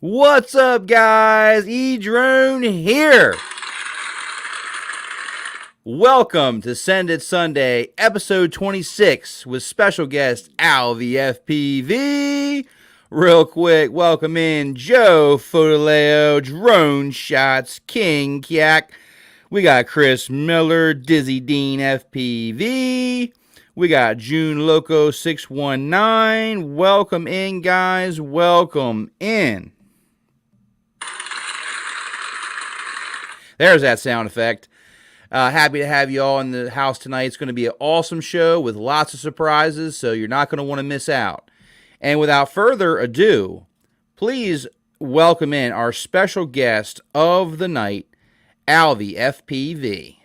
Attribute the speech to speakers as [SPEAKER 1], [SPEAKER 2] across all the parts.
[SPEAKER 1] What's up, guys? Edrone here. Welcome to Send It Sunday, episode 26, with special guest AlvyFPV. Real quick, welcome in Joe Fotoleo, Drone Shots, King Kyak. We got Chris Miller, Dizzy Dean FPV. We got June Loco 619. Welcome in, guys. Welcome in. There's that sound effect. Happy to have you all in the house tonight. It's going to be an awesome show with lots of surprises, so you're not going to want to miss out. And without further ado, please welcome in our special guest of the night, AlvyFPV.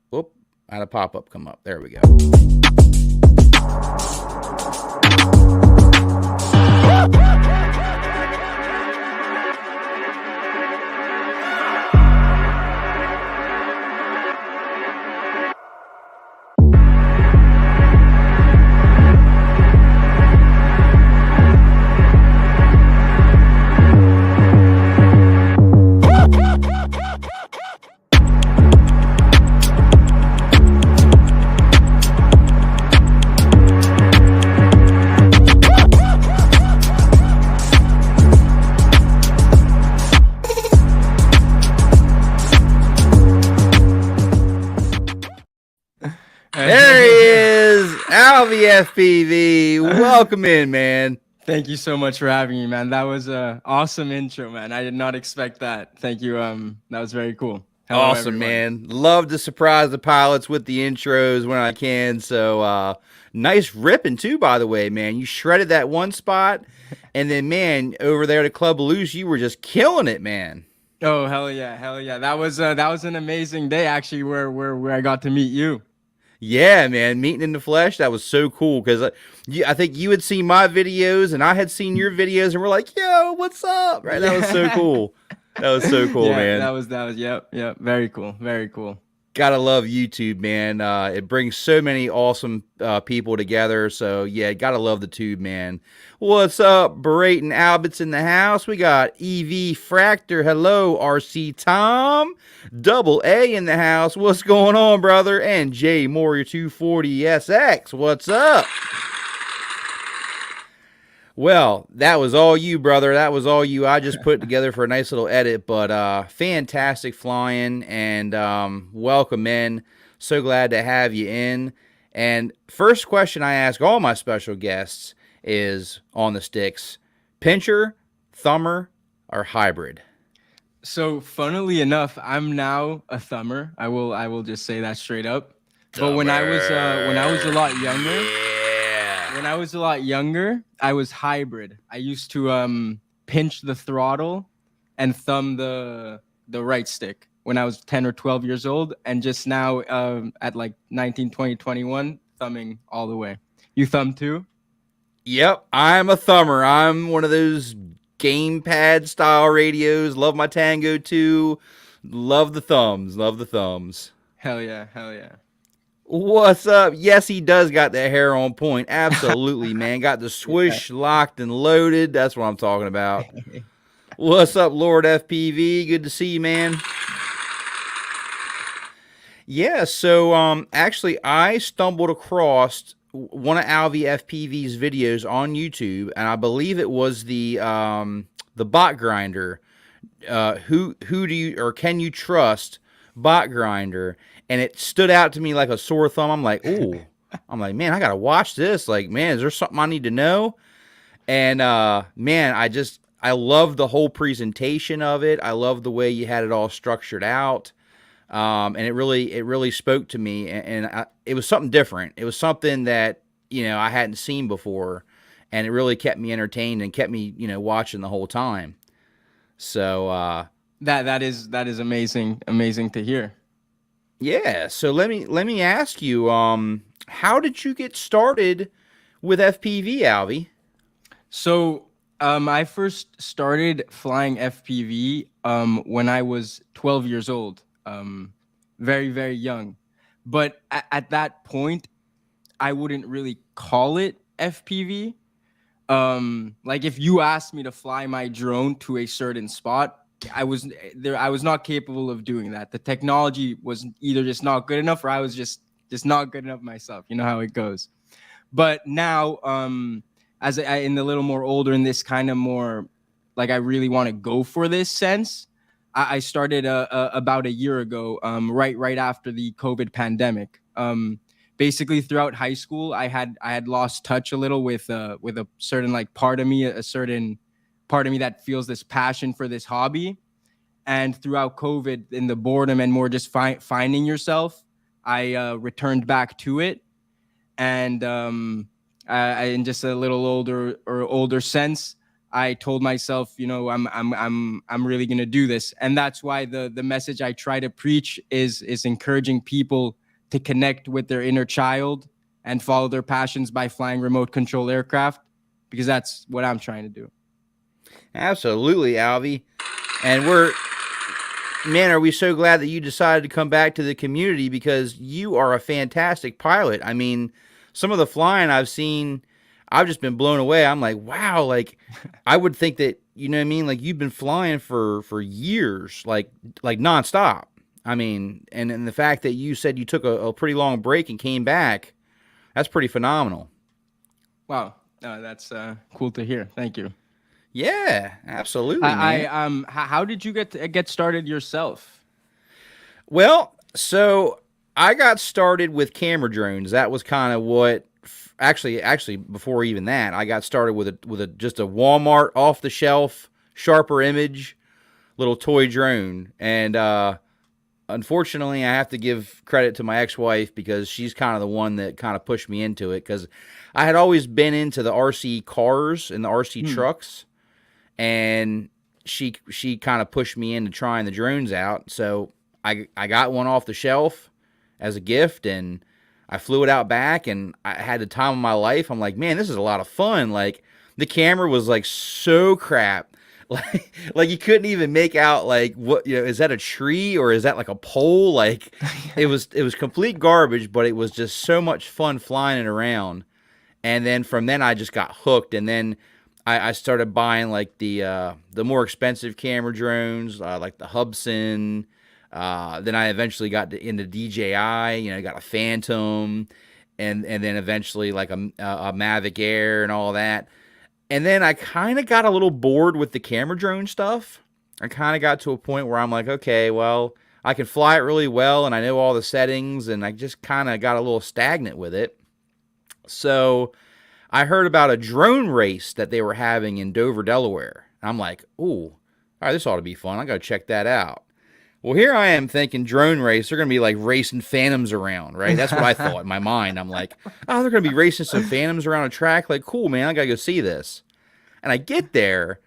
[SPEAKER 1] Whoop, I had a pop-up come up. There we go. There he is, AlvyFPV. Welcome in, man.
[SPEAKER 2] Thank you so much for having me, man. That was an awesome intro, man. I did not expect that. Thank you. That was very cool.
[SPEAKER 1] Hello, awesome, everyone. Man. Love to surprise the pilots with the intros when I can. So nice ripping too, by the way, man. You shredded that one spot, and then, man, over there at Club Loose, you were just killing it, man.
[SPEAKER 2] Oh, hell yeah, hell yeah. That was an amazing day, actually, where I got to meet you.
[SPEAKER 1] Yeah, man, meeting in the flesh, that was so cool, because I think you had seen my videos, and I had seen your videos, and we're like, yo, what's up? Right? That was so cool. That was so cool,
[SPEAKER 2] yeah,
[SPEAKER 1] man.
[SPEAKER 2] That was, yep, very cool, very cool.
[SPEAKER 1] Gotta love YouTube, man. It brings so many awesome people together, so yeah, gotta love the tube, man. What's up, Brayton Albert's in the house? We got EV Fractor, hello, RC Tom, Double A in the house, what's going on, brother? And J Moria 240 SX, what's up? Well, that was all you, brother. That was all you. I just put it together for a nice little edit, but fantastic flying, and welcome in. So glad to have you in. And first question I ask all my special guests is on the sticks: pincher, thumber, or hybrid?
[SPEAKER 2] So, funnily enough, I'm now a thumber. I will just say that straight up. But when I was a lot younger. When I was a lot younger, I was hybrid. I used to pinch the throttle and thumb the right stick when I was 10 or 12 years old, and just now at like 19, 20, 21, thumbing all the way. You thumb too?
[SPEAKER 1] Yep, I'm a thumber. I'm one of those gamepad style radios. Love my Tango too. Love the thumbs. Love the thumbs.
[SPEAKER 2] Hell yeah, hell yeah.
[SPEAKER 1] What's up? Yes, he does got that hair on point. Absolutely, man. Got the swoosh locked and loaded. That's what I'm talking about. What's up, Lord FPV? Good to see you, man. Yeah, so actually, I stumbled across one of AlvyFPV's videos on YouTube, and I believe it was the bot grinder. Who do you, or can you trust bot grinder? And it stood out to me like a sore thumb. I'm like, ooh. I'm like, man, I got to watch this. Like, man, is there something I need to know? And, man, I love the whole presentation of it. I love the way you had it all structured out. And it really spoke to me. And it was something different. It was something that, I hadn't seen before. And it really kept me entertained and kept me, watching the whole time. So,
[SPEAKER 2] that is amazing to hear.
[SPEAKER 1] Yeah, so let me ask you, how did you get started with FPV, Alvy?
[SPEAKER 2] So, I first started flying FPV when I was 12 years old, very, very young. But at that point, I wouldn't really call it FPV. Like if you asked me to fly my drone to a certain spot, I was not capable of doing that. The technology was either just not good enough, or I was just not good enough myself. You know how it goes. But now, as I in the little more older, in this kind of more like I really want to go for this sense, I started about a year ago, right after the COVID pandemic. Basically throughout high school, I had lost touch a little with a certain like part of me, a certain part of me that feels this passion for this hobby. And throughout COVID, in the boredom and more just finding yourself, I returned back to it. And in just a little older sense, I told myself, you know, I'm really gonna do this. And that's why the message I try to preach is encouraging people to connect with their inner child and follow their passions by flying remote control aircraft, because that's what I'm trying to do.
[SPEAKER 1] Absolutely, Alvy. And man, are we so glad that you decided to come back to the community, because you are a fantastic pilot. I mean, some of the flying I've seen, I've just been blown away. I'm like, wow, like I would think that, you know what I mean? Like you've been flying for years, like nonstop. I mean, and the fact that you said you took a pretty long break and came back, that's pretty phenomenal.
[SPEAKER 2] Wow. That's cool to hear. Thank you.
[SPEAKER 1] Yeah, absolutely, man.
[SPEAKER 2] How did you get started yourself?
[SPEAKER 1] Well, so I got started with camera drones. That was kind of what actually before even that, I got started with just a Walmart off the shelf Sharper Image little toy drone. And unfortunately, I have to give credit to my ex-wife, because she's kind of the one that kind of pushed me into it, because I had always been into the RC cars and the RC trucks, and she kind of pushed me into trying the drones out. So I got one off the shelf as a gift, and I flew it out back, and I had the time of my life. I'm like, man, this is a lot of fun. Like the camera was like so crap. Like you couldn't even make out like what, you know, is that a tree or is that like a pole? Like it was complete garbage, but it was just so much fun flying it around. And then from then I just got hooked, and then I started buying like the more expensive camera drones, like the Hubsan. Then I eventually got into DJI. You know, got a Phantom, and then eventually like a Mavic Air and all that. And then I kind of got a little bored with the camera drone stuff. I kind of got to a point where I'm like, okay, well, I can fly it really well, and I know all the settings, and I just kind of got a little stagnant with it. So I heard about a drone race that they were having in Dover, Delaware. I'm like, ooh, all right, this ought to be fun. I got to check that out. Well, here I am thinking drone race, they're going to be like racing Phantoms around, right? That's what I thought in my mind. I'm like, oh, they're going to be racing some Phantoms around a track. Like, cool, man, I got to go see this. And I get there,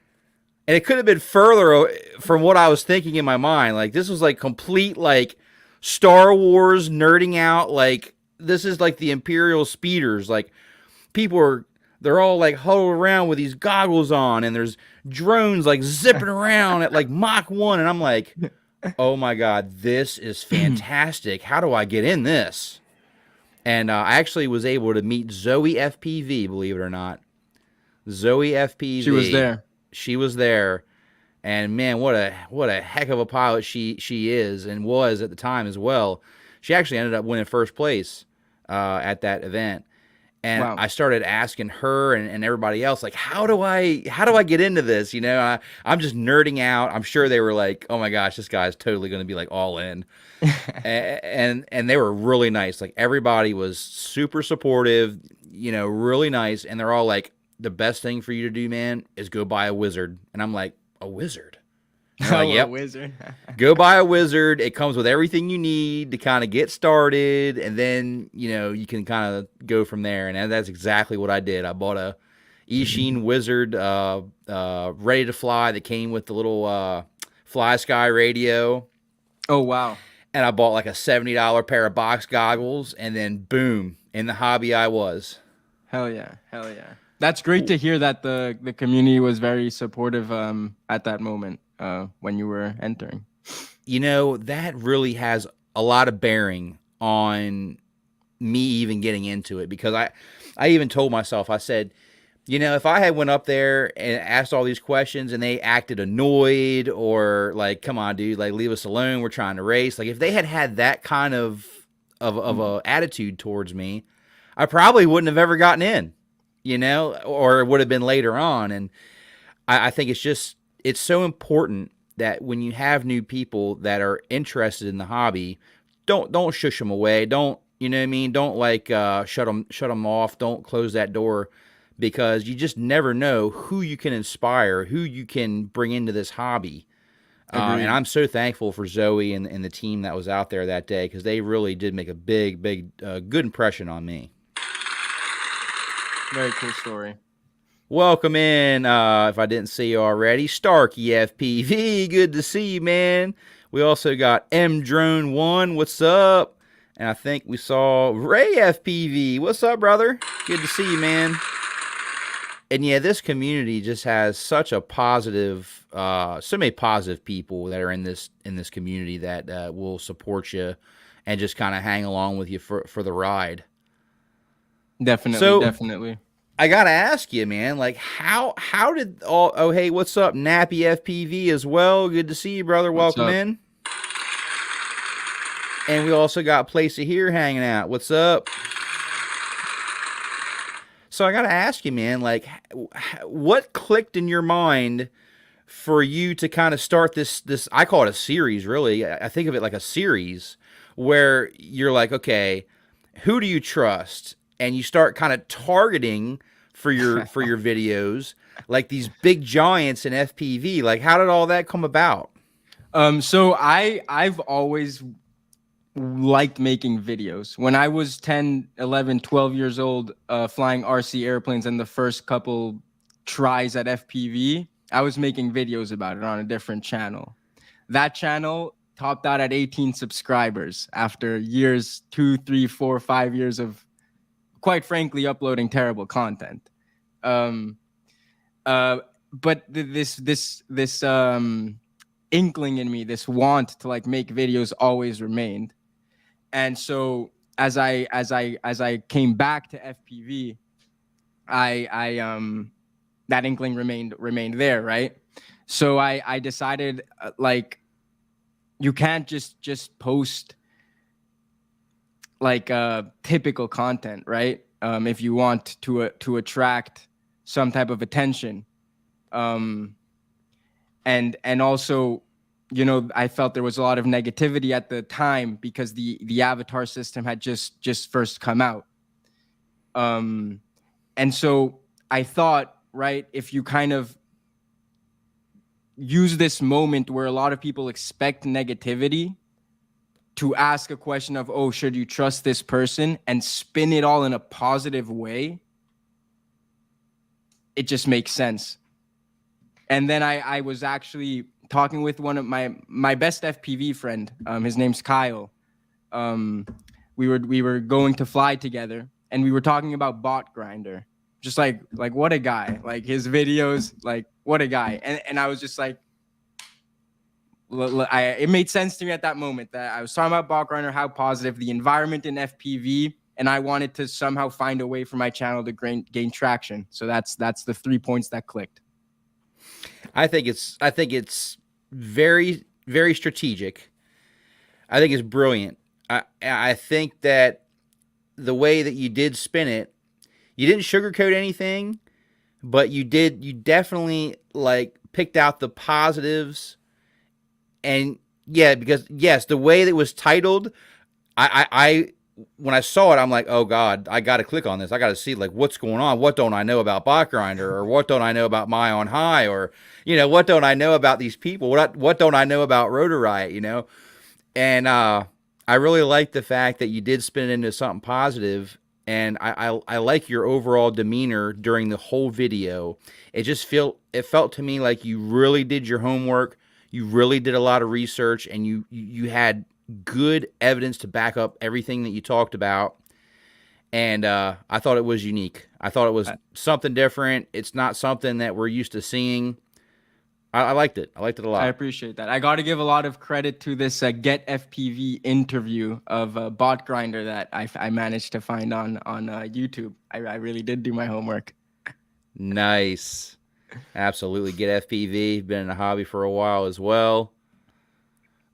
[SPEAKER 1] and it could have been further from what I was thinking in my mind. Like, this was like complete, like, Star Wars nerding out. Like, this is like the Imperial speeders. Like, they're all like huddled around with these goggles on, and there's drones like zipping around at like Mach 1. And I'm like, oh my God, this is fantastic. How do I get in this? And I actually was able to meet Zoe FPV, believe it or not. Zoe FPV.
[SPEAKER 2] She was there.
[SPEAKER 1] She was there. And man, what a heck of a pilot she is, and was at the time as well. She actually ended up winning first place at that event. And wow. I started asking her and everybody else, like, how do I get into this? You know, I'm just nerding out. I'm sure they were like, oh my gosh, this guy's totally going to be like all in. and they were really nice. Like everybody was super supportive, you know, really nice. And they're all like, the best thing for you to do, man, is go buy a Wizard. And I'm like, a Wizard?
[SPEAKER 2] Like, yep. A Wizard.
[SPEAKER 1] Go buy a Wizard. It comes with everything you need to kind of get started, and then, you know, you can kind of go from there. And that's exactly what I did. I bought a Eachine Wizard ready to fly that came with the little Fly Sky radio.
[SPEAKER 2] Oh, wow.
[SPEAKER 1] And I bought like a $70 pair of box goggles, and then boom, in the hobby I was.
[SPEAKER 2] Hell yeah. Hell yeah. That's great to hear that the community was very supportive at that moment when you were entering.
[SPEAKER 1] You know, that really has a lot of bearing on me even getting into it, because I even told myself, I said, if I had went up there and asked all these questions and they acted annoyed or like, come on, dude, like leave us alone, we're trying to race. Like if they had had that kind of a attitude towards me, I probably wouldn't have ever gotten in, or it would have been later on. And I think it's so important that when you have new people that are interested in the hobby, don't shush them away. Don't, you know what I mean? Don't like shut them off. Don't close that door, because you just never know who you can inspire, who you can bring into this hobby. And I'm so thankful for Zoe and the team that was out there that day, because they really did make a big, good impression on me.
[SPEAKER 2] Very cool story.
[SPEAKER 1] Welcome in, if I didn't see you already, Starkey FPV. Good to see you, man. We also got edrone1. What's up? And I think we saw Ray FPV. What's up, brother? Good to see you, man. And yeah, this community just has such a positive, so many positive people that are in this community that will support you and just kind of hang along with you for the ride.
[SPEAKER 2] Definitely.
[SPEAKER 1] I gotta ask you, man, like how did all? Oh, hey, what's up, Nappy FPV as well? Good to see you, brother. Welcome in. And we also got Placey here hanging out. What's up? So I gotta ask you, man, like, what clicked in your mind for you to kind of start this? I call it a series, really. I think of it like a series where you're like, okay, who do you trust? And you start kind of targeting for your videos, like these big giants in FPV. Like, how did all that come about?
[SPEAKER 2] So I've always liked making videos. When I was 10, 11, 12 years old, flying RC airplanes and the first couple tries at FPV, I was making videos about it on a different channel. That channel topped out at 18 subscribers after years, 2, 3, 4, 5 years of, quite frankly, uploading terrible content. But this inkling in me, this want to like make videos, always remained. And so as I came back to FPV, I that inkling remained there, right? So I decided like you can't just post like typical content, right? If you want to attract some type of attention, and also, I felt there was a lot of negativity at the time because the avatar system had just first come out, and so I thought, right, if you kind of use this moment where a lot of people expect negativity to ask a question of, oh, should you trust this person, and spin it all in a positive way, it just makes sense. And then I was actually talking with one of my best FPV friend. His name's Kyle. We were going to fly together, and we were talking about Bot Grinder. Just like what a guy. Like his videos, like what a guy. And I was just like, it made sense to me at that moment that I was talking about Bot Grinder, how positive the environment in FPV, and I wanted to somehow find a way for my channel to gain traction. So that's the 3 points that clicked.
[SPEAKER 1] I think it's very, very strategic. I think it's brilliant. I think that the way that you did spin it, you didn't sugarcoat anything, but you definitely like picked out the positives. And yeah, because yes, the way that it was titled, I when I saw it, I'm like, oh God, I got to click on this. I got to see like what's going on. What don't I know about Bot Grinder, or what don't I know about My on High, or what don't I know about these people? What don't I know about Rotor Riot? And I really like the fact that you did spin it into something positive, and I like your overall demeanor during the whole video. It felt to me like you really did your homework. You really did a lot of research, and you had good evidence to back up everything that you talked about. And I thought it was unique. I thought it was something different. It's not something that we're used to seeing. I liked it. I liked it a lot.
[SPEAKER 2] I appreciate that. I got to give a lot of credit to this Get FPV interview of Bot Grinder that I managed to find on YouTube. I really did do my homework.
[SPEAKER 1] Nice. Absolutely. Get FPV. Been in the hobby for a while as well.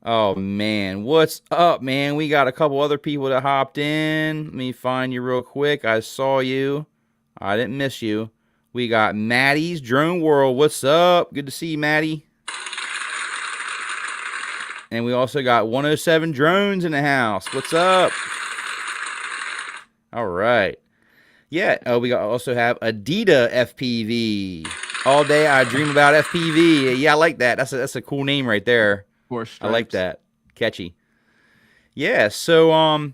[SPEAKER 1] Oh man, what's up, man? We got a couple other people that hopped in. Let me find you real quick. I saw you. I didn't miss you. We got Maddie's Drone World. What's up? Good to see you, Maddie. And we also got 107 Drones in the house. What's up? All right. Yeah. Oh, we also have Adida FPV. All day I dream about FPV. Yeah, I like that. That's a cool name right there. I like that. Catchy. Yeah, so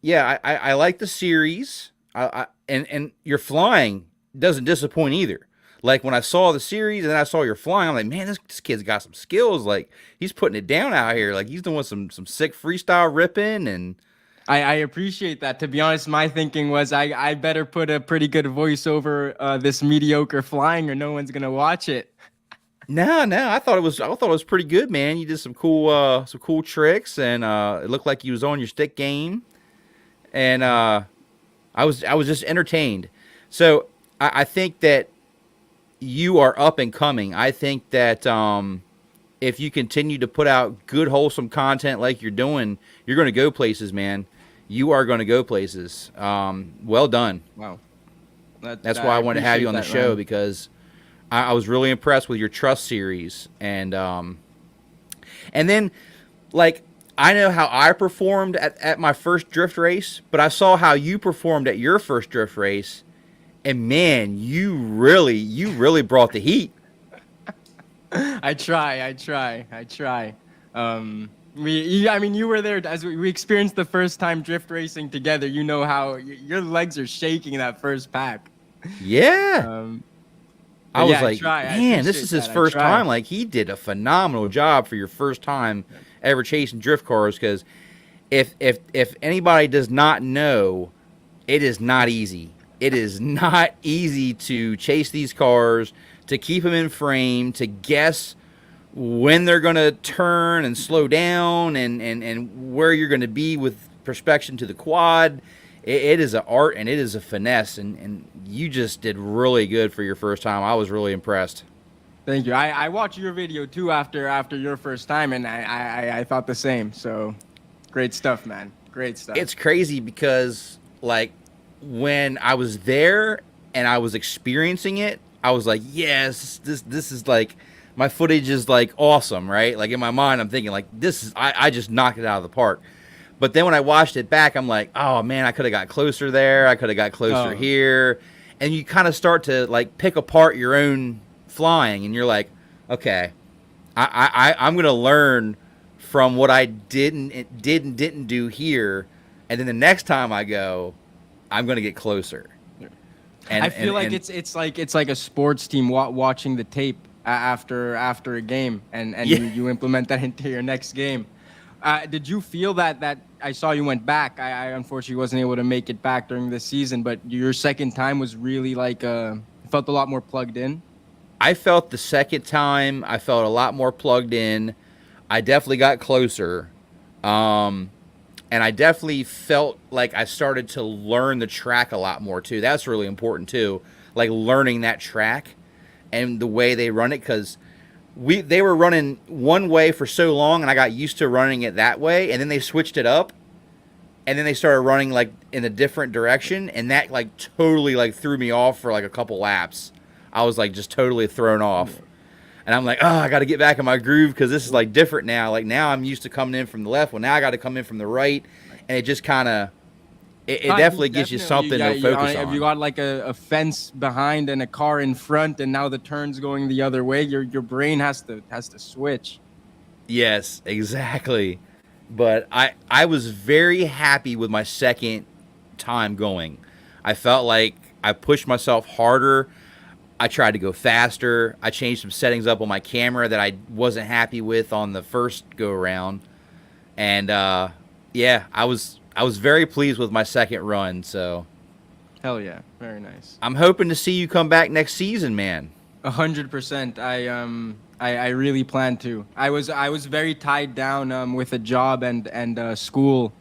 [SPEAKER 1] yeah, I like the series. And your flying doesn't disappoint either. Like when I saw the series and I saw your flying, I'm like, man, this kid's got some skills. Like he's putting it down out here. Like he's doing some sick freestyle ripping. And
[SPEAKER 2] I appreciate that. To be honest, my thinking was I better put a pretty good voice over this mediocre flying, or no one's gonna watch it.
[SPEAKER 1] No, I thought it was pretty good, man. You did some cool tricks, and it looked like you was on your stick game, and I was just entertained. So I think that you are up and coming. I think that if you continue to put out good, wholesome content like you're doing, you're going to go places, man. You are going to go places. Well done.
[SPEAKER 2] Wow.
[SPEAKER 1] That's why I wanted to have you on the show, because I was really impressed with your Trust series. And then, like, I know how I performed at my first drift race, but I saw how you performed at your first drift race. And, man, you really brought the heat.
[SPEAKER 2] I try. I mean, you were there as we experienced the first time drift racing together. You know how your legs are shaking in that first pack.
[SPEAKER 1] Yeah. I was like, man, this is his first time. Like, he did a phenomenal job for your first time ever chasing drift cars. Because if anybody does not know, it is not easy. It is not easy to chase these cars, to keep them in frame, to guess when they're going to turn and slow down, and where you're going to be with perspection to the quad. It is an art, and it is a finesse, and you just did really good for your first time. I was really impressed.
[SPEAKER 2] Thank you. I watched your video too after your first time, and I thought the same. So great stuff, man. Great stuff.
[SPEAKER 1] It's crazy because, like, when I was there and I was experiencing it, I was like, yes, this is like, my footage is like awesome, right? Like in my mind, I'm thinking like, I just knocked it out of the park. But then when I watched it back, I'm like, oh man, I could have got closer there. I could have got closer here. And you kind of start to like pick apart your own flying, and you're like, okay, I'm going to learn from what I didn't do here. And then the next time I go, I'm going to get closer.
[SPEAKER 2] And I feel like it's like a sports team watching the tape after a game, and yeah, you implement that into your next game. Did you feel that I saw you went back? I unfortunately wasn't able to make it back during the season, but your second time was really like felt a lot more plugged in.
[SPEAKER 1] I felt the second time I felt a lot more plugged in. I definitely got closer. And I definitely felt like I started to learn the track a lot more, too. That's really important, too. Like, learning that track and the way they run it. Because they were running one way for so long, and I got used to running it that way. And then they switched it up. And then they started running, like, in a different direction. And that, like, totally, like, threw me off for, like, a couple laps. I was, like, just totally thrown off. And I'm like, oh, I got to get back in my groove because this is like different now. Like now I'm used to coming in from the left. Well, now I got to come in from the right. And it just kind of, it definitely gives you something to focus on.
[SPEAKER 2] If you got like a fence behind and a car in front, and now the turn's going the other way, your brain has to switch.
[SPEAKER 1] Yes, exactly. But I was very happy with my second time going. I felt like I pushed myself harder. I tried to go faster. I changed some settings up on my camera that I wasn't happy with on the first go around. And yeah, I was very pleased with my second run. So
[SPEAKER 2] hell yeah, very nice.
[SPEAKER 1] I'm hoping to see you come back next season, man.
[SPEAKER 2] 100%. I really plan to. I was very tied down with a job and school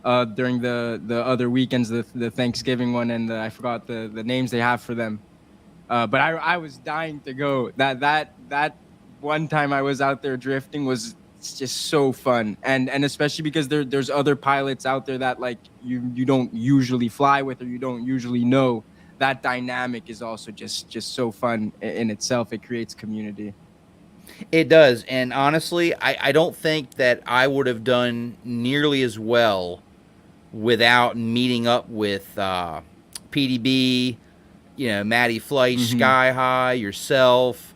[SPEAKER 2] during the other weekends, the Thanksgiving one, and I forgot the names they have for them. But I was dying to go. That one time I was out there drifting was just so fun, and especially because there's other pilots out there that like you don't usually fly with or you don't usually know. That dynamic is also just so fun in itself. It creates community.
[SPEAKER 1] It does, and honestly, I don't think that I would have done nearly as well without meeting up with PDB, Matty Fleisch, Sky High, yourself.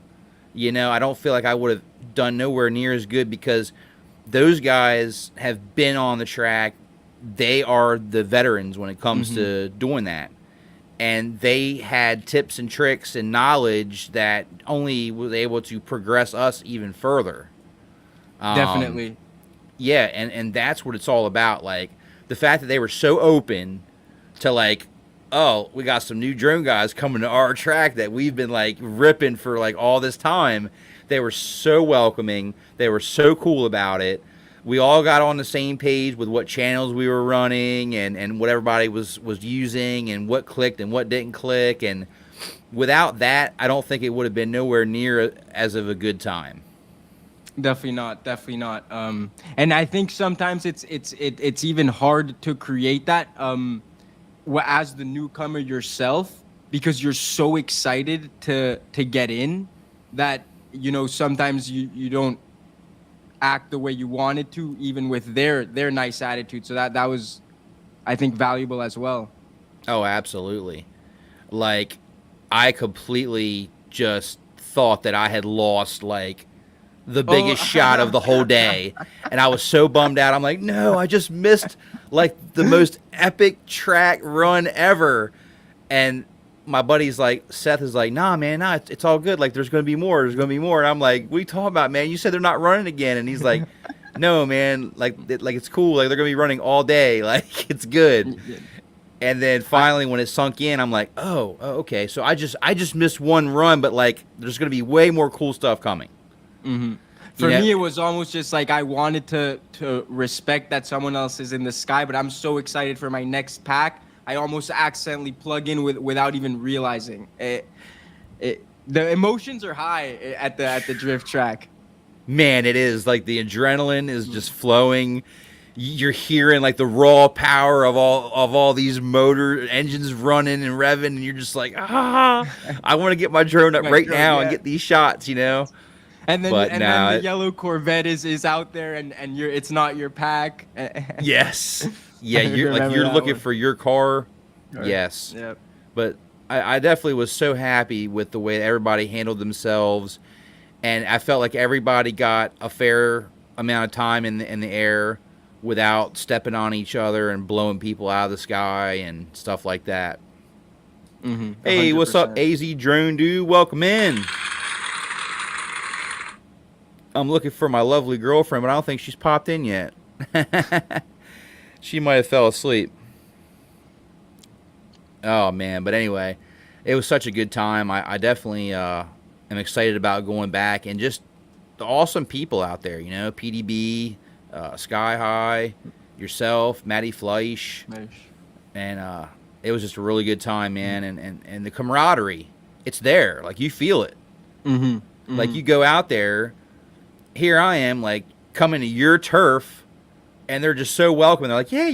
[SPEAKER 1] I don't feel like I would have done nowhere near as good because those guys have been on the track. They are the veterans when it comes to doing that. And they had tips and tricks and knowledge that only was able to progress us even further.
[SPEAKER 2] Definitely.
[SPEAKER 1] Yeah, and that's what it's all about. Like, the fact that they were so open to, like, oh, we got some new drone guys coming to our track that we've been, like, ripping for, like, all this time. They were so welcoming. They were so cool about it. We all got on the same page with what channels we were running and what everybody was using and what clicked and what didn't click. And without that, I don't think it would have been nowhere near as of a good time.
[SPEAKER 2] Definitely not. And I think sometimes it's even hard to create that as the newcomer yourself, because you're so excited to get in that sometimes you don't act the way you wanted to, even with their nice attitude. So that was, I think, valuable as well.
[SPEAKER 1] Oh, absolutely. Like, I completely just thought that I had lost, like, the biggest shot of the whole day. And I was so bummed out. I'm like, no, I just missed, like, the most epic track run ever. And my buddy's like, Seth is like, nah, man, nah, it's all good. Like, there's going to be more. There's going to be more. And I'm like, what are you talking about, man? You said they're not running again. And he's like, no, man, like it's cool. Like, they're going to be running all day. Like, it's good. And then finally, when it sunk in, I'm like, oh, okay. So I just missed one run, but, like, there's going to be way more cool stuff coming.
[SPEAKER 2] For me, it was almost just like I wanted to respect that someone else is in the sky, but I'm so excited for my next pack. I almost accidentally plug in without even realizing it. The emotions are high at the drift track.
[SPEAKER 1] Man, it is. Like, the adrenaline is just flowing. You're hearing, like, the raw power of all these motor engines running and revving, and you're just like, I want to get my drone up right now and get these shots,
[SPEAKER 2] And then, then the yellow Corvette is out there, and it's not your pack.
[SPEAKER 1] Yes. Yeah, you're looking for your car. Right. Yes.
[SPEAKER 2] Yep.
[SPEAKER 1] But I definitely was so happy with the way everybody handled themselves, and I felt like everybody got a fair amount of time in the air without stepping on each other and blowing people out of the sky and stuff like that. Hey, what's up, AZ Drone Dude? Welcome in. I'm looking for my lovely girlfriend, but I don't think she's popped in yet. She might have fell asleep. Oh, man. But anyway, it was such a good time. I definitely am excited about going back, and just the awesome people out there, PDB, Sky High, yourself, Matty Fleisch.
[SPEAKER 2] Nice.
[SPEAKER 1] And it was just a really good time, man. And the camaraderie, it's there. Like, you feel it. Like, you go out there. Here I am, like, coming to your turf, and they're just so welcoming. They're like, yeah,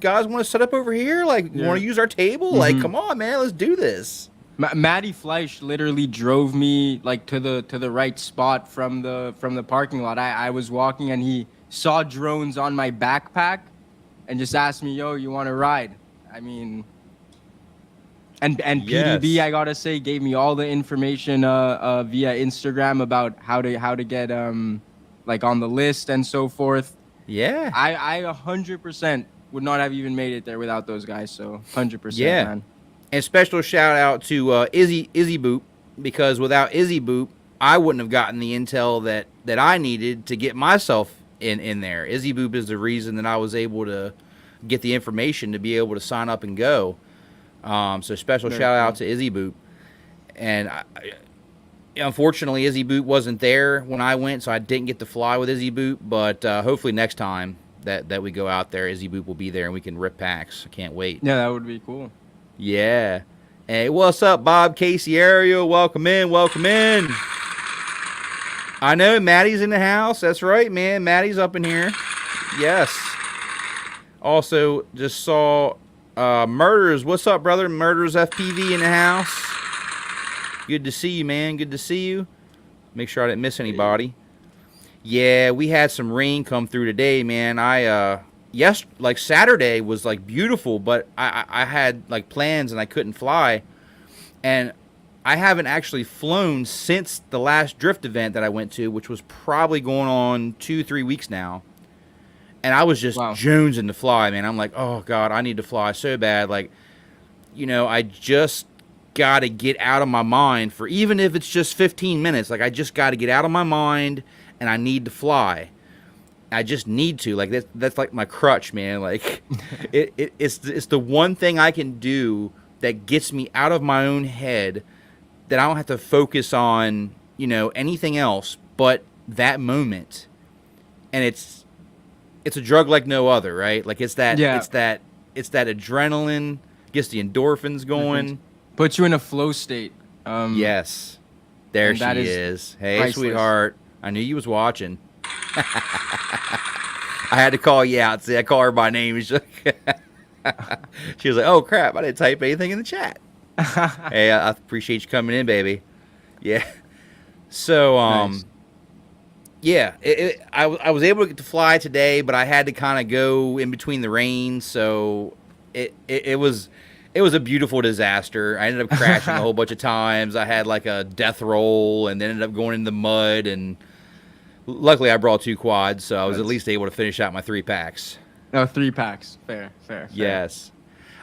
[SPEAKER 1] guys want to set up over here? Like, you want to use our table? Like, come on, man, let's do this.
[SPEAKER 2] Matty Fleisch literally drove me, like, to the right spot from the parking lot. I was walking, and he saw drones on my backpack and just asked me, yo, you want to ride? I mean... And PDB, I gotta say, gave me all the information via Instagram about how to get like on the list and so forth.
[SPEAKER 1] Yeah.
[SPEAKER 2] I 100% would not have even made it there without those guys. So 100%.
[SPEAKER 1] Yeah.
[SPEAKER 2] Man.
[SPEAKER 1] And special shout out to Izzy Boop, because without Izzy Boop, I wouldn't have gotten the intel that I needed to get myself in there. Izzy Boop is the reason that I was able to get the information to be able to sign up and go. So special shout out to Izzy Boop. And unfortunately, Izzy Boop wasn't there when I went, so I didn't get to fly with Izzy Boop. But hopefully next time that we go out there, Izzy Boop will be there and we can rip packs. I can't wait.
[SPEAKER 2] Yeah, that would be cool.
[SPEAKER 1] Yeah. Hey, what's up, Bob, Casey, Ariel? Welcome in, welcome in. I know Maddie's in the house. That's right, man. Maddie's up in here. Yes. Also, just saw Murders. What's up, brother? Murders FPV in the house. Good to see you, man. Good to see you. Make sure I didn't miss anybody. Yeah, we had some rain come through today, man. Like Saturday was like beautiful, but I had like plans and I couldn't fly. And I haven't actually flown since the last drift event that I went to, which was probably going on 2-3 weeks now. And I was just jonesing to fly, man. I'm like, oh God, I need to fly so bad. Like, I just got to get out of my mind for, even if it's just 15 minutes. Like, I just got to get out of my mind and I need to fly. I just need to. Like, that's like my crutch, man. Like, it's the one thing I can do that gets me out of my own head, that I don't have to focus on, anything else but that moment. And it's a drug like no other, right? Like, it's that adrenaline, gets the endorphins going.
[SPEAKER 2] Puts you in a flow state.
[SPEAKER 1] Yes. There she is. Hey, priceless. Sweetheart. I knew you was watching. I had to call you out. See, I call her by name. She was like, oh, crap. I didn't type anything in the chat. Hey, I appreciate you coming in, baby. Yeah. So, nice. Yeah, I was able to get to fly today, but I had to kind of go in between the rain, so it was a beautiful disaster. I ended up crashing a whole bunch of times. I had like a death roll, and then ended up going in the mud. And luckily, I brought 2 quads, so I was at least able to finish out my 3 packs.
[SPEAKER 2] Oh, 3 packs, fair.
[SPEAKER 1] Yes,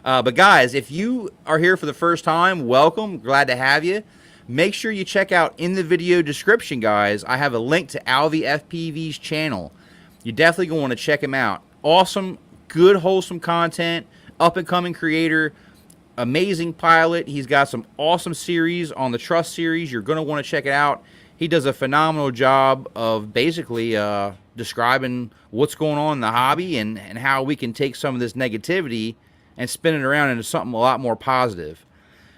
[SPEAKER 1] but guys, if you are here for the first time, welcome. Glad to have you. Make sure you check out in the video description, guys. I have a link to AlvyFPV's channel. You're definitely going to want to check him out. Awesome, good, wholesome content. Up-and-coming creator. Amazing pilot. He's got some awesome series on the Trust series. You're going to want to check it out. He does a phenomenal job of basically describing what's going on in the hobby and how we can take some of this negativity and spin it around into something a lot more positive.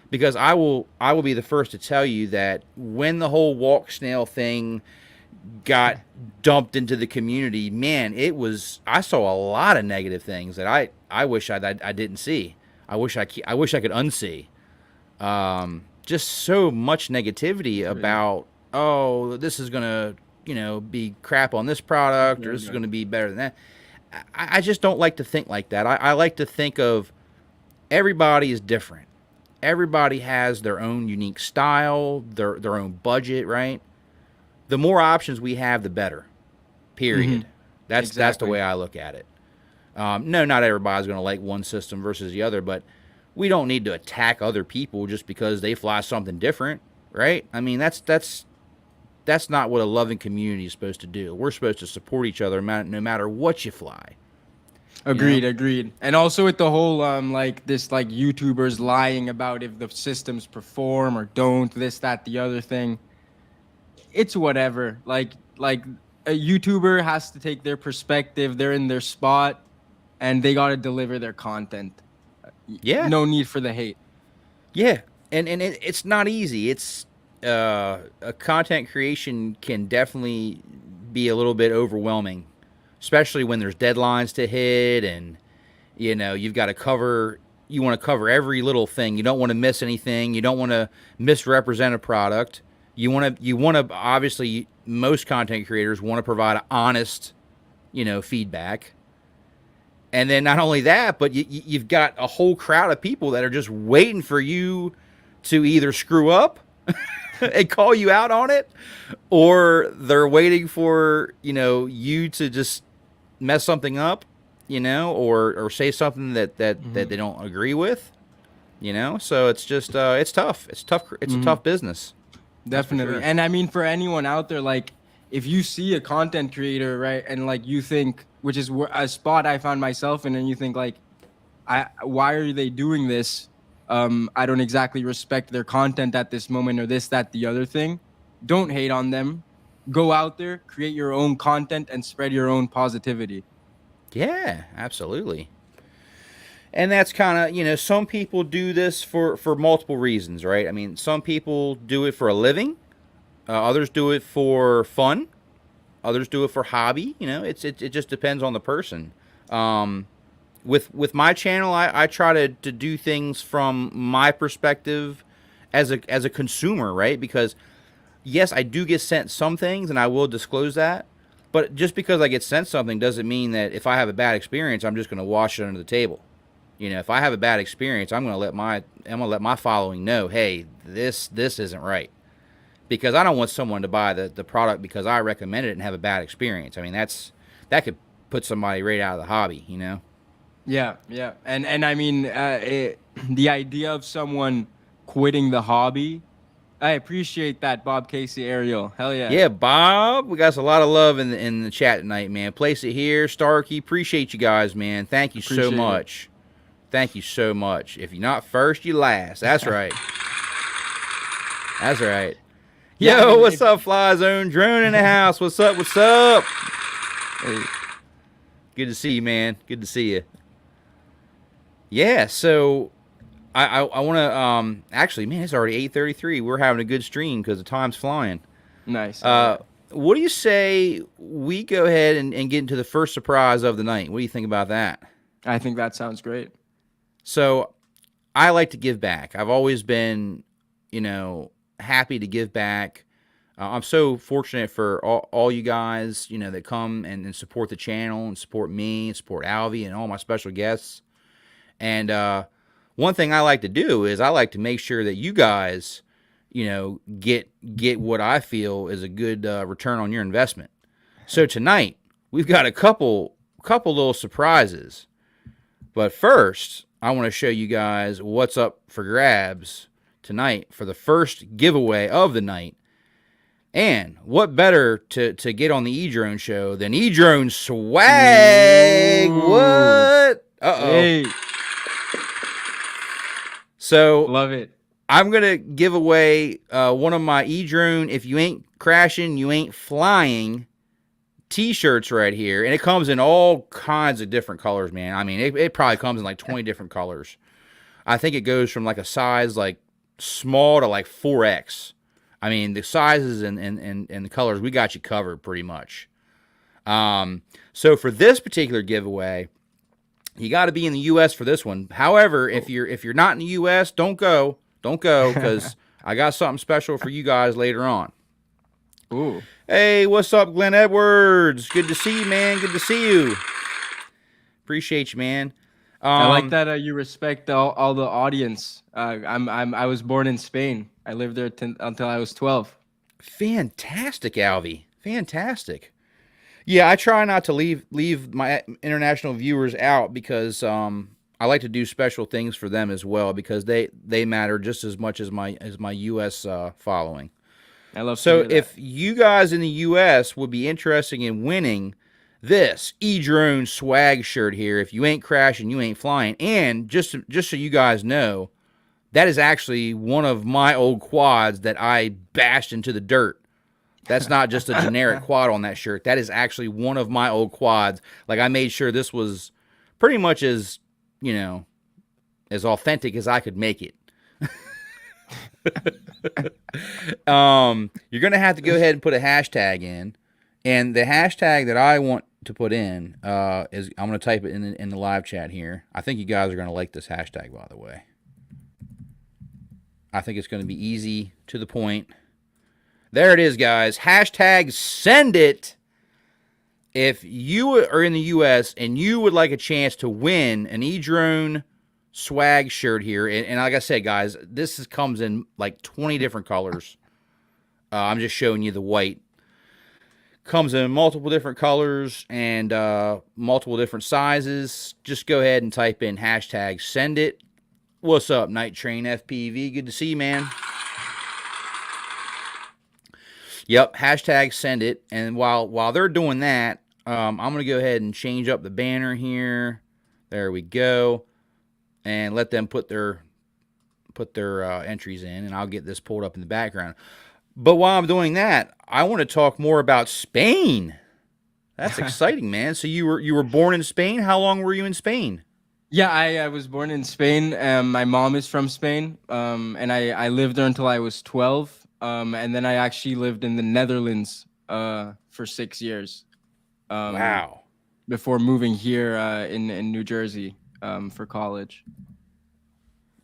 [SPEAKER 1] Because I will be the first to tell you that when the whole walk snail thing got dumped into the community, man, I saw a lot of negative things that I wish I didn't see. I wish I could unsee. Just so much negativity about, oh, this is gonna be crap on this product, or this is gonna be better than that. I just don't like to think like that. I like to think of everybody is different. Everybody has their own unique style, their own budget, right? The more options we have, the better. Period. That's the way I look at it. No, not everybody's going to like one system versus the other, but we don't need to attack other people just because they fly something different, right? I mean, that's not what a loving community is supposed to do. We're supposed to support each other no matter what you fly.
[SPEAKER 2] Agreed. And also with the whole YouTubers lying about if the systems perform or don't, this, that, the other thing. It's whatever. Like a YouTuber has to take their perspective. They're in their spot, and they got to deliver their content.
[SPEAKER 1] Yeah.
[SPEAKER 2] No need for the hate.
[SPEAKER 1] Yeah, and it's not easy. It's a content creation can definitely be a little bit overwhelming. Especially when there's deadlines to hit, and you've got to cover. You want to cover every little thing. You don't want to miss anything. You don't want to misrepresent a product. You want to obviously, most content creators want to provide honest, feedback. And then not only that, but you've got a whole crowd of people that are just waiting for you to either screw up and call you out on it, or they're waiting for you to just mess something up, or say something that they don't agree with, so it's just it's tough. It's a tough business.
[SPEAKER 2] Definitely. Sure. And I mean, for anyone out there, like, if you see a content creator, right, and like you think, which is a spot I found myself in, and you think like, why are they doing this? I don't exactly respect their content at this moment, or this, that, the other thing. Don't hate on them. Go out there, create your own content, and spread your own positivity.
[SPEAKER 1] Yeah, absolutely. And that's kind of, some people do this for multiple reasons, right? I mean, some people do it for a living. Others do it for fun. Others do it for hobby. It just depends on the person. With my channel, I try to do things from my perspective as a consumer, right? Because yes, I do get sent some things, and I will disclose that. But just because I get sent something doesn't mean that if I have a bad experience, I'm just going to wash it under the table. If I have a bad experience, I'm going to let my following know, hey, this isn't right, because I don't want someone to buy the product because I recommended it and have a bad experience. I mean, that could put somebody right out of the hobby.
[SPEAKER 2] Yeah, yeah, and I mean, the idea of someone quitting the hobby, I appreciate that, Bob Casey Ariel. Hell yeah.
[SPEAKER 1] Yeah, Bob, we got a lot of love in the chat tonight, man. Place it here, Starkey. Appreciate you guys, man. Thank you so much. Thank you so much. If you're not first, you last. That's right. That's right.
[SPEAKER 2] Yeah,
[SPEAKER 1] Yo, what's up, Fly Zone? Drone in the house. What's up? What's up? Hey. Good to see you, man. Good to see you. Yeah, so I want to actually, man, it's already 8:33. We're having a good stream because the time's flying.
[SPEAKER 2] Nice.
[SPEAKER 1] What do you say we go ahead and get into the first surprise of the night? What do you think about that?
[SPEAKER 2] I think that sounds great.
[SPEAKER 1] So I like to give back. I've always been, happy to give back. I'm so fortunate for all you guys, that come and support the channel and support me and support Alvy and all my special guests. And one thing I like to do is I like to make sure that you guys, get what I feel is a good return on your investment. So tonight we've got a couple little surprises. But first, I want to show you guys what's up for grabs tonight for the first giveaway of the night. And what better to get on the edrone show than edrone swag?
[SPEAKER 2] Ooh.
[SPEAKER 1] What? Uh-oh.
[SPEAKER 2] Hey.
[SPEAKER 1] So
[SPEAKER 2] love it.
[SPEAKER 1] I'm going to give away one of my edrone, if you ain't crashing, you ain't flying t-shirts right here. And it comes in all kinds of different colors, man. I mean, it probably comes in like 20 different colors. I think it goes from like a size like small to like 4X. I mean, the sizes and the colors, we got you covered pretty much. So for this particular giveaway, you got to be in the U.S. for this one. However, if you're not in the U.S., don't go, because I got something special for you guys later on.
[SPEAKER 2] Ooh.
[SPEAKER 1] Hey, what's up, Glenn Edwards? Good to see you, man. Good to see you. Appreciate you, man.
[SPEAKER 2] I like that you respect all the audience. I was born in Spain. I lived there until I was 12.
[SPEAKER 1] Fantastic, Alvy. Fantastic. Yeah, I try not to leave my international viewers out because I like to do special things for them as well, because they matter just as much as my U.S. following.
[SPEAKER 2] I love.
[SPEAKER 1] So if you guys in the U.S. would be interested in winning this edrone swag shirt here, if you ain't crashing, you ain't flying, and just so you guys know, that is actually one of my old quads that I bashed into the dirt. That's not just a generic quad on that shirt. That is actually one of my old quads. Like, I made sure this was pretty much as authentic as I could make it. You're going to have to go ahead and put a hashtag in. And the hashtag that I want to put in is, I'm going to type it in the live chat here. I think you guys are going to like this hashtag, by the way. I think it's going to be easy, to the point. There it is, guys. Hashtag send it. If you are in the U.S. and you would like a chance to win an edrone swag shirt here, and like I said, guys, this comes in like 20 different colors. I'm just showing you the white. Comes in multiple different colors and multiple different sizes. Just go ahead and type in hashtag send it. What's up, Night Train FPV? Good to see you, man. Yep, hashtag send it. And while they're doing that, I'm going to go ahead and change up the banner here. There we go. And let them put their entries in, and I'll get this pulled up in the background. But while I'm doing that, I want to talk more about Spain. That's exciting, man. So you were born in Spain? How long were you in Spain?
[SPEAKER 2] Yeah, I was born in Spain. My mom is from Spain. And I lived there until I was 12. And then I actually lived in the Netherlands for 6 years. Um,
[SPEAKER 1] Wow.
[SPEAKER 2] before moving here in New Jersey for college.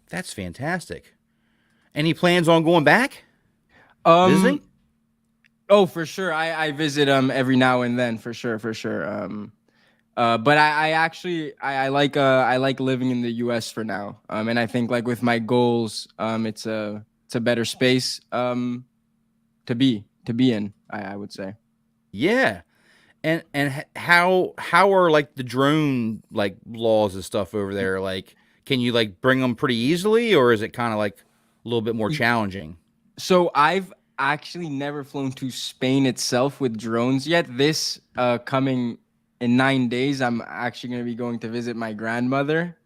[SPEAKER 1] That's fantastic. Any plans on going back? Visiting?
[SPEAKER 2] Um, oh, for sure. I visit every now and then for sure, for sure. But I actually I like living in the US for now. And I think like with my goals, it's a better space to be in, I would say.
[SPEAKER 1] Yeah. And how are like the drone like laws and stuff over there? Like, can you like bring them pretty easily, or is it kind of like a little bit more challenging?
[SPEAKER 2] So I've actually never flown to Spain itself with drones yet. This coming in 9 days, I'm actually going to be going to visit my grandmother,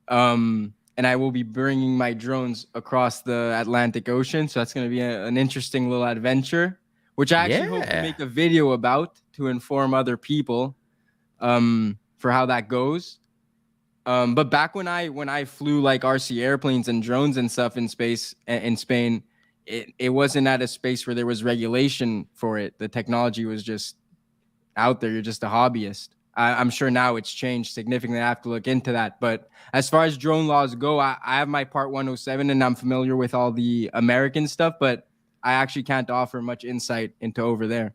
[SPEAKER 2] and I will be bringing my drones across the Atlantic Ocean. So that's going to be an interesting little adventure, which I actually hope to
[SPEAKER 1] Yeah.
[SPEAKER 2] make a video about to inform other people for how that goes. But back when I flew like RC airplanes and drones and stuff in space in Spain, it wasn't at a space where there was regulation for it. The technology was just out there. You're just a hobbyist. I'm sure now it's changed significantly. I have to look into that. But as far as drone laws go, I have my Part 107 and I'm familiar with all the American stuff, but I actually can't offer much insight into over there.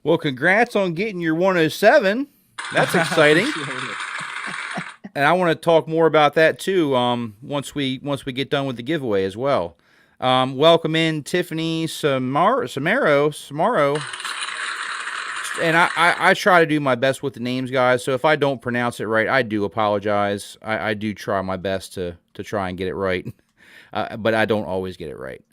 [SPEAKER 1] Well, congrats on getting your 107. That's exciting. And I want to talk more about that too. Once we get done with the giveaway as well. Welcome in Tiffany Samaro. And I try to do my best with the names, guys. So if I don't pronounce it right, I do apologize. I do try my best to try and get it right, but I don't always get it right.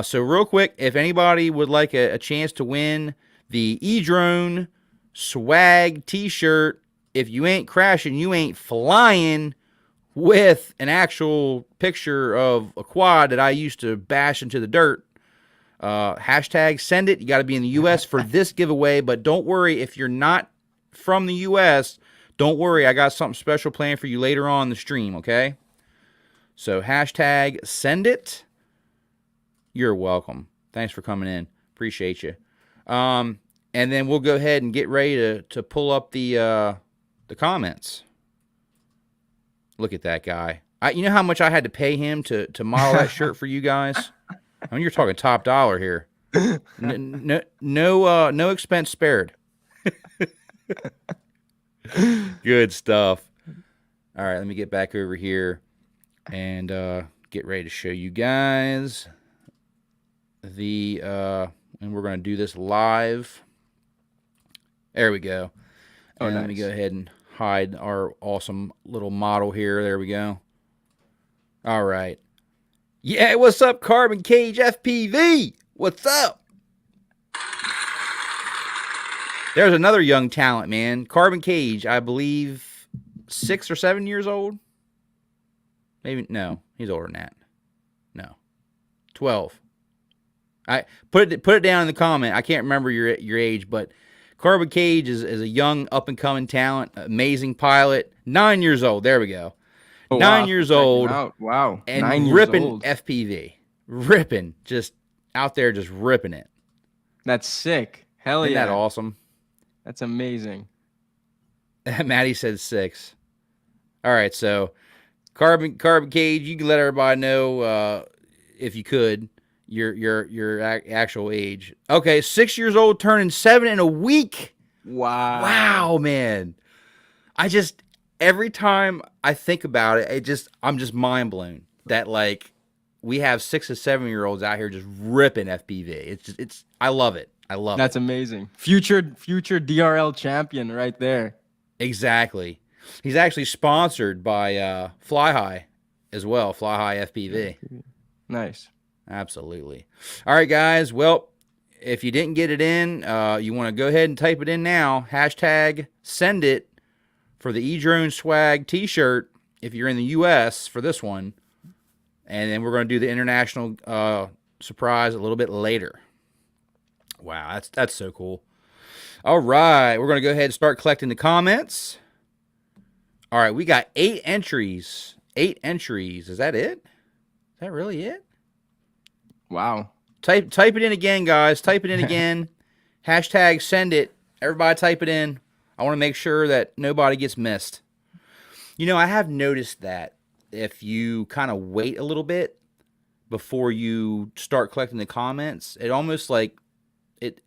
[SPEAKER 1] So real quick, if anybody would like a chance to win the edrone swag T-shirt, if you ain't crashing, you ain't flying, with an actual picture of a quad that I used to bash into the dirt. Hashtag send it. You got to be in the U.S. for this giveaway, but don't worry if you're not from the U.S. Don't worry, I got something special planned for you later on in the stream, okay? So hashtag send it. You're welcome. Thanks for coming in. Appreciate you. And then we'll go ahead and get ready to pull up the comments. Look at that guy. You know how much I had to pay him to model that shirt for you guys? I mean, you're talking top dollar here. No expense spared. Good stuff. All right, let me get back over here and get ready to show you guys the and we're going to do this live. There we go.
[SPEAKER 2] Oh,
[SPEAKER 1] and
[SPEAKER 2] nice.
[SPEAKER 1] Let me go ahead and hide our awesome little model here. There we go. All right. Yeah, what's up, Carbon Cage FPV? What's up? There's another young talent, man. Carbon Cage, I believe 6 or 7 years old. Maybe, no, he's older than that. No, 12. I put it down in the comment. I can't remember your age, but Carbon Cage is a young up-and-coming talent, amazing pilot, 9 years old. There we go.
[SPEAKER 2] Oh,
[SPEAKER 1] 9 years old.
[SPEAKER 2] Wow.
[SPEAKER 1] And
[SPEAKER 2] 9 years
[SPEAKER 1] ripping
[SPEAKER 2] old.
[SPEAKER 1] FPV. Ripping. Just out there just ripping it.
[SPEAKER 2] That's sick. Hell
[SPEAKER 1] Isn't
[SPEAKER 2] yeah.
[SPEAKER 1] that awesome?
[SPEAKER 2] That's amazing.
[SPEAKER 1] Maddie said 6. All right, so Carbon Cage, you can let everybody know if you could your actual age. Okay, 6 years old, turning 7 in a week. Wow, man. Every time I think about it, I'm just mind blown that like we have 6 and 7 year olds out here just ripping FPV. I love it. I love it.
[SPEAKER 2] That's amazing. Future DRL champion right there.
[SPEAKER 1] Exactly. He's actually sponsored by Fly High as well. Fly High FPV.
[SPEAKER 2] Nice.
[SPEAKER 1] Absolutely. All right, guys. Well, if you didn't get it in, you want to go ahead and type it in now. Hashtag send it for the edrone swag T-shirt if you're in the U.S. for this one. And then we're going to do the international surprise a little bit later. Wow, that's so cool. All right, we're going to go ahead and start collecting the comments. All right, we got 8 entries. 8 entries. Is that it? Is that really it?
[SPEAKER 2] Wow.
[SPEAKER 1] Type it in again, guys. Type it in again. Hashtag send it. Everybody type it in. I want to make sure that nobody gets missed. You know, I have noticed that if you kind of wait a little bit before you start collecting the comments, it almost like it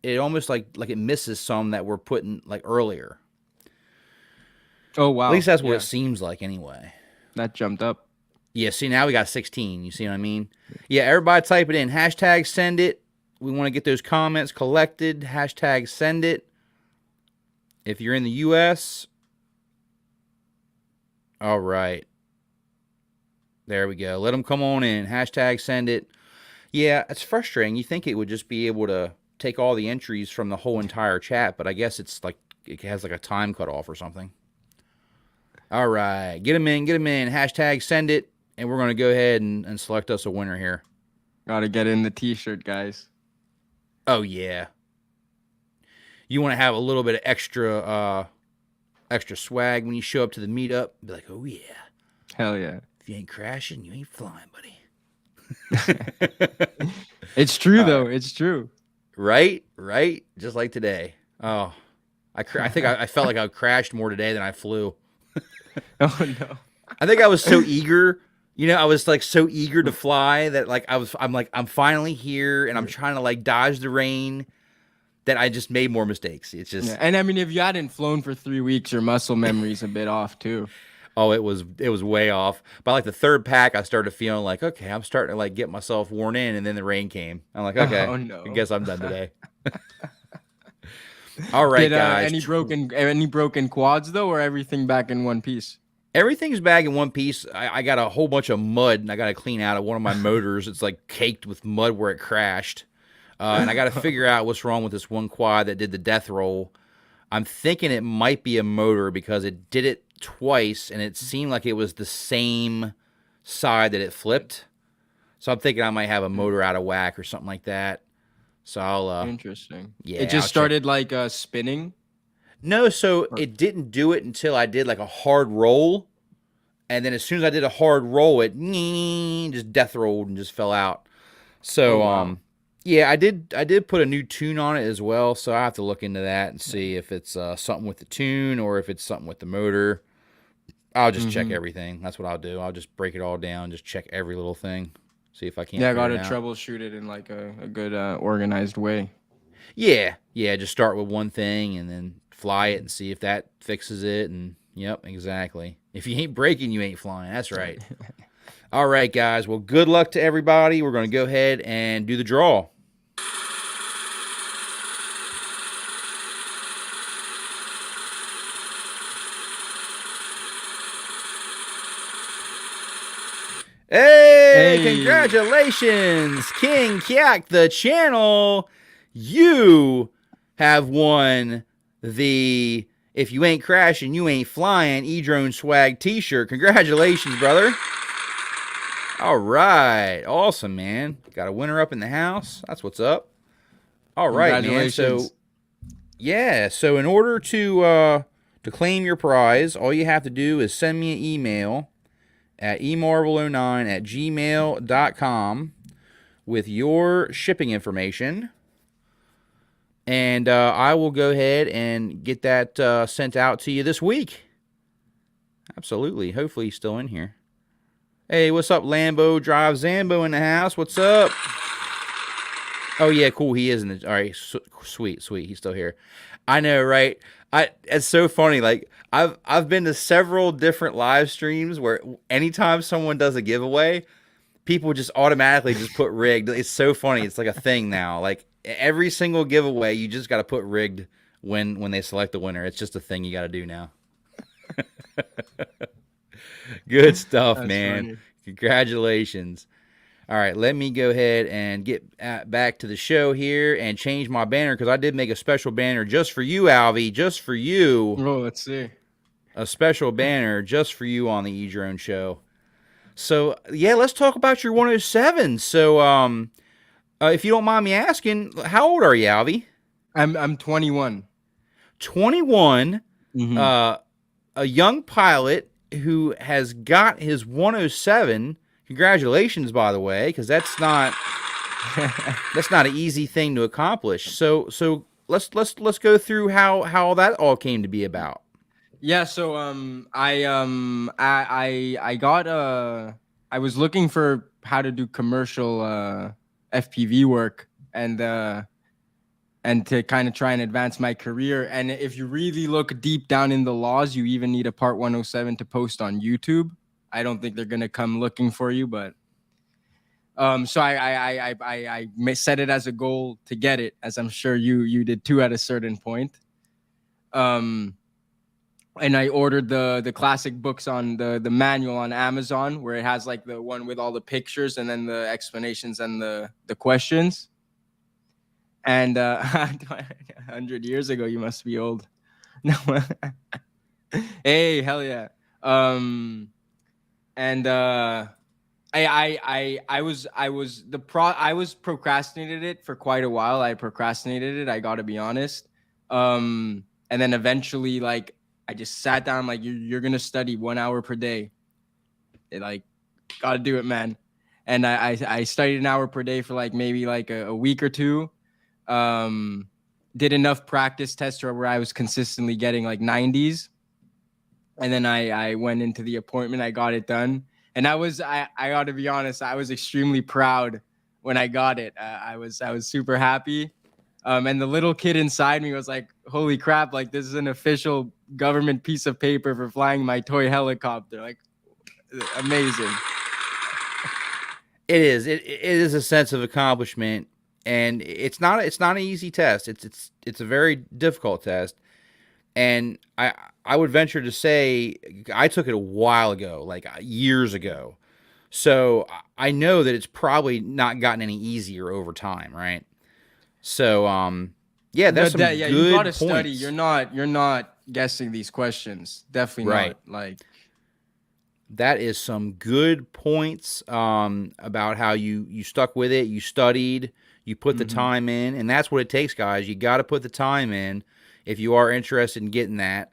[SPEAKER 1] misses some that were put in like earlier.
[SPEAKER 2] Oh wow.
[SPEAKER 1] At least that's what it seems like anyway.
[SPEAKER 2] That jumped up.
[SPEAKER 1] Yeah, see, now we got 16. You see what I mean? Yeah, everybody type it in. Hashtag send it. We want to get those comments collected. Hashtag send it. If you're in the U.S., all right. There we go. Let them come on in. Hashtag send it. Yeah, it's frustrating. You think it would just be able to take all the entries from the whole entire chat, but I guess it's like it has like a time cutoff or something. All right. Get them in. Get them in. Hashtag send it. And we're going to go ahead and select us a winner here.
[SPEAKER 2] Got to get in the t-shirt, guys.
[SPEAKER 1] Oh, yeah. You want to have a little bit of extra swag when you show up to the meetup. Be like, oh, yeah.
[SPEAKER 2] Hell yeah.
[SPEAKER 1] If you ain't crashing, you ain't flying, buddy.
[SPEAKER 2] It's true, though. It's true.
[SPEAKER 1] Right? Right? Just like today. Oh, I think I felt like I crashed more today than I flew.
[SPEAKER 2] Oh, no.
[SPEAKER 1] I think I was so eager. You know, I was like so eager to fly that like I'm finally here and I'm trying to like dodge the rain that I just made more mistakes. It's just
[SPEAKER 2] And I mean, if you hadn't flown for 3 weeks, your muscle memory's a bit off too.
[SPEAKER 1] Oh, it was way off. By like the 3rd pack, I started feeling like, okay, I'm starting to like get myself worn in, and then the rain came. I'm like, okay,
[SPEAKER 2] oh, no.
[SPEAKER 1] I guess I'm done today. All right, guys.
[SPEAKER 2] Any broken quads though, or everything back in one piece?
[SPEAKER 1] Everything's back in one piece. I got a whole bunch of mud, and I got to clean out of one of my motors. It's like caked with mud where it crashed. And I got to figure out what's wrong with this one quad that did the death roll. I'm thinking it might be a motor because it did it twice, and it seemed like it was the same side that it flipped. So I'm thinking I might have a motor out of whack or something like that. So I'll...
[SPEAKER 2] Interesting.
[SPEAKER 1] Yeah,
[SPEAKER 2] it just started like spinning?
[SPEAKER 1] No, so it didn't do it until I did like a hard roll. And then as soon as I did a hard roll, it just death rolled and just fell out. So,
[SPEAKER 2] wow.
[SPEAKER 1] Yeah, I did put a new tune on it as well. So I have to look into that and see if it's something with the tune or if it's something with the motor. I'll just check everything. That's what I'll do. I'll just break it all down, just check every little thing, see if I can't.
[SPEAKER 2] Yeah, I got to troubleshoot it in like a good organized way.
[SPEAKER 1] Yeah, just start with one thing and then fly it and see if that fixes it. And yep, exactly. If you ain't breaking, you ain't flying. That's right. All right, guys. Well, good luck to everybody. We're going to go ahead and do the draw. Hey, congratulations, King Kyak, the channel. You have won the If You Ain't Crashing, You Ain't Flying edrone swag t-shirt. Congratulations, brother. All right. Awesome, man. Got a winner up in the house. That's what's up. All right, man. So, yeah. So in order to claim your prize, all you have to do is send me an email at emarvel09@gmail.com with your shipping information. And I will go ahead and get that sent out to you this week. Absolutely. Hopefully he's still in here. Hey, what's up, Lambo Drive Zambo in the house? What's up? Oh, yeah, cool. He is in the... All right, sweet. He's still here. I know, right? It's so funny. Like, I've been to several different live streams where anytime someone does a giveaway, people just automatically just put rigged. It's so funny. It's like a thing now. Like, every single giveaway, you just got to put rigged when they select the winner. It's just a thing you got to do now. Good stuff,
[SPEAKER 2] That's
[SPEAKER 1] man.
[SPEAKER 2] Funny.
[SPEAKER 1] Congratulations. All right, let me go ahead and get back to the show here and change my banner because I did make a special banner just for you, Alvy, just for you.
[SPEAKER 2] Oh, let's see.
[SPEAKER 1] A special banner just for you on the edrone show. So, yeah, let's talk about your 107. So, if you don't mind me asking, how old are you, Alvy?
[SPEAKER 2] I'm 21.
[SPEAKER 1] 21, a young pilot who has got his 107. Congratulations, by the way, because that's not an easy thing to accomplish. So let's go through how that all came to be about.
[SPEAKER 2] Yeah, so I got I was looking for how to do commercial FPV work, and to kind of try and advance my career. And if you really look deep down in the laws, you even need a Part 107 to post on YouTube. I don't think they're gonna come looking for you, but so I set it as a goal to get it, as I'm sure you did too at a certain point. Um, and I ordered the classic books on the manual on Amazon, where it has like the one with all the pictures and then the explanations and the questions. And 100 years ago, you must be old. No, hey, hell yeah. And I was procrastinated it for quite a while. I procrastinated it. I got to be honest. And then eventually, like, I just sat down. Like, you're gonna study 1 hour per day. Like, gotta do it, man. And I studied an hour per day for like maybe like a week or two. Did enough practice tests where I was consistently getting like 90s. And then I went into the appointment. I got it done. And I got to be honest, I was extremely proud when I got it. I was super happy. And the little kid inside me was like, holy crap, like this is an official government piece of paper for flying my toy helicopter. Like, amazing.
[SPEAKER 1] It is. It is a sense of accomplishment, and it's not an easy test. It's a very difficult test, and I would venture to say I took it a while ago, like years ago. So I know that it's probably not gotten any easier over time, right? So yeah, that's some good
[SPEAKER 2] you got to
[SPEAKER 1] points.
[SPEAKER 2] study. You're not guessing these questions. Definitely
[SPEAKER 1] Right.
[SPEAKER 2] not. Like,
[SPEAKER 1] that is some good points about how you stuck with it, you studied, you put the time in, and that's what it takes, guys. You got to put the time in if you are interested in getting that.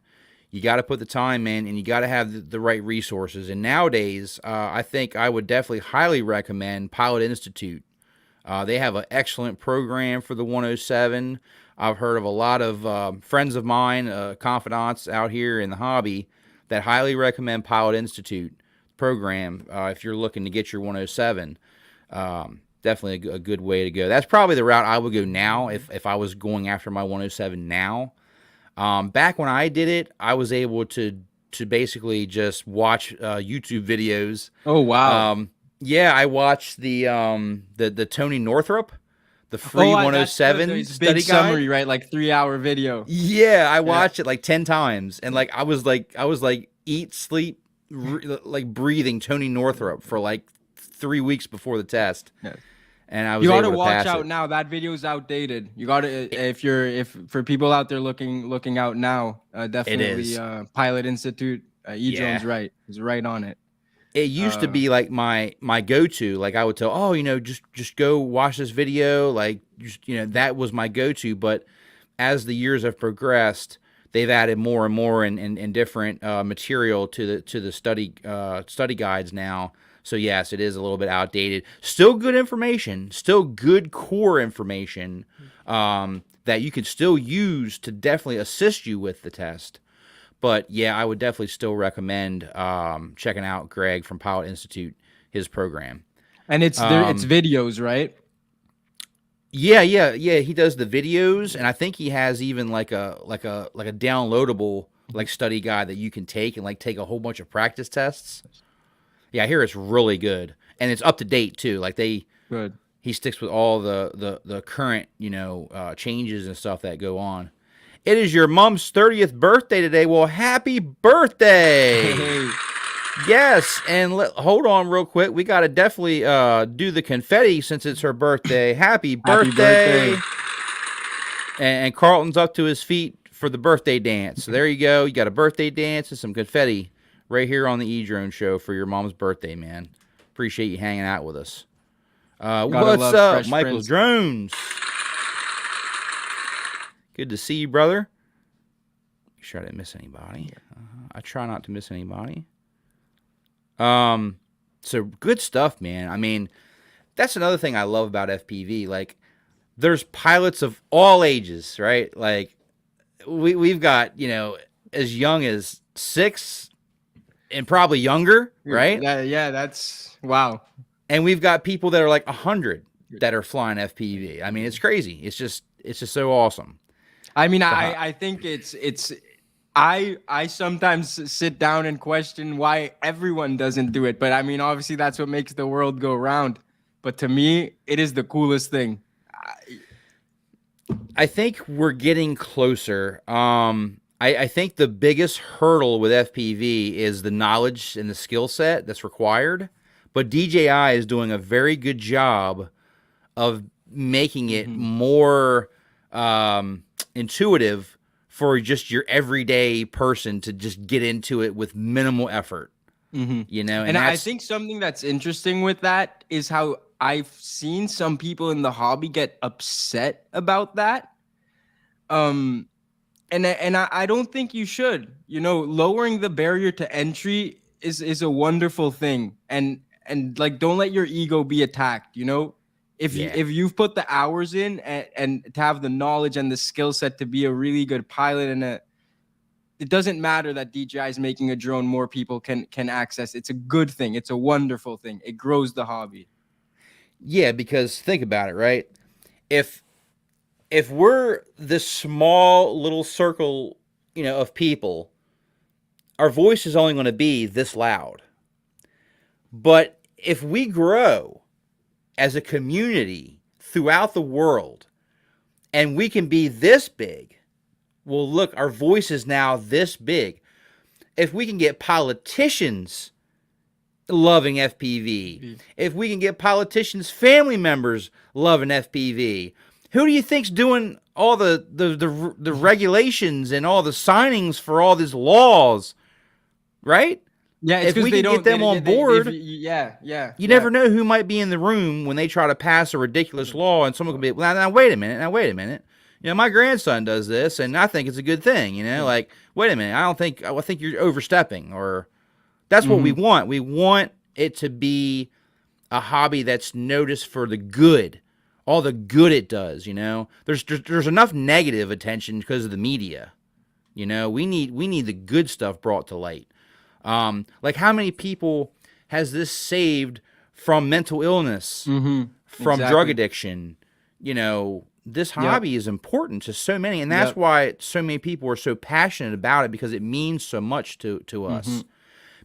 [SPEAKER 1] You got to put the time in, and you got to have the right resources. And nowadays, I think I would definitely highly recommend Pilot Institute. They have an excellent program for the 107. I've heard of a lot of friends of mine, confidants out here in the hobby, that highly recommend Pilot Institute program if you're looking to get your 107. Definitely a good way to go. That's probably the route I would go now if I was going after my 107 now. Back when I did it, I was able to basically just watch YouTube videos.
[SPEAKER 2] oh wow.
[SPEAKER 1] Yeah, I watched the Tony Northrup, the free 107
[SPEAKER 2] it's
[SPEAKER 1] study
[SPEAKER 2] big
[SPEAKER 1] guide.
[SPEAKER 2] summary, right? Like 3-hour video.
[SPEAKER 1] Yeah, I watched it like 10 times, and like I was like eat, sleep, like breathing Tony Northrup for like 3 weeks before the test.
[SPEAKER 2] Yeah.
[SPEAKER 1] And I was
[SPEAKER 2] You got
[SPEAKER 1] able
[SPEAKER 2] to
[SPEAKER 1] to
[SPEAKER 2] watch
[SPEAKER 1] pass
[SPEAKER 2] out
[SPEAKER 1] it.
[SPEAKER 2] now. That video is outdated. You got to if for people out there looking out now, definitely
[SPEAKER 1] is.
[SPEAKER 2] Pilot Institute. Edrone's
[SPEAKER 1] Yeah.
[SPEAKER 2] right. He's right on it.
[SPEAKER 1] It used to be like my go-to. Like I would tell, oh, just go watch this video. Like, that was my go-to. But as the years have progressed, they've added more and more and different material to the study guides now. So yes, it is a little bit outdated. Still good information. Still good core information that you can still use to definitely assist you with the test. But yeah, I would definitely still recommend checking out Greg from Pilot Institute, his program.
[SPEAKER 2] And it's videos, right?
[SPEAKER 1] Yeah. He does the videos, and I think he has even like a downloadable like study guide that you can take and like take a whole bunch of practice tests. Yeah, I hear it's really good, and it's up to date too. Like
[SPEAKER 2] Good.
[SPEAKER 1] he sticks with all the current changes and stuff that go on. It is your mom's 30th birthday today. Well, happy birthday!
[SPEAKER 2] Hey.
[SPEAKER 1] Yes, and hold on real quick. We got to definitely do the confetti since it's her birthday. Happy birthday! And Carlton's up to his feet for the birthday dance. So there you go. You got a birthday dance and some confetti right here on the edrone show for your mom's birthday, man. Appreciate you hanging out with us. What's up, Michael Drones? Good to see you, brother. Make sure I didn't miss anybody. I try not to miss anybody. So good stuff, man. I mean, that's another thing I love about FPV. Like, there's pilots of all ages, right? Like, we've got, as young as 6 and probably younger, right?
[SPEAKER 2] Yeah, that's wow.
[SPEAKER 1] And we've got people that are like 100 that are flying FPV. I mean, it's crazy. It's just so awesome.
[SPEAKER 2] I mean, I think it's I sometimes sit down and question why everyone doesn't do it. But I mean, obviously that's what makes the world go round. But to me, it is the coolest thing.
[SPEAKER 1] I think we're getting closer. I think the biggest hurdle with FPV is the knowledge and the skill set that's required. But DJI is doing a very good job of making it more intuitive for just your everyday person to just get into it with minimal effort.
[SPEAKER 2] And I think something that's interesting with that is how I've seen some people in the hobby get upset about that. And I don't think you should. Lowering the barrier to entry is a wonderful thing. And like, don't let your ego be attacked. If you've put the hours in and to have the knowledge and the skill set to be a really good pilot, and it doesn't matter that DJI is making a drone more people can access. It's a good thing. It's a wonderful thing. It grows the hobby.
[SPEAKER 1] Yeah, because think about it, right? If we're this small little circle, of people, our voice is only going to be this loud. But if we grow as a community throughout the world and we can be this big, well, look, our voice is now this big. If we can get politicians loving FPV, if we can get politicians' family members loving FPV, who do you think's doing all the regulations and all the signings for all these laws, right?
[SPEAKER 2] Yeah,
[SPEAKER 1] if we can get them on board,
[SPEAKER 2] you
[SPEAKER 1] never know who might be in the room when they try to pass a ridiculous law, and someone could be, well, now wait a minute. My grandson does this, and I think it's a good thing. Like, wait a minute, I think you're overstepping, or that's what we want. We want it to be a hobby that's noticed for the good, all the good it does. There's enough negative attention because of the media. We need the good stuff brought to light. Like, how many people has this saved from mental illness, from drug addiction? This hobby is important to so many, and that's why so many people are so passionate about it, because it means so much to us.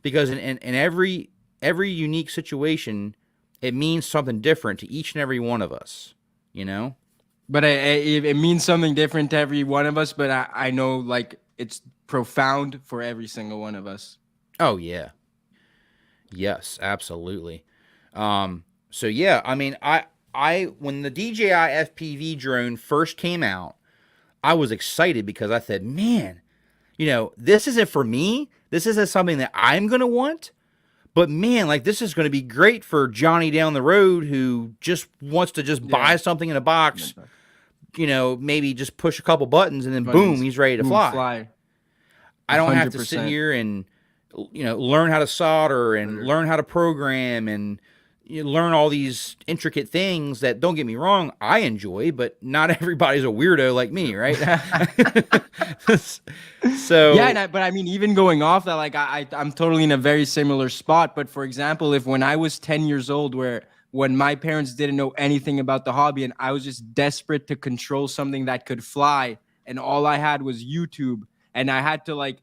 [SPEAKER 1] Because in every unique situation, it means something different to each and every one of us.
[SPEAKER 2] But it means something different to every one of us. But I know, like, it's profound for every single one of us.
[SPEAKER 1] Oh yeah. Yes, absolutely. So yeah, I mean, I when the DJI FPV drone first came out, I was excited because I said, man, this isn't for me. This isn't something that I'm going to want. But man, like, this is going to be great for Johnny down the road who just wants to just buy something in a box, maybe just push a couple buttons and then boom, he's ready to fly. I don't have to sit here and learn how to solder and learn how to program and learn all these intricate things that, don't get me wrong, I enjoy, but not everybody's a weirdo like me, right? So
[SPEAKER 2] yeah, but I mean, even going off that, like, I'm totally in a very similar spot. But for example, if when I was 10 years old, when my parents didn't know anything about the hobby and I was just desperate to control something that could fly, and all I had was YouTube, and I had to like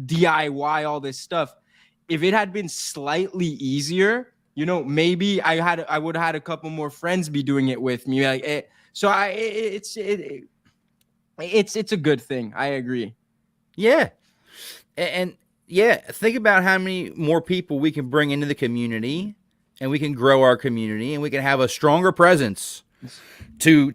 [SPEAKER 2] DIY all this stuff. If it had been slightly easier, maybe I would have had a couple more friends be doing it with me. Like, it's a good thing. I agree.
[SPEAKER 1] Yeah. And yeah, think about how many more people we can bring into the community, and we can grow our community, and we can have a stronger presence to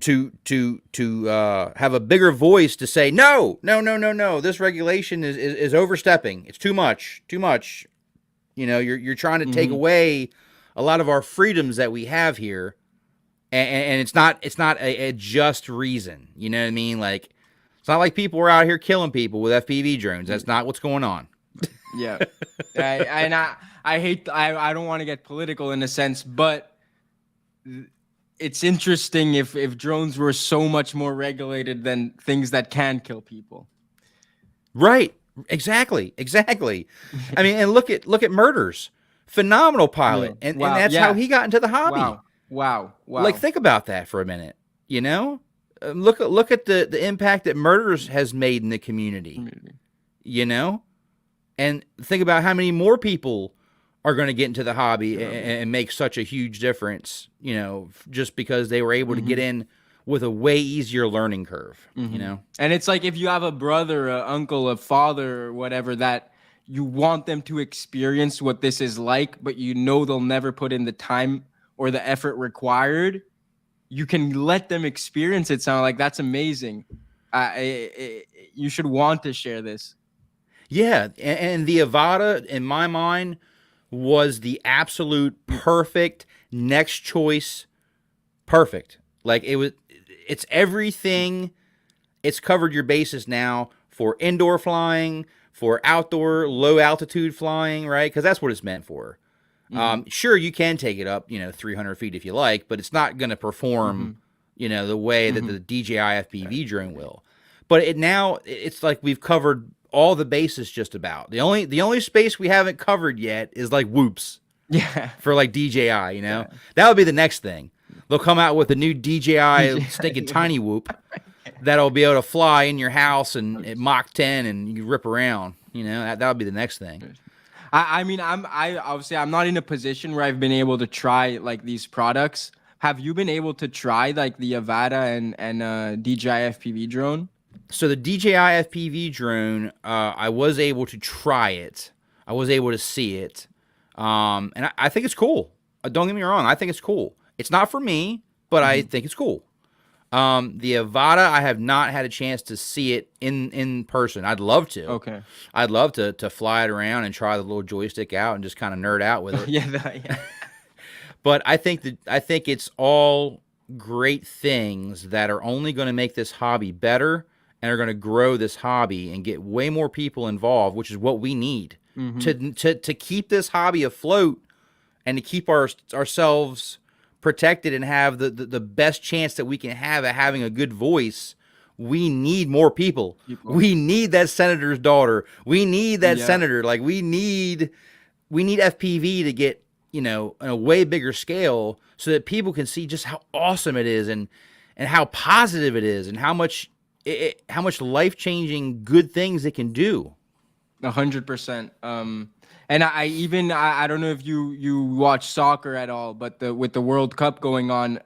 [SPEAKER 1] have a bigger voice to say, no, this regulation is overstepping. It's too much. You're trying to take away a lot of our freedoms that we have here, and it's not a just reason. You know what I mean? Like, it's not like people are out here killing people with FPV drones. That's not what's going on.
[SPEAKER 2] Yeah. I hate, I don't want to get political in a sense, but it's interesting if drones were so much more regulated than things that can kill people.
[SPEAKER 1] Right. Exactly. Exactly. I mean, and look at Murders. Phenomenal
[SPEAKER 2] Yeah.
[SPEAKER 1] pilot. And
[SPEAKER 2] Wow.
[SPEAKER 1] that's how
[SPEAKER 2] Yeah.
[SPEAKER 1] he got into the hobby.
[SPEAKER 2] Wow. Wow.
[SPEAKER 1] Like,
[SPEAKER 2] Wow.
[SPEAKER 1] think about that for a minute. You know? Look at the impact that Murders has made in the community. You know? And think about how many more people are going to get into the hobby and make such a huge difference, you know, just because they were able to get in with a way easier learning curve, you know?
[SPEAKER 2] And it's like if you have a brother, a uncle, a father, or whatever, that you want them to experience what this is like, but you know they'll never put in the time or the effort required, you can let them experience it. Sound like that's amazing. You should want to share this.
[SPEAKER 1] Yeah, and the Avada, in my mind, was the absolute perfect next choice. Perfect. Like, it's everything. It's covered your bases now for indoor flying, for outdoor low altitude flying, right? Because that's what it's meant for. Sure, you can take it up, 300 feet if you like, but it's not going to perform, the way that the DJI FPV drone will. But it's like we've covered all the bases just about. The only space we haven't covered yet is like whoops.
[SPEAKER 2] Yeah.
[SPEAKER 1] For like DJI, That would be the next thing. They'll come out with a new DJI stinking tiny whoop that'll be able to fly in your house and at Mach 10 and you rip around. That would be the next thing.
[SPEAKER 2] I mean, I'm not in a position where I've been able to try like these products. Have you been able to try like the Avada and DJI FPV drone?
[SPEAKER 1] So the DJI FPV drone, I was able to try it. I was able to see it, and I think it's cool. Don't get me wrong, I think it's cool. It's not for me, but I think it's cool. The Avada, I have not had a chance to see it in person. I'd love to.
[SPEAKER 2] Okay.
[SPEAKER 1] I'd love to fly it around and try the little joystick out and just kind of nerd out with it.
[SPEAKER 2] Yeah.
[SPEAKER 1] But I think it's all great things that are only going to make this hobby better and are going to grow this hobby and get way more people involved, which is what we need to keep this hobby afloat and to keep ourselves protected and have the best chance that we can have at having a good voice. We need more people. We need that senator's daughter. We need that senator. Like, we need FPV to get, in a way bigger scale so that people can see just how awesome it is and how positive it is and how much life-changing good things it can do.
[SPEAKER 2] 100%. And I don't know if you watch soccer at all, but with the World Cup going on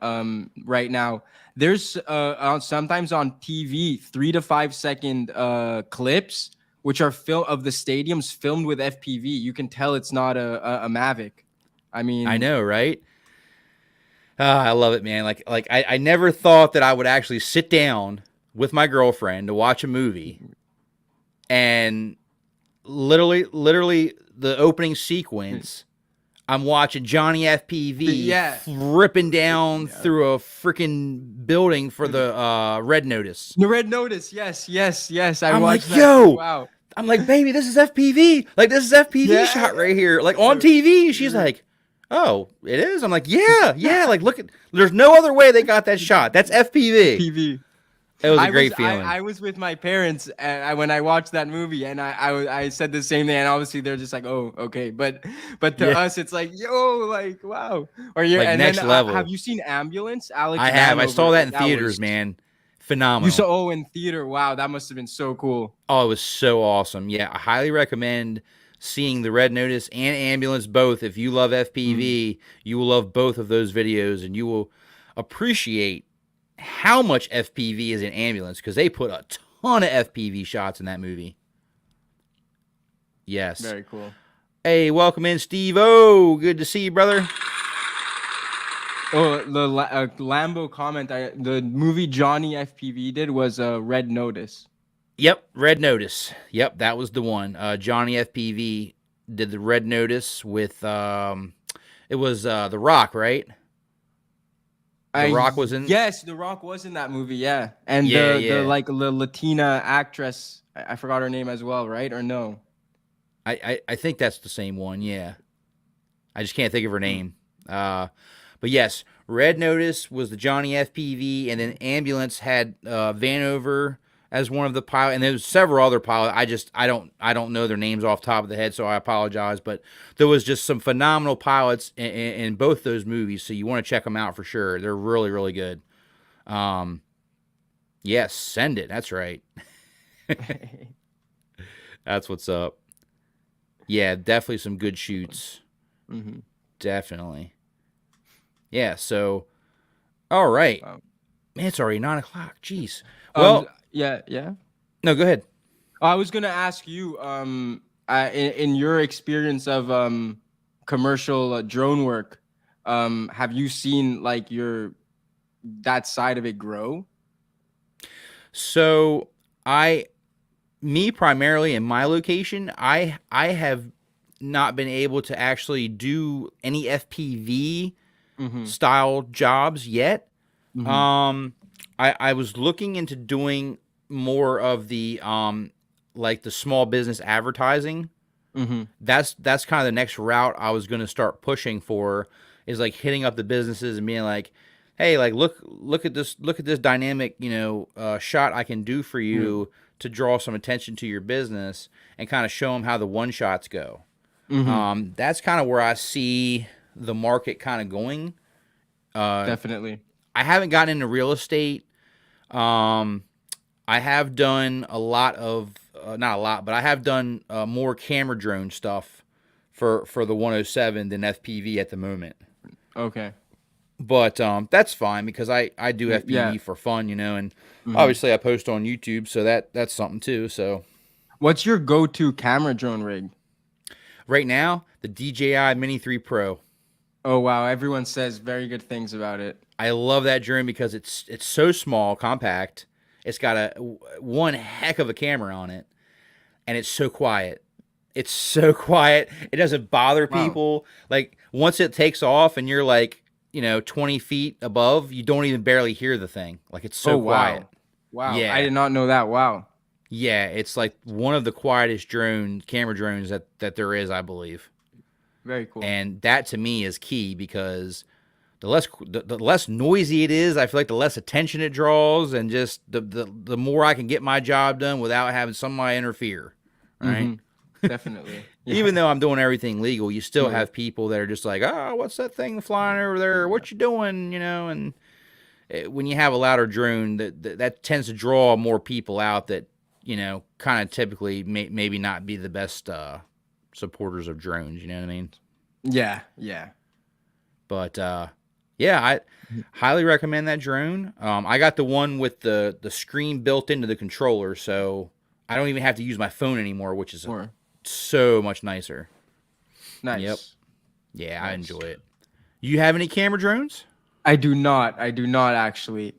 [SPEAKER 2] right now, there's sometimes on TV 3 to 5 second clips which are of the stadiums filmed with FPV. You can tell it's not a Mavic. I mean,
[SPEAKER 1] I know, right? I love it, man. Like I never thought that I would actually sit down with my girlfriend to watch a movie and literally the opening sequence, I'm watching Johnny FPV ripping down through a freaking building for the Red Notice.
[SPEAKER 2] The Red Notice, yes.
[SPEAKER 1] I'm like, yo, wow. I'm like, baby, this is FPV. Like, this is FPV shot right here. Like, on TV. She's like, oh, it is? I'm like, yeah. Like, look at, there's no other way they got that shot. That's FPV. It was a great feeling.
[SPEAKER 2] I was with my parents when I watched that movie, and I said the same thing, and obviously they're just like, oh, okay, but to us it's like, yo, like, wow, or you're
[SPEAKER 1] like,
[SPEAKER 2] and
[SPEAKER 1] next
[SPEAKER 2] then,
[SPEAKER 1] level.
[SPEAKER 2] Have you seen Ambulance, Alex?
[SPEAKER 1] I have. I saw that in theaters, man. Phenomenal.
[SPEAKER 2] You saw in theater? Wow, that must have been so cool.
[SPEAKER 1] Oh, it was so awesome. Yeah, I highly recommend seeing the Red Notice and Ambulance both. If you love FPV, you will love both of those videos, and you will appreciate how much FPV is in Ambulance, because they put a ton of FPV shots in that movie. Yes.
[SPEAKER 2] Very cool.
[SPEAKER 1] Hey, welcome in, Steve-O. Good to see you, brother.
[SPEAKER 2] Oh, the Lambo comment. The movie Johnny FPV did was Red Notice.
[SPEAKER 1] Yep, Red Notice. Yep, that was the one. Johnny FPV did the Red Notice with, it was The Rock, right? The Rock was in.
[SPEAKER 2] Yes, The Rock was in that movie. Yeah, and the Latina actress, I forgot her name as well, right? Or no?
[SPEAKER 1] I think that's the same one. Yeah, I just can't think of her
[SPEAKER 2] Hmm.
[SPEAKER 1] name. But yes, Red Notice was the Johnny FPV, and then Ambulance had Vanover as one of the pilots, and there's several other pilots. I don't know their names off the top of the head, so I apologize. But there was just some phenomenal pilots in both those movies, so you want to check them out for sure. They're really really good. Um, yes, Send It. That's right. That's what's up. Yeah, definitely some good shoots.
[SPEAKER 2] Hmm.
[SPEAKER 1] Definitely. Yeah. So, all right.
[SPEAKER 2] Wow.
[SPEAKER 1] Man, it's already 9 o'clock. Jeez. Well,
[SPEAKER 2] Yeah, yeah.
[SPEAKER 1] no, go ahead.
[SPEAKER 2] I was gonna ask you, in your experience of commercial drone work, have you seen like your that side of it grow?
[SPEAKER 1] So, I, me primarily in my location, I have not been able to actually do any FPV
[SPEAKER 2] Mm-hmm.
[SPEAKER 1] style jobs yet.
[SPEAKER 2] Mm-hmm.
[SPEAKER 1] Um, I was looking into doing more of the like the small business advertising.
[SPEAKER 2] Mm-hmm.
[SPEAKER 1] That's kind of the next route I was going to start pushing for, is like hitting up the businesses and being like, hey, like look at this dynamic, shot I can do for you to draw some attention to your business, and kind of show them how the one shots go.
[SPEAKER 2] Mm-hmm.
[SPEAKER 1] That's kind of where I see the market kind of going.
[SPEAKER 2] Definitely.
[SPEAKER 1] I haven't gotten into real estate. um I have done a lot of not a lot, but I have done more camera drone stuff for the 107 than FPV at the moment.
[SPEAKER 2] Okay.
[SPEAKER 1] But that's fine because I do
[SPEAKER 2] Yeah.
[SPEAKER 1] FPV for fun, and
[SPEAKER 2] Mm-hmm.
[SPEAKER 1] obviously I post on YouTube, so that's something too. So
[SPEAKER 2] What's your go-to camera drone rig?
[SPEAKER 1] right now, the DJI Mini 3 Pro.
[SPEAKER 2] Oh wow, everyone says very good things about it.
[SPEAKER 1] I love that drone because it's so small, compact. It's got one heck of a camera on it, and it's so quiet. It's so quiet. It doesn't bother
[SPEAKER 2] Wow.
[SPEAKER 1] people. Like once it takes off and you're like, 20 feet above, you don't even barely hear the thing. Like it's
[SPEAKER 2] Oh
[SPEAKER 1] so quiet.
[SPEAKER 2] wow. Wow. I
[SPEAKER 1] Yeah.
[SPEAKER 2] did not know that. Wow.
[SPEAKER 1] Yeah. It's like one of the quietest camera drones that there is, I believe.
[SPEAKER 2] Very cool.
[SPEAKER 1] And that to me is key because the less noisy it is, I feel like the less attention it draws, and just the more I can get my job done without having somebody interfere. Right.
[SPEAKER 2] Mm-hmm. Definitely. Yeah.
[SPEAKER 1] Even though I'm doing everything legal, you still
[SPEAKER 2] Yeah.
[SPEAKER 1] have people that are just like, oh, what's that thing flying over there? What you doing? And when you have a louder drone, that tends to draw more people out that, kind of typically maybe not be the best supporters of drones. You know what I mean?
[SPEAKER 2] Yeah. Yeah.
[SPEAKER 1] But yeah, I highly recommend that drone. I got the one with the screen built into the controller, so I don't even have to use my phone anymore, which is
[SPEAKER 2] Or
[SPEAKER 1] so much nicer. Yep.
[SPEAKER 2] nice.
[SPEAKER 1] Yeah, I
[SPEAKER 2] Nice.
[SPEAKER 1] enjoy it. You have any camera drones?
[SPEAKER 2] I do not. I do not actually.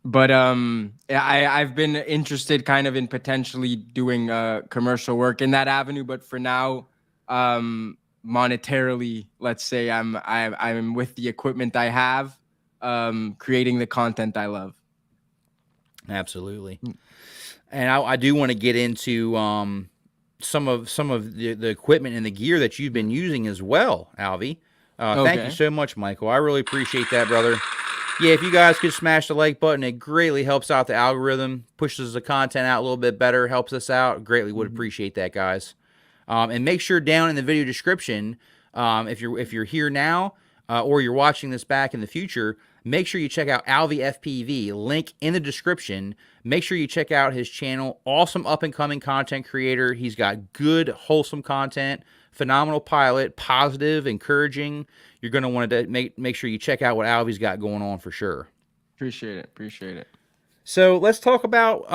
[SPEAKER 2] But I've been interested kind of in potentially doing commercial work in that avenue. But for now, monetarily, let's say I'm with the equipment I have, creating the content I love.
[SPEAKER 1] Absolutely. And I do want to get into some of the equipment and the gear that you've been using as well, Alvy. Thank you
[SPEAKER 2] Okay.
[SPEAKER 1] so much, Michael. I really appreciate that, brother. Yeah, if you guys could smash the like button, it greatly helps out the algorithm, pushes the content out a little bit better, helps us out. Greatly would
[SPEAKER 2] Mhm.
[SPEAKER 1] appreciate that, guys. And make sure down in the video description, if you're here now or you're watching this back in the future, make sure you check out AlvyFPV. Link in the description. Make sure you check out his channel. Awesome up and coming content creator. He's got good, wholesome content. Phenomenal pilot, positive, encouraging. You're going to want to make sure you check out what Alvy's got going on for sure.
[SPEAKER 2] Appreciate it. Appreciate it.
[SPEAKER 1] So let's talk about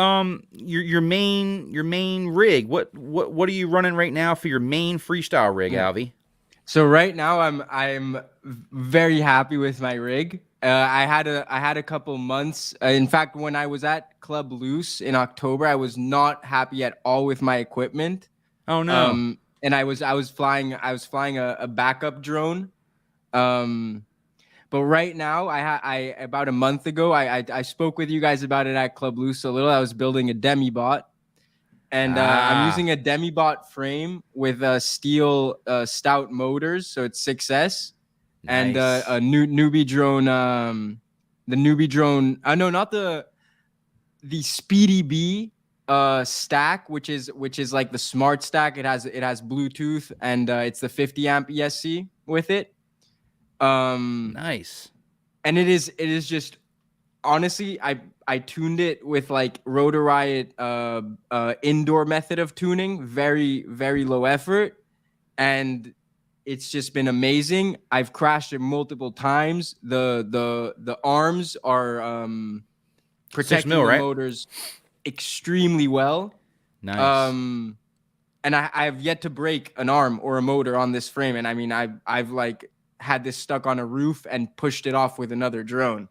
[SPEAKER 1] your main rig. What are you running right now for your main freestyle rig,
[SPEAKER 2] Yeah.
[SPEAKER 1] Alvy?
[SPEAKER 2] So right now I'm very happy with my rig. I had a couple months. In fact, when I was at Club Loose in October, I was not happy at all with my equipment.
[SPEAKER 1] Oh no.
[SPEAKER 2] And I was flying a backup drone. But right now I about a month ago I spoke with you guys about it at Club Loose a little. I was building a demi bot. And I'm using a Demibot frame with steel stout motors, so it's 6S, and
[SPEAKER 1] Nice.
[SPEAKER 2] a newbie drone. The newbie drone. No, not the Speedy B stack, which is like the smart stack. It has Bluetooth, and it's the 50 amp ESC with it.
[SPEAKER 1] Nice.
[SPEAKER 2] And it is just, honestly, I tuned it with like Rotor Riot indoor method of tuning, very very low effort, and it's just been amazing. I've crashed it multiple times. The arms are protecting the
[SPEAKER 1] right?
[SPEAKER 2] motors extremely well.
[SPEAKER 1] Nice.
[SPEAKER 2] And I've yet to break an arm or a motor on this frame. And I mean, I've like had this stuck on a roof and pushed it off with another drone.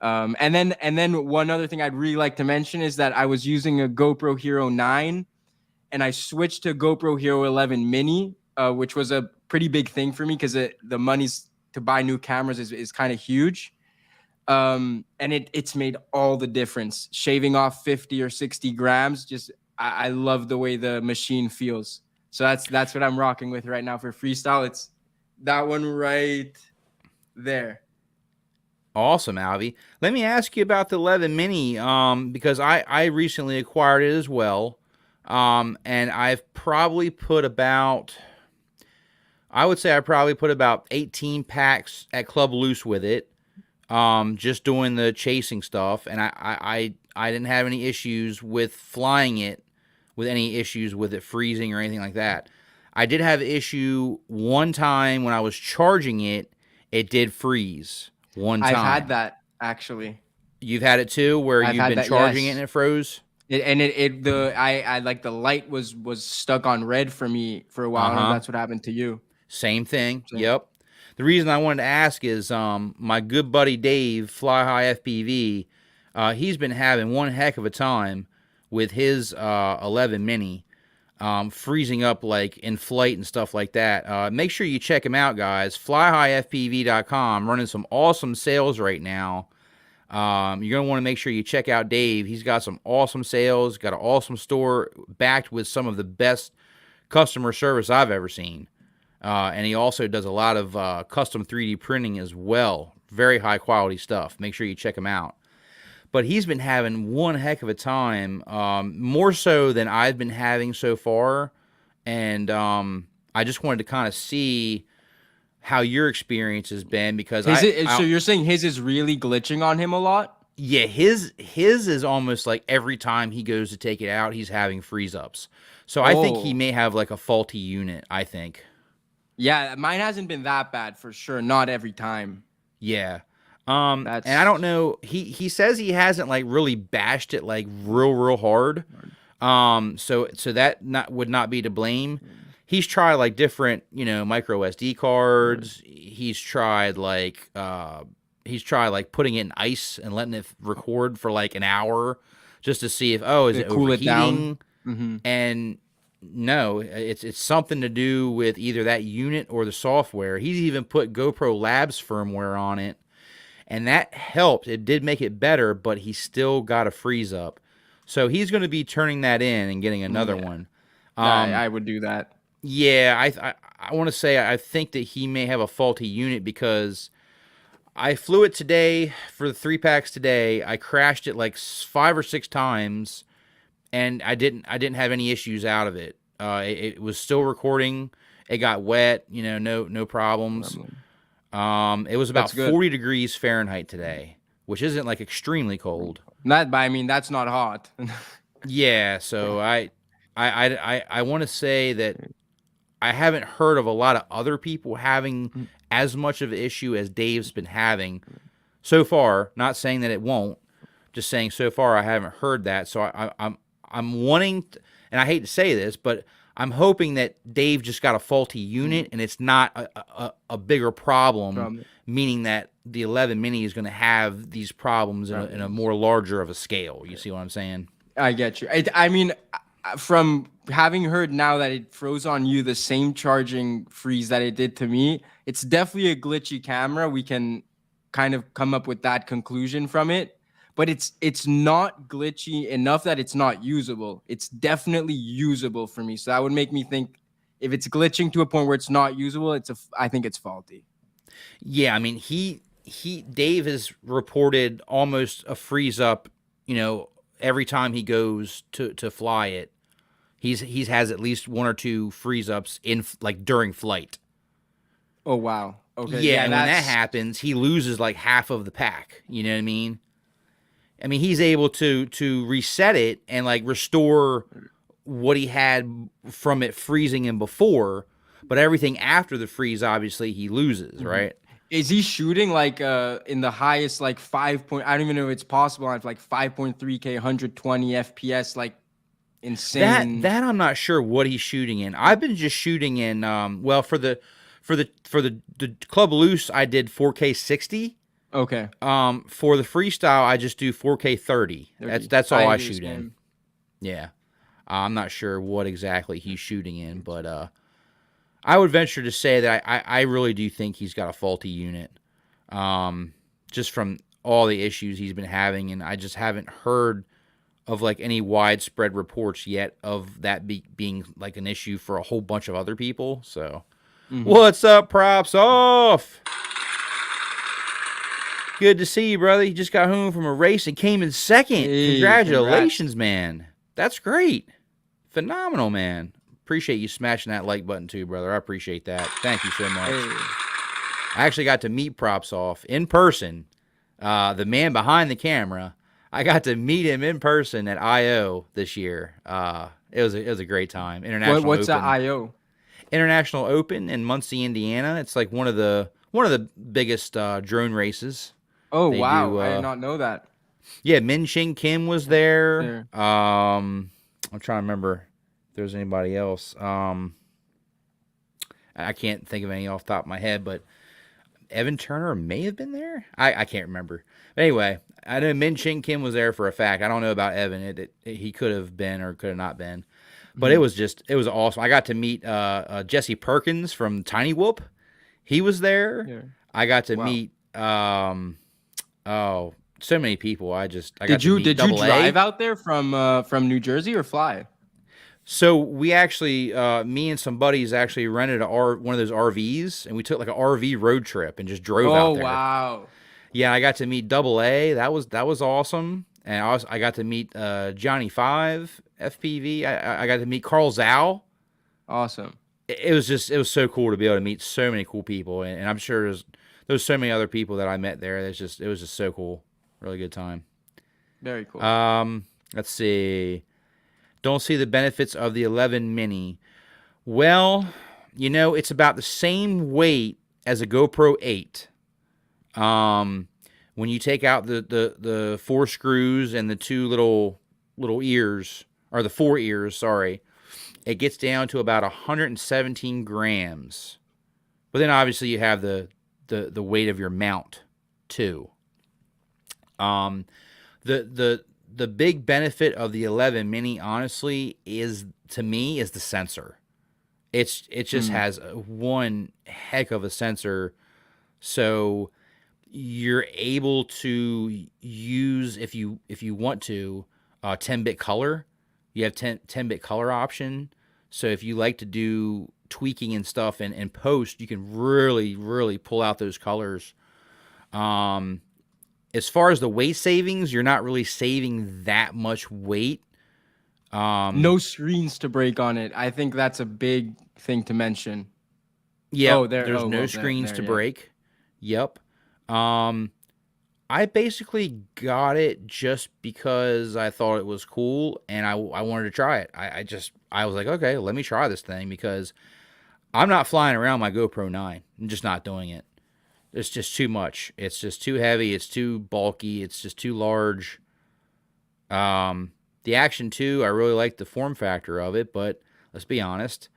[SPEAKER 2] And then one other thing I'd really like to mention is that I was using a GoPro Hero 9 and I switched to GoPro Hero 11 Mini, which was a pretty big thing for me because the money's to buy new cameras is kind of huge. And it's made all the difference. Shaving off 50 or 60 grams, just I love the way the machine feels. So that's what I'm rocking with right now for freestyle. It's that one right there.
[SPEAKER 1] Awesome, Alvy. Let me ask you about the 11 Mini, because I recently acquired it as well, and I've probably put about, I would say I probably put about 18 packs at Club Loose with it, just doing the chasing stuff, and I didn't have any issues with flying it, with any issues with it freezing or anything like that. I did have an issue one time when I was charging it. It did freeze one time.
[SPEAKER 2] I've had that actually.
[SPEAKER 1] You've had it too, where you've been charging it and it froze.
[SPEAKER 2] I like the light was stuck on red for me for a while. I don't know if that's what happened to you.
[SPEAKER 1] Same thing. Yep. The reason I wanted to ask is my good buddy Dave, Fly High FPV. He's been having one heck of a time with his 11 Mini, freezing up like in flight and stuff like that. Make sure you check him out, guys. FlyHighFPV.com, running some awesome sales right now. You're going to want to make sure you check out Dave. He's got some awesome sales, got an awesome store backed with some of the best customer service I've ever seen. And he also does a lot of custom 3D printing as well. Very high quality stuff. Make sure you check him out. But he's been having one heck of a time, more so than I've been having so far. And I just wanted to kind of see how your experience has been, because
[SPEAKER 2] so you're saying his is really glitching on him a lot?
[SPEAKER 1] Yeah, his is almost like every time he goes to take it out, he's having freeze ups. So I think he may have like a faulty unit, I think.
[SPEAKER 2] Yeah, mine hasn't been that bad for sure. Not every time.
[SPEAKER 1] Yeah. And I don't know. He says he hasn't like really bashed it like real hard. So that would not be to blame. He's tried like different, micro SD cards. He's tried like putting it in ice and letting it record for like an hour just to see if is it
[SPEAKER 2] cool
[SPEAKER 1] overheating?
[SPEAKER 2] It down?
[SPEAKER 1] And no, it's something to do with either that unit or the software. He's even put GoPro Labs firmware on it, and that helped. It did make it better, but he still got a freeze up. So he's going to be turning that in and getting another one.
[SPEAKER 2] I would do that.
[SPEAKER 1] Yeah, I want to say I think that he may have a faulty unit, because I flew it today for the 3 packs today. I crashed it like 5 or 6 times, and I didn't have any issues out of it. It was still recording. It got wet, no problems. It was about 40 degrees Fahrenheit today, which isn't like extremely cold.
[SPEAKER 2] That's not hot.
[SPEAKER 1] Yeah, so I want to say that I haven't heard of a lot of other people having as much of an issue as Dave's been having so far. Not saying that it won't, just saying so far I haven't heard that. So I'm wanting, and I hate to say this, but I'm hoping that Dave just got a faulty unit and it's not a bigger problem, meaning that the 11 Mini is going to have these problems in a more larger of a scale. You see what I'm saying?
[SPEAKER 2] I get you. From having heard now that it froze on you the same charging freeze that it did to me, it's definitely a glitchy camera. We can kind of come up with that conclusion from it. but it's not glitchy enough that it's not usable. It's definitely usable for me. So that would make me think if it's glitching to a point where it's not usable, I think it's faulty.
[SPEAKER 1] Yeah, I mean, Dave has reported almost a freeze up, every time he goes to fly it. He's has at least one or two freeze ups in like during flight.
[SPEAKER 2] Oh wow. Okay.
[SPEAKER 1] Yeah, and when that happens, he loses like half of the pack. You know what I mean? I mean, he's able to reset it and like restore what he had from it freezing him before, but everything after the freeze, obviously, he loses, right?
[SPEAKER 2] Is he shooting like in the highest like I don't even know if it's possible on like 5.3K 120 FPS, like insane?
[SPEAKER 1] That I'm not sure what he's shooting in. I've been just shooting in well, for the Club Loose I did 4K 60.
[SPEAKER 2] Okay.
[SPEAKER 1] For the freestyle I just do 4K 30. That's all I shoot in. Yeah. I'm not sure what exactly he's shooting in, but I would venture to say that I really do think he's got a faulty unit. Just from all the issues he's been having, and I just haven't heard of like any widespread reports yet of that being like an issue for a whole bunch of other people. So, what's up, Props Off? Good to see you, brother. You just got home from a race and came in second. Hey, congratulations, man. That's great. Phenomenal, man. Appreciate you smashing that like button too, brother. I appreciate that. Thank you so much. Hey. I actually got to meet Props Off in person. The man behind the camera. I got to meet him in person at I.O. this year. It was a great time.
[SPEAKER 2] What's that I.O.?
[SPEAKER 1] International Open in Muncie, Indiana. It's like one of the biggest drone races.
[SPEAKER 2] Oh, wow. I did not know that.
[SPEAKER 1] Yeah, Min Ching Kim was there. I'm trying to remember if there's anybody else. I can't think of any off the top of my head, but Evan Turner may have been there. I can't remember. But anyway, I know Min Ching Kim was there for a fact. I don't know about Evan. He could have been or could have not been. But it was awesome. I got to meet Jesse Perkins from Tiny Whoop. He was there. Yeah. I got to meet so many people. Did you
[SPEAKER 2] drive out there from New Jersey or fly?
[SPEAKER 1] So we actually, me and some buddies actually rented one of those RVs, and we took like an RV road trip and just drove out there.
[SPEAKER 2] Oh wow!
[SPEAKER 1] Yeah, I got to meet AA. That was awesome, and I got to meet Johnny 5 FPV. I got to meet Carl Zhao.
[SPEAKER 2] Awesome.
[SPEAKER 1] It was so cool to be able to meet so many cool people, and I'm sure there's so many other people that I met there. It was just so cool. Really good time.
[SPEAKER 2] Very cool.
[SPEAKER 1] Let's see. Don't see the benefits of the 11 Mini. Well, it's about the same weight as a GoPro 8. When you take out the 4 screws and the 2 little ears, or the 4 ears, sorry, it gets down to about 117 grams. But then obviously you have the weight of your mount too. The big benefit of the 11 Mini, honestly, is the sensor. It just has one heck of a sensor, so you're able to use, if you want to, 10-bit color. You have 10-bit color option. So if you like to do tweaking and stuff and post, you can really, really pull out those colors. As far as the weight savings, you're not really saving that much weight.
[SPEAKER 2] No screens to break on it. I think that's a big thing to mention.
[SPEAKER 1] Yeah, there's no screens to break. Yep. I basically got it just because I thought it was cool and I wanted to try it. I was like, okay, let me try this thing because I'm not flying around my GoPro 9. I'm just not doing it. It's just too much. It's just too heavy. It's too bulky. It's just too large. The Action 2, I really like the form factor of it, but let's be honest,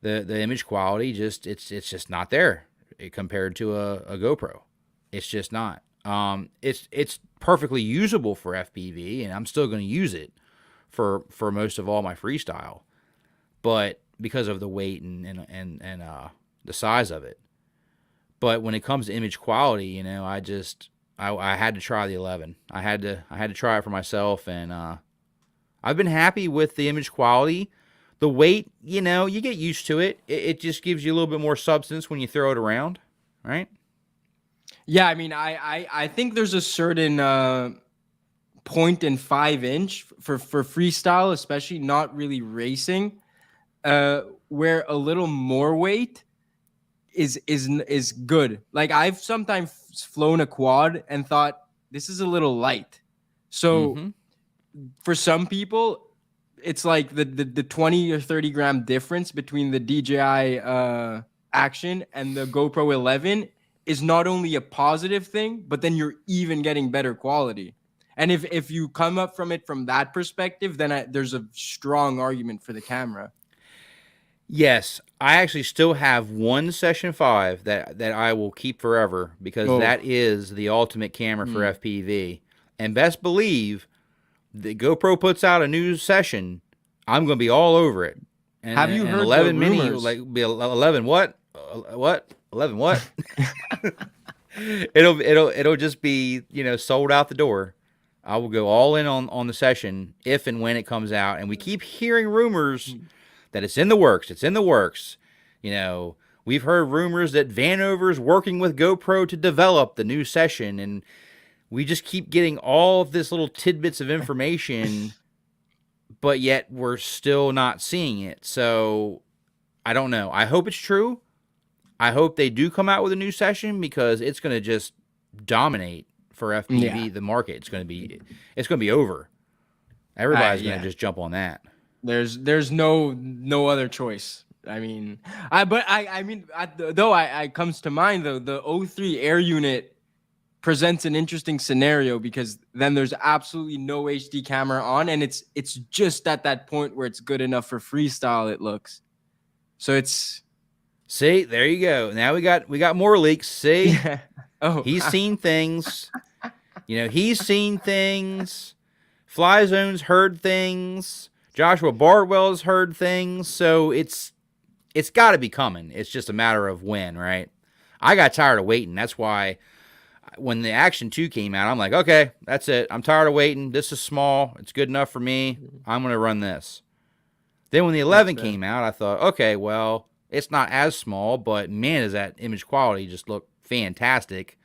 [SPEAKER 1] the image quality it's just not there compared to a GoPro. It's just not. It's perfectly usable for FPV, and I'm still going to use it for most of all my freestyle, but because of the weight and the size of it. But when it comes to image quality, I I had to try the 11. I had to try it for myself, and I've been happy with the image quality. The weight, you know, you get used to it. It just gives you a little bit more substance when you throw it around, right?
[SPEAKER 2] Yeah, I mean, I think there's a certain 0.5 inch for freestyle, especially not really racing, where a little more weight is good. Like I've sometimes flown a quad and thought this is a little light. So
[SPEAKER 1] Mm-hmm.
[SPEAKER 2] for some people, it's like the 20 or 30 gram difference between the DJI Action and the GoPro 11 is not only a positive thing, but then you're even getting better quality. And if you come up from it from that perspective, then there's a strong argument for the camera.
[SPEAKER 1] Yes, I actually still have one Session 5 that I will keep forever because
[SPEAKER 2] Oh,
[SPEAKER 1] that is the ultimate camera for FPV. And best believe the GoPro puts out a new Session, I'm going to be all over it.
[SPEAKER 2] have you
[SPEAKER 1] And
[SPEAKER 2] heard the
[SPEAKER 1] 11 mini
[SPEAKER 2] rumors?
[SPEAKER 1] like be 11 what? What? 11 what? it'll just be, you know, sold out the door. I will go all in on the Session if and when it comes out, and we keep hearing rumors that it's in the works. It's in the works. You know, we've heard rumors that Vanover's working with GoPro to develop the new Session, and we just keep getting all of this little tidbits of information, but yet we're still not seeing it. So I don't know. I hope it's true. I hope they do come out with a new Session because it's going to just dominate for FPV the market. It's going to be over. Everybody's going to just jump on that.
[SPEAKER 2] There's no other choice. I mean, I comes to mind though the O3 air unit presents an interesting scenario because then there's absolutely no HD camera on, and it's just at that point where it's good enough for freestyle. It looks so it's.
[SPEAKER 1] See, there you go. Now we got more leaks. See,
[SPEAKER 2] Yeah. Oh,
[SPEAKER 1] he's seen things. You know, he's seen things. Fly Zone's heard things. Joshua Bardwell's heard things. So it's got to be coming. It's just a matter of when, right? I got tired of waiting. That's why when the Action 2 came out, I'm like, okay, that's it. I'm tired of waiting. This is small. It's good enough for me. I'm going to run this. Then when the 11 came out, I thought, okay, well, it's not as small, but man, does that image quality just look fantastic.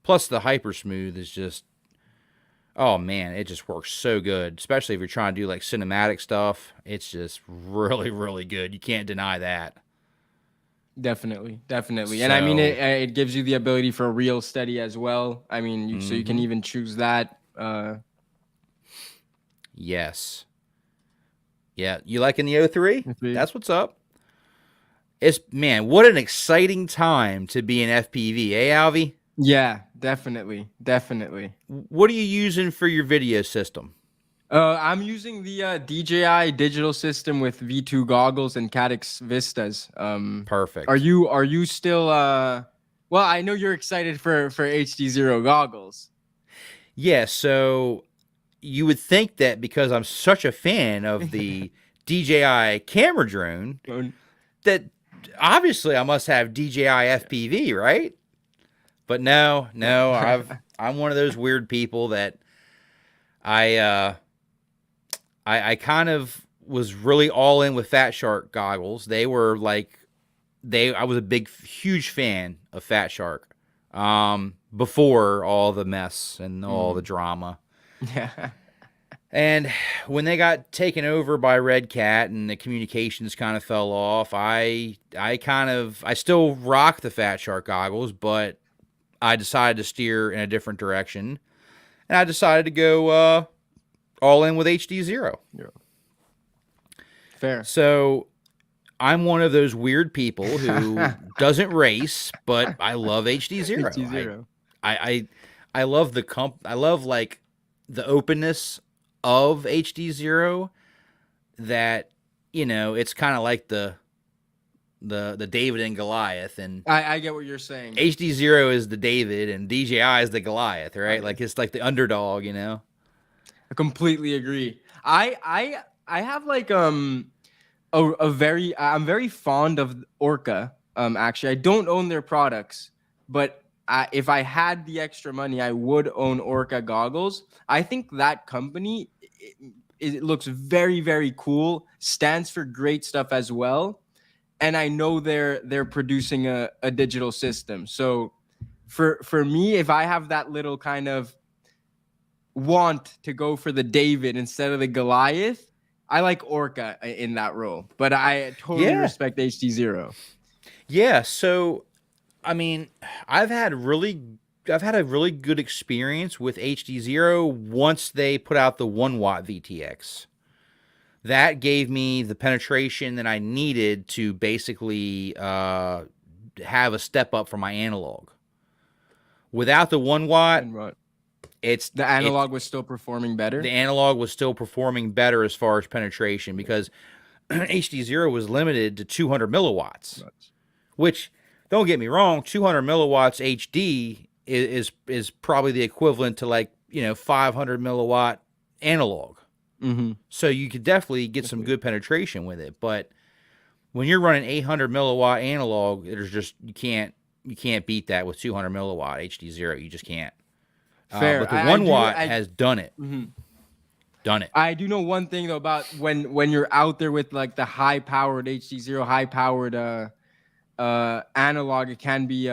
[SPEAKER 1] Plus the hyper smooth is just, oh man, it just works so good. Especially if you're trying to do like cinematic stuff. It's just really, really good. You can't deny that.
[SPEAKER 2] definitely. And I mean, it gives you the ability for a real steady as well. I mean, so you can even choose that.
[SPEAKER 1] Yes. Yeah, you liking the O3? That's what's up. Man, what an exciting time to be an FPV, eh, Alvy?
[SPEAKER 2] Yeah, definitely.
[SPEAKER 1] What are you using for your video system?
[SPEAKER 2] I'm using the DJI digital system with V2 goggles and Caddx Vistas.
[SPEAKER 1] Perfect.
[SPEAKER 2] Are you still well, I know you're excited for HD0 goggles.
[SPEAKER 1] Yeah, so you would think that because I'm such a fan of the DJI camera drone that obviously I must have DJI FPV, right? But no, I'm one of those weird people that I kind of was really all in with Fat Shark goggles. They were like I was a huge fan of Fat Shark before all the mess and all the drama.
[SPEAKER 2] Yeah.
[SPEAKER 1] And when they got taken over by Red Cat and the communications kind of fell off, I still rock the Fat Shark goggles, but I decided to steer in a different direction. And I decided to go all in with HD0.
[SPEAKER 2] Yeah. Fair.
[SPEAKER 1] So I'm one of those weird people who doesn't race, but I love HD0.
[SPEAKER 2] HD0.
[SPEAKER 1] I love I love like the openness of HD0, that, you know, it's kind of like the David and Goliath, and
[SPEAKER 2] I get what you're saying.
[SPEAKER 1] HD0 is the David and DJI is the Goliath, right? Like it's like the underdog, you know.
[SPEAKER 2] I completely agree. I have like I'm very fond of Orca. Actually, I don't own their products, but if I had the extra money, I would own Orca goggles. I think that company, it looks very, very cool, stands for great stuff as well. And I know they're producing a digital system. So for me, if I have that little kind of want to go for the David instead of the Goliath, I like Orca in that role. But I totally
[SPEAKER 1] Yeah.
[SPEAKER 2] respect HD0.
[SPEAKER 1] Yeah. So, I mean, I've had a really good experience with HD0 once they put out the 1 watt VTX. That gave me the penetration that I needed to basically have a step up for my analog. Without the 1 watt,
[SPEAKER 2] And
[SPEAKER 1] the
[SPEAKER 2] analog was still performing better.
[SPEAKER 1] The analog was still performing better as far as penetration because HD0 was limited to 200 milliwatts, which, don't get me wrong, 200 milliwatts HD is probably the equivalent to, like, 500 milliwatt analog.
[SPEAKER 2] Mm-hmm.
[SPEAKER 1] So you could definitely get some good penetration with it. But when you're running 800 milliwatt analog, there's just you can't beat that with 200 milliwatt HD0. You just can't.
[SPEAKER 2] Fair.
[SPEAKER 1] But the 1 watt has done it.
[SPEAKER 2] Mm-hmm.
[SPEAKER 1] Done it.
[SPEAKER 2] I do know one thing though about when you're out there with like the high powered HD0, high powered analog, it can be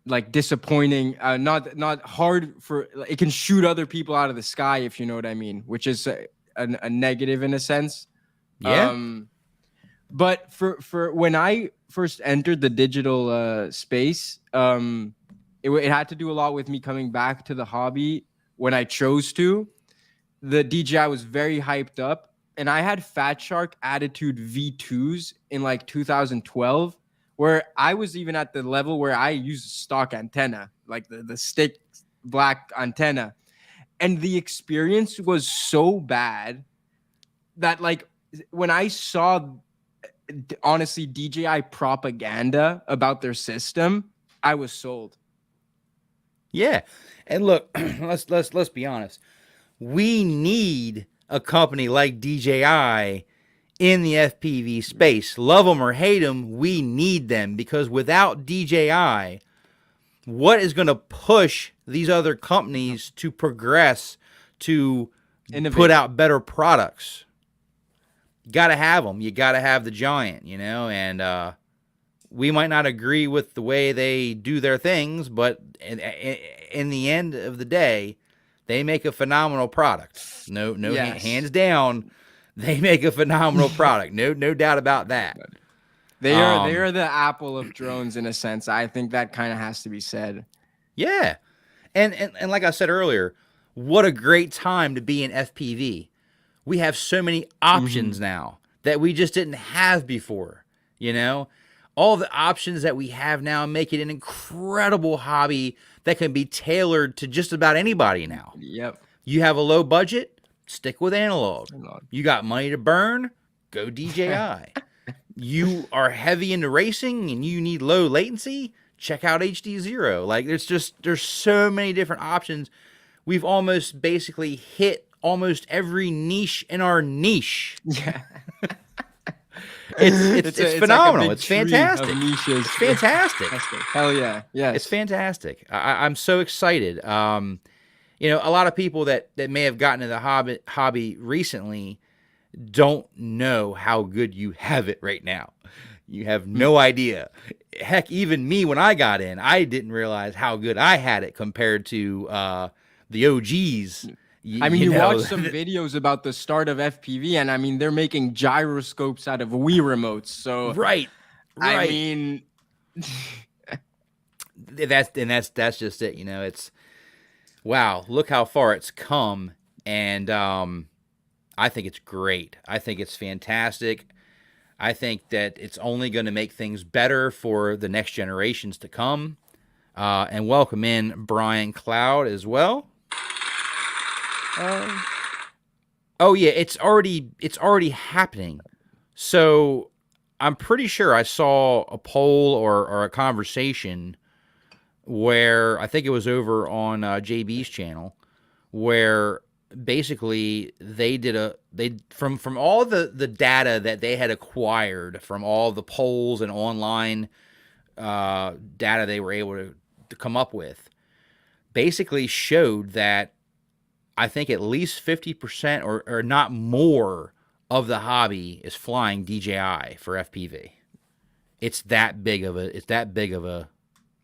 [SPEAKER 2] like disappointing, not hard for, it can shoot other people out of the sky, if you know what I mean, which is a negative in a sense.
[SPEAKER 1] Yeah.
[SPEAKER 2] But for when I first entered the digital space, it had to do a lot with me coming back to the hobby when I chose to. The DJI was very hyped up, and I had Fat Shark Attitude V2s in like 2012, where I was even at the level where I used stock antenna, like the stick black antenna. And the experience was so bad that, like, when I saw, honestly, DJI propaganda about their system, I was sold.
[SPEAKER 1] Yeah. And look, let's be honest. We need a company like DJI in the FPV space. Love them or hate them, we need them, because without DJI, what is going to push these other companies to progress, to
[SPEAKER 2] Innovate.
[SPEAKER 1] put out better products? You got to have them. You got to have the giant, and we might not agree with the way they do their things, but in the end of the day, they make a phenomenal product. No,
[SPEAKER 2] Yes.
[SPEAKER 1] Hands down, they make a phenomenal product. No doubt about that.
[SPEAKER 2] They are the Apple of drones in a sense. I think that kind of has to be said.
[SPEAKER 1] Yeah, and like I said earlier, what a great time to be in FPV. We have so many options now that we just didn't have before. All the options that we have now make it an incredible hobby that can be tailored to just about anybody now.
[SPEAKER 2] Yep.
[SPEAKER 1] You have a low budget, stick with analog. You got money to burn, go DJI. You are heavy into racing and you need low latency, check out HD0. Like, there's so many different options. We've almost basically hit almost every niche in our niche.
[SPEAKER 2] Yeah.
[SPEAKER 1] It's phenomenal.
[SPEAKER 2] Like
[SPEAKER 1] it's fantastic. It's fantastic.
[SPEAKER 2] Hell yeah. Yeah.
[SPEAKER 1] It's fantastic. I'm so excited. A lot of people that may have gotten into the hobby recently don't know how good you have it right now. You have no idea. Heck, even me, when I got in, I didn't realize how good I had it compared to the OGs.
[SPEAKER 2] You watch some videos about the start of FPV, and I mean, they're making gyroscopes out of Wii remotes. So
[SPEAKER 1] right.
[SPEAKER 2] I mean,
[SPEAKER 1] that's just it. It's wow. Look how far it's come, and I think it's great. I think it's fantastic. I think that it's only going to make things better for the next generations to come. And welcome in Brian Cloud as well. Oh yeah, it's already happening. So I'm pretty sure I saw a poll or a conversation where, I think it was over on JB's channel, where basically they from all the data that they had acquired from all the polls and online data they were able to come up with basically showed that I think at least 50% or not more of the hobby is flying DJI for FPV. It's that big of a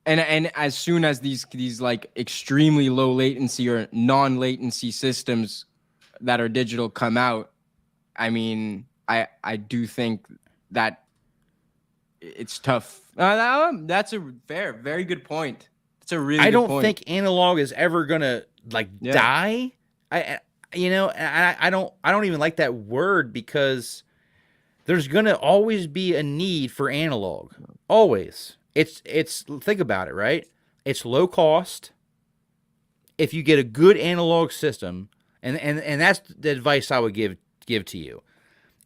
[SPEAKER 2] And as soon as these like extremely low latency or non-latency systems that are digital come out, I mean, I do think that it's tough. That's a very good point. It's a really
[SPEAKER 1] I
[SPEAKER 2] good
[SPEAKER 1] don't
[SPEAKER 2] point.
[SPEAKER 1] think analog is ever gonna die. I don't even like that word because there's gonna always be a need for analog. Always. It's think about it, right? It's low cost. If you get a good analog system, and that's the advice I would give to you.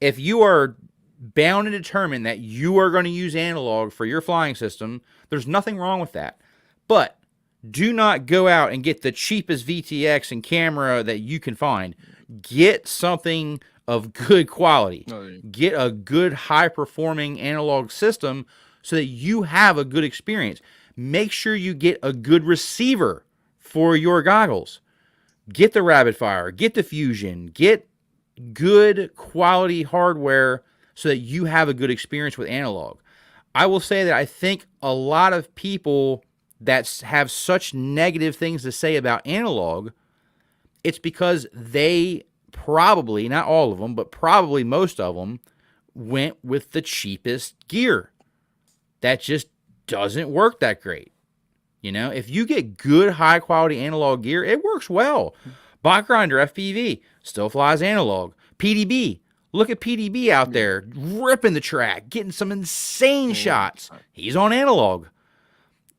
[SPEAKER 1] If you are bound and determined that you are going to use analog for your flying system, there's nothing wrong with that. But do not go out and get the cheapest VTX and camera that you can find. Get something of good quality. Get a good high-performing analog system so that you have a good experience. Make sure you get a good receiver for your goggles. Get the Rapid Fire, get the Fusion, get good quality hardware so that you have a good experience with analog. I will say that I think a lot of people that have such negative things to say about analog, it's because they probably, not all of them, but probably most of them, went with the cheapest gear. That just doesn't work that great. You know, if you get good high quality analog gear, it works well. Bot Grinder FPV still flies analog. PDB, look at PDB out there ripping the track, getting some insane shots. He's on analog.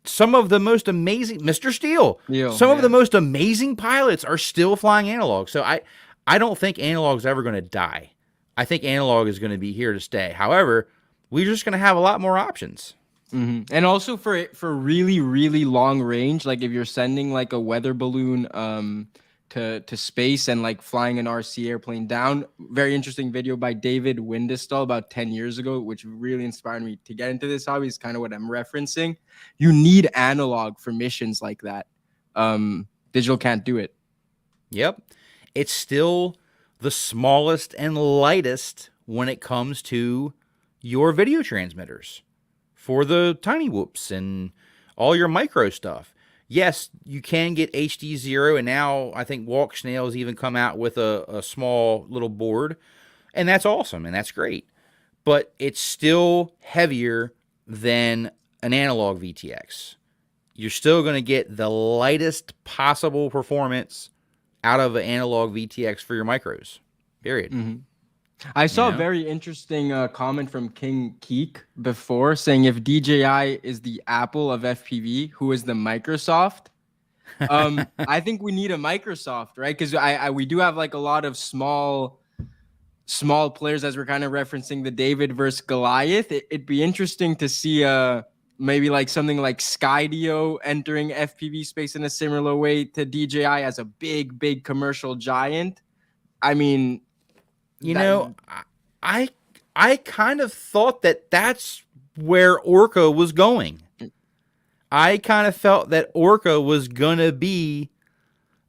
[SPEAKER 1] Some of the most amazing, Mr. Steele, some of the most amazing pilots are still flying analog. So I don't think analog is ever going to die. I think analog is going to be here to stay. However, we're just going to have a lot more options.
[SPEAKER 2] Mm-hmm. And also for really, really long range, like if you're sending like a weather balloon to space and like flying an RC airplane down, very interesting video by David Windestall about 10 years ago, which really inspired me to get into this hobby. Is kind of what I'm referencing. You need analog for missions like that. Digital can't do it.
[SPEAKER 1] Yep. It's still the smallest and lightest when it comes to your video transmitters for the tiny whoops and all your micro stuff. Yes, you can get HD0, and now I think Walk Snail's even come out with a small little board, and that's awesome, and that's great. But it's still heavier than an analog VTX. You're still going to get the lightest possible performance out of an analog VTX for your micros, period.
[SPEAKER 2] Mm-hmm. I saw a very interesting comment from King Keek before saying if DJI is the Apple of FPV, who is the Microsoft? I think we need a Microsoft, right? Because we do have like a lot of small players, as we're kind of referencing the David versus Goliath. It'd be interesting to see maybe like something like Skydio entering FPV space in a similar way to DJI as a big commercial giant. I mean,
[SPEAKER 1] you know, I kind of thought that that's where Orca was going. I kind of felt that Orca was going to be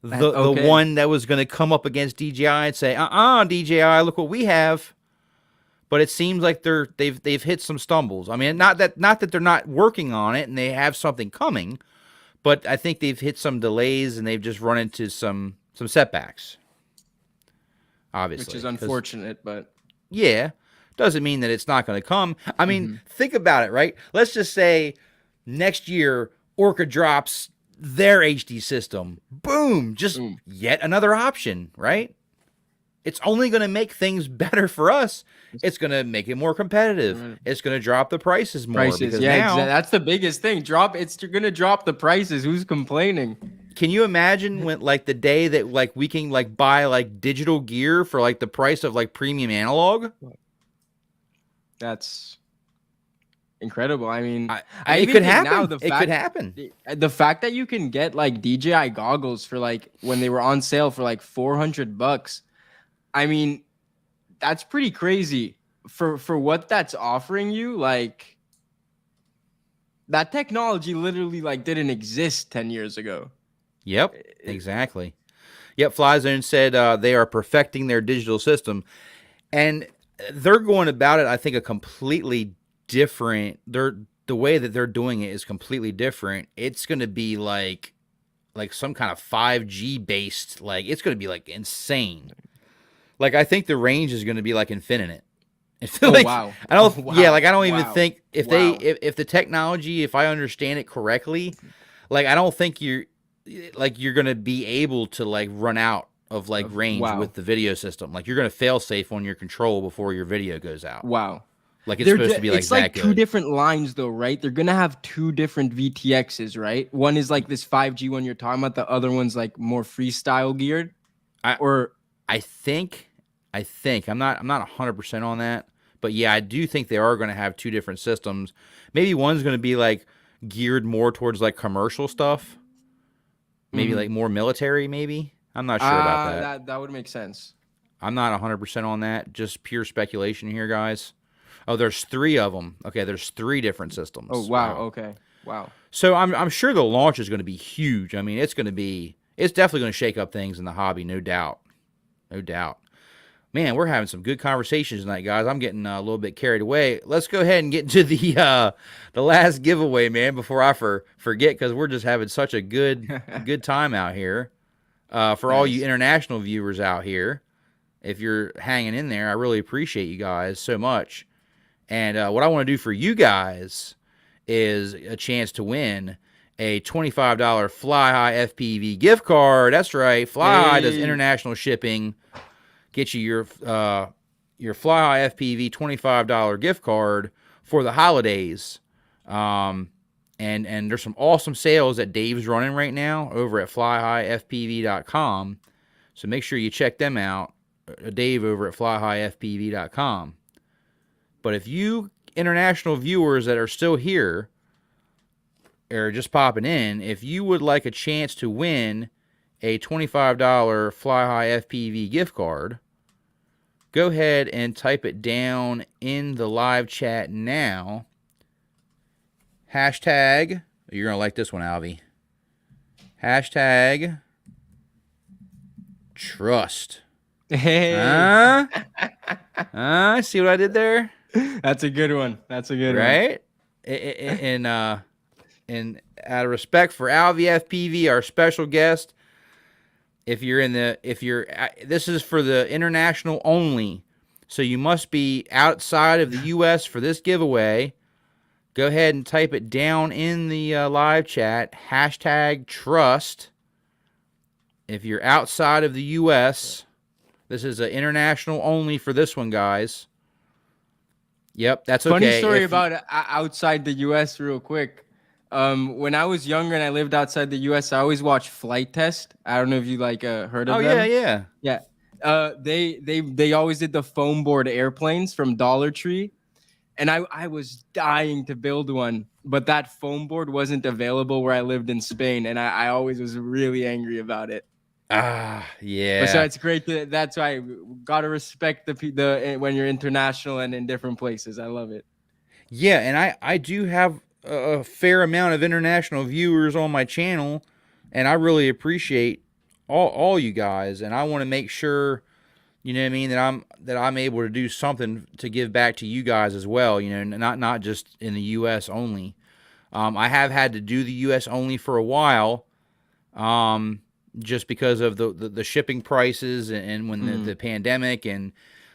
[SPEAKER 1] the one that was going to come up against DJI and say, DJI, look what we have. But it seems like they've hit some stumbles. I mean, not that they're not working on it and they have something coming, but I think they've hit some delays and they've just run into some setbacks. Obviously,
[SPEAKER 2] which is unfortunate, but
[SPEAKER 1] yeah, doesn't mean that it's not going to come. I mean, think about it, right? Let's just say next year Orca drops their HD system. Boom, yet another option, right? It's only going to make things better for us. It's going to make it more competitive. Right. It's going to drop the prices more.
[SPEAKER 2] Because now, that's the biggest thing. It's going to drop the prices. Who's complaining?
[SPEAKER 1] Can you imagine when like the day that like we can like buy like digital gear for like the price of like premium analog?
[SPEAKER 2] That's incredible. I mean,
[SPEAKER 1] it could happen. It could happen.
[SPEAKER 2] The fact that you can get like DJI goggles for like when they were on sale for like $400. I mean, that's pretty crazy for what that's offering you. Like, that technology literally like didn't exist 10 years ago.
[SPEAKER 1] Yep, exactly. Yep, FlyZone said they are perfecting their digital system, and they're going about it, I think, a completely different. The way that they're doing it is completely different. It's going to be like some kind of 5G based. Like it's going to be like insane. Like I think the range is going to be like infinite.
[SPEAKER 2] Oh
[SPEAKER 1] Like
[SPEAKER 2] wow.
[SPEAKER 1] I don't.
[SPEAKER 2] Oh
[SPEAKER 1] Yeah,
[SPEAKER 2] wow.
[SPEAKER 1] like I don't even
[SPEAKER 2] Wow.
[SPEAKER 1] think
[SPEAKER 2] Wow.
[SPEAKER 1] if the technology, if I understand it correctly, like I don't think you're gonna be able to like run out of like range
[SPEAKER 2] Wow.
[SPEAKER 1] with the video system. Like you're gonna fail safe on your control before your video goes out.
[SPEAKER 2] Wow.
[SPEAKER 1] Like it's supposed to be like
[SPEAKER 2] It's
[SPEAKER 1] that
[SPEAKER 2] like two
[SPEAKER 1] good.
[SPEAKER 2] different lines though, right? They're gonna have two different VTXs, right? One is like this 5G one you're talking about. The other one's like more freestyle geared.
[SPEAKER 1] I
[SPEAKER 2] Or
[SPEAKER 1] I think I'm not 100% on that, but yeah, I do think they are going to have two different systems. Maybe one's going to be like geared more towards like commercial stuff, maybe
[SPEAKER 2] mhm.
[SPEAKER 1] like more military. Maybe I'm not sure about that.
[SPEAKER 2] That would make sense.
[SPEAKER 1] I'm not 100% on that. Just pure speculation here, guys. Oh, there's three of them. Okay, there's three different
[SPEAKER 2] Oh
[SPEAKER 1] systems.
[SPEAKER 2] wow.
[SPEAKER 1] Wow.
[SPEAKER 2] Okay. Wow.
[SPEAKER 1] So I'm sure the launch is going to be huge. I mean, it's definitely going to shake up things in the hobby, no doubt, no doubt. Man, we're having some good conversations tonight, guys. I'm getting a little bit carried away. Let's go ahead and get into the last giveaway, man, before I forget, because we're just having such a good time out here. For all you
[SPEAKER 2] Nice.
[SPEAKER 1] international viewers out here, if you're hanging in there, I really appreciate you guys so much. And what I want to do for you guys is a chance to win a $25 Fly High FPV gift card. That's right, Fly High does
[SPEAKER 2] Hey.
[SPEAKER 1] international shipping. Get you your Fly High FPV $25 gift card for the holidays. And there's some awesome sales that Dave's running right now over at flyhighfpv.com. So make sure you check them out. Dave over at flyhighfpv.com. But if you international viewers that are still here or just popping in, if you would like a chance to win a $25 Fly High FPV gift card, go ahead and type it down in the live chat now. Hashtag, you're going to like this one, Alvy. Hashtag trust.
[SPEAKER 2] Hey.
[SPEAKER 1] See what I did there?
[SPEAKER 2] That's a good one. That's a good one.
[SPEAKER 1] Right? And out of respect for AlvyFPV, our special guest, this is for the international only, so you must be outside of the U.S. for this giveaway. Go ahead and type it down in the live chat, hashtag trust. If you're outside of the U.S., this is an international only for this one, guys. Yep, that's okay.
[SPEAKER 2] Funny story about outside the U.S. real quick. When I was younger and I lived outside the U.S., I always watched Flight Test. I don't know if you like heard of them.
[SPEAKER 1] Oh yeah.
[SPEAKER 2] Yeah. They always did the foam board airplanes from Dollar Tree, and I was dying to build one, but that foam board wasn't available where I lived in Spain, and I always was really angry about it.
[SPEAKER 1] Yeah.
[SPEAKER 2] But so it's great that's why gotta respect the when you're international and in different places. I love it.
[SPEAKER 1] Yeah, and I do have a fair amount of international viewers on my channel, and I really appreciate all you guys, and I want to make sure, you know what I mean, that I'm able to do something to give back to you guys as well, you know, not just in the US only. I have had to do the US only for a while, just because of the shipping prices and when the pandemic, and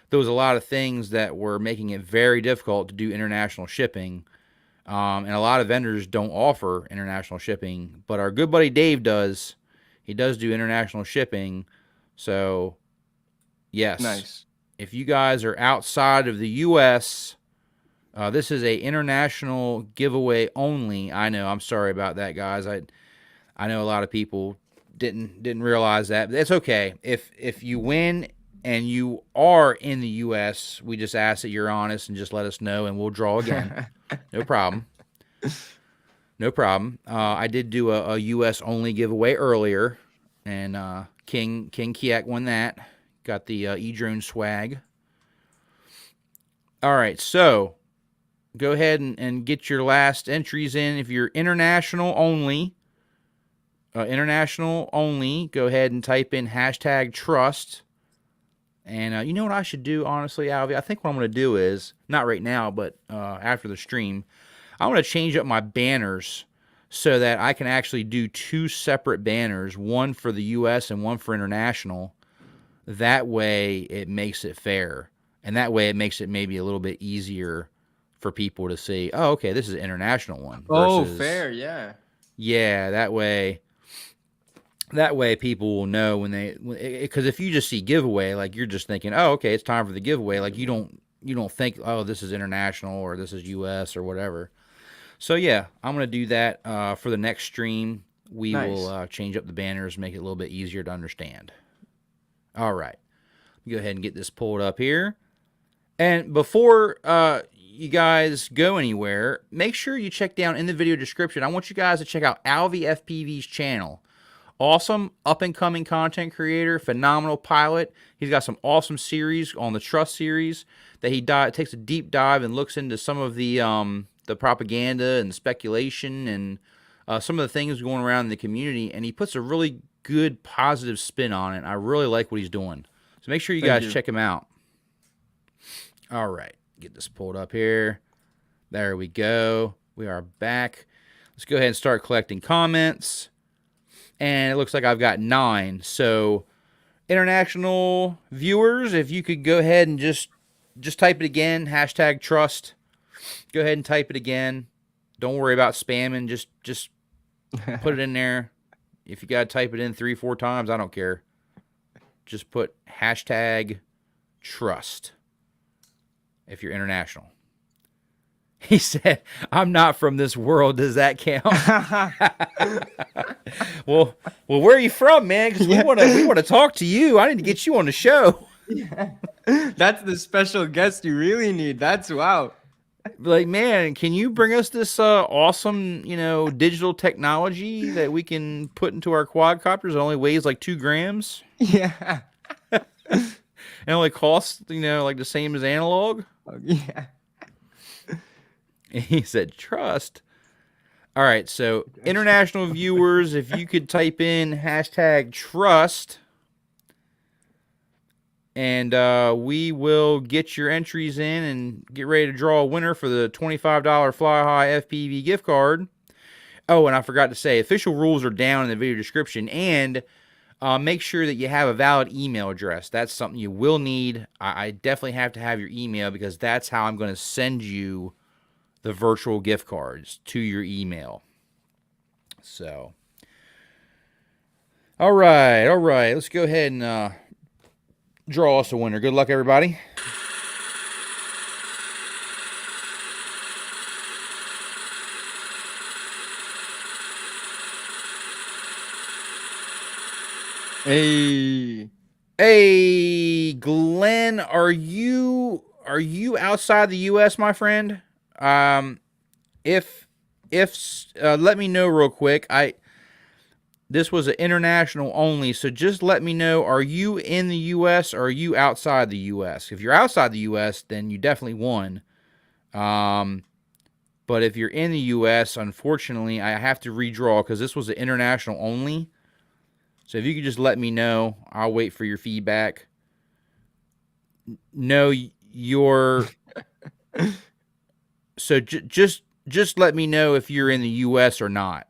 [SPEAKER 1] there was a lot of things that were making it very difficult to do international shipping. And a lot of vendors don't offer international shipping, but our good buddy Dave does. He does do international shipping. So, yes.
[SPEAKER 2] Nice.
[SPEAKER 1] If you guys are outside of the U.S., this is a international giveaway only. I know. I'm sorry about that, guys. I know a lot of people didn't realize that, but it's okay. If you win and you are in the U.S., we just ask that you're honest and just let us know, and we'll draw again. No problem. No problem. I did do a U.S. only giveaway earlier, and King Kiek won that. Got the edrone swag. All right, so go ahead and get your last entries in. If you're international only, go ahead and type in #trust. And you know what I should do, honestly, Alvy? I think what I'm going to do is, not right now, but after the stream, I want to change up my banners so that I can actually do 2 separate banners, one for the U.S. and one for international. That way it makes it fair. And that way it makes it maybe a little bit easier for people to see, oh, okay, this is an international one.
[SPEAKER 2] Versus, fair, yeah.
[SPEAKER 1] Yeah, that way people will know when they, because if you just see giveaway, like you're just thinking, oh, okay, it's time for the giveaway. Like you don't think, oh, this is international or this is US or whatever. So yeah, I'm going to do that for the next stream. We will change up the banners, make it a little bit easier to understand. All right. Go ahead and get this pulled up here. And before you guys go anywhere, make sure you check down in the video description. I want you guys to check out AlvyFPV's channel. Awesome up-and-coming content creator, phenomenal pilot. He's got some awesome series on the Trust series that he takes a deep dive and looks into some of the propaganda and speculation and some of the things going around in the community, and he puts a really good positive spin on it. I really like what he's doing. So make sure you guys check him out. All right, get this pulled up here. There we go. We are back. Let's go ahead and start collecting comments. And it looks like I've got 9. So international viewers, if you could go ahead and just type it again, #trust. Go ahead and type it again. Don't worry about spamming. Just put it in there. If you got to type it in 3-4 times, I don't care. Just put #trust if you're international. He said, I'm not from this world. Does that count? well, where are you from, man? Because we want to talk to you. I need to get you on the show.
[SPEAKER 2] Yeah. That's the special guest you really need. That's wow.
[SPEAKER 1] Like, man, can you bring us this awesome, digital technology that we can put into our quadcopters? It only weighs like 2 grams.
[SPEAKER 2] Yeah.
[SPEAKER 1] It only costs, like the same as analog.
[SPEAKER 2] Yeah.
[SPEAKER 1] He said, trust. All right, so international viewers, if you could type in #trust, and we will get your entries in and get ready to draw a winner for the $25 Fly High FPV gift card. Oh, and I forgot to say, official rules are down in the video description, and make sure that you have a valid email address. That's something you will need. I definitely have to have your email because that's how I'm going to send you the virtual gift cards to your email. So, all right. Let's go ahead and draw us a winner. Good luck, everybody. Hey, Glenn, are you outside the U.S., my friend? If let me know real quick. This was an international only, so just let me know, are you in the U.S. or are you outside the U.S.? If you're outside the U.S., then you definitely won. But if you're in the U.S., unfortunately, I have to redraw because this was an international only. So if you could just let me know, I'll wait for your feedback. No, you're... So just let me know if you're in the U.S. or not.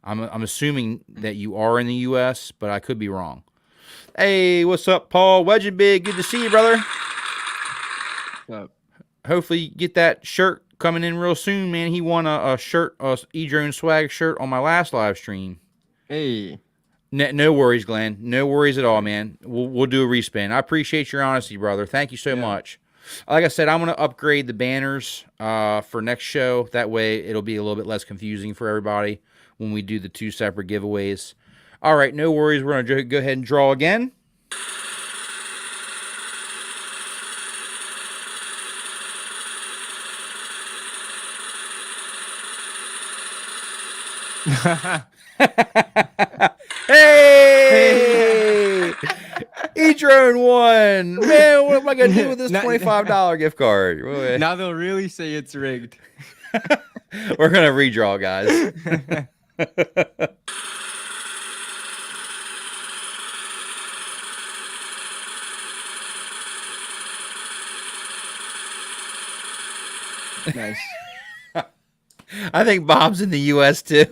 [SPEAKER 1] I'm assuming that you are in the U.S., but I could be wrong. Hey, what's up, Paul? Wedge Big, good to see you, brother.
[SPEAKER 2] What's up?
[SPEAKER 1] Hopefully you get that shirt coming in real soon, man. He won a shirt, a edrone swag shirt on my last live stream.
[SPEAKER 2] Hey.
[SPEAKER 1] No worries, Glenn. No worries at all, man. We'll do a respin. I appreciate your honesty, brother. Thank you so much. Like I said, I'm going to upgrade the banners for next show. That way it'll be a little bit less confusing for everybody when we do the 2 separate giveaways. All right, no worries. We're going to go ahead and draw again. Hey! edrone won. Man, what am I gonna do with this $25 gift card?
[SPEAKER 2] Now they'll really say it's rigged.
[SPEAKER 1] We're gonna redraw, guys.
[SPEAKER 2] Nice.
[SPEAKER 1] I think Bob's in the U.S. too.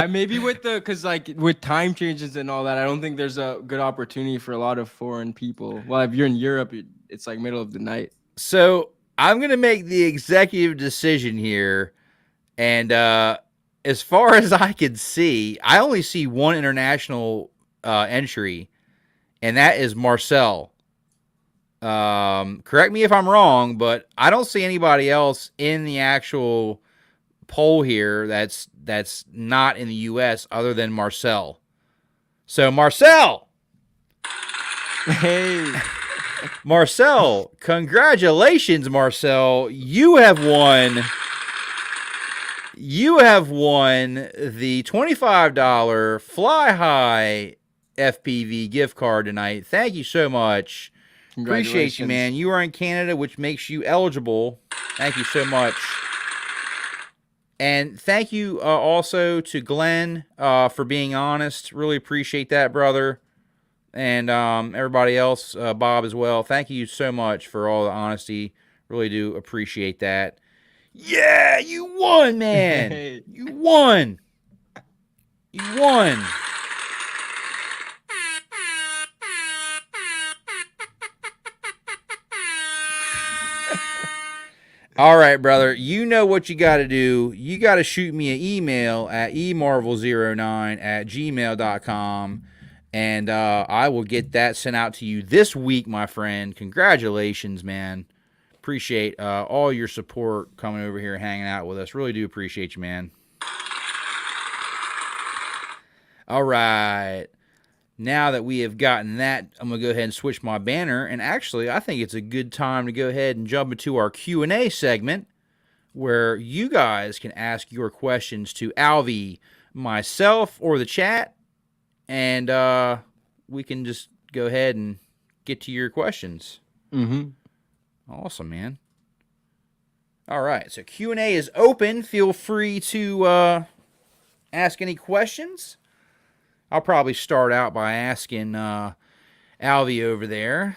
[SPEAKER 2] Maybe because like with time changes and all that, I don't think there's a good opportunity for a lot of foreign people. Well, if you're in Europe, it's like middle of the night.
[SPEAKER 1] So I'm gonna make the executive decision here, and as far as I can see, I only see one international entry, and that is Marcel. Correct me if I'm wrong, but I don't see anybody else in the actual poll here that's not in the U.S. other than Marcel. So Marcel,
[SPEAKER 2] hey,
[SPEAKER 1] Marcel, congratulations, Marcel. You have won. You have won the $25 Fly High FPV gift card tonight. Thank you so much. Appreciate you, man. You are in Canada, which makes you eligible. Thank you so much. And thank you also to Glenn for being honest. Really appreciate that, brother. And everybody else, Bob as well. Thank you so much for all the honesty. Really do appreciate that. Yeah, you won, man. Hey. You won. You won. All right, brother. You know what you got to do. You got to shoot me an email at emarvel09@gmail.com, and I will get that sent out to you this week, my friend. Congratulations, man. Appreciate all your support coming over here and hanging out with us. Really do appreciate you, man. All right. Now that we have gotten that, I'm going to go ahead and switch my banner. And actually, I think it's a good time to go ahead and jump into our Q&A segment where you guys can ask your questions to Alvy, myself, or the chat. And we can just go ahead and get to your questions.
[SPEAKER 2] Mm-hmm.
[SPEAKER 1] Awesome, man. All right, so Q&A is open. Feel free to ask any questions. I'll probably start out by asking Alvy over there,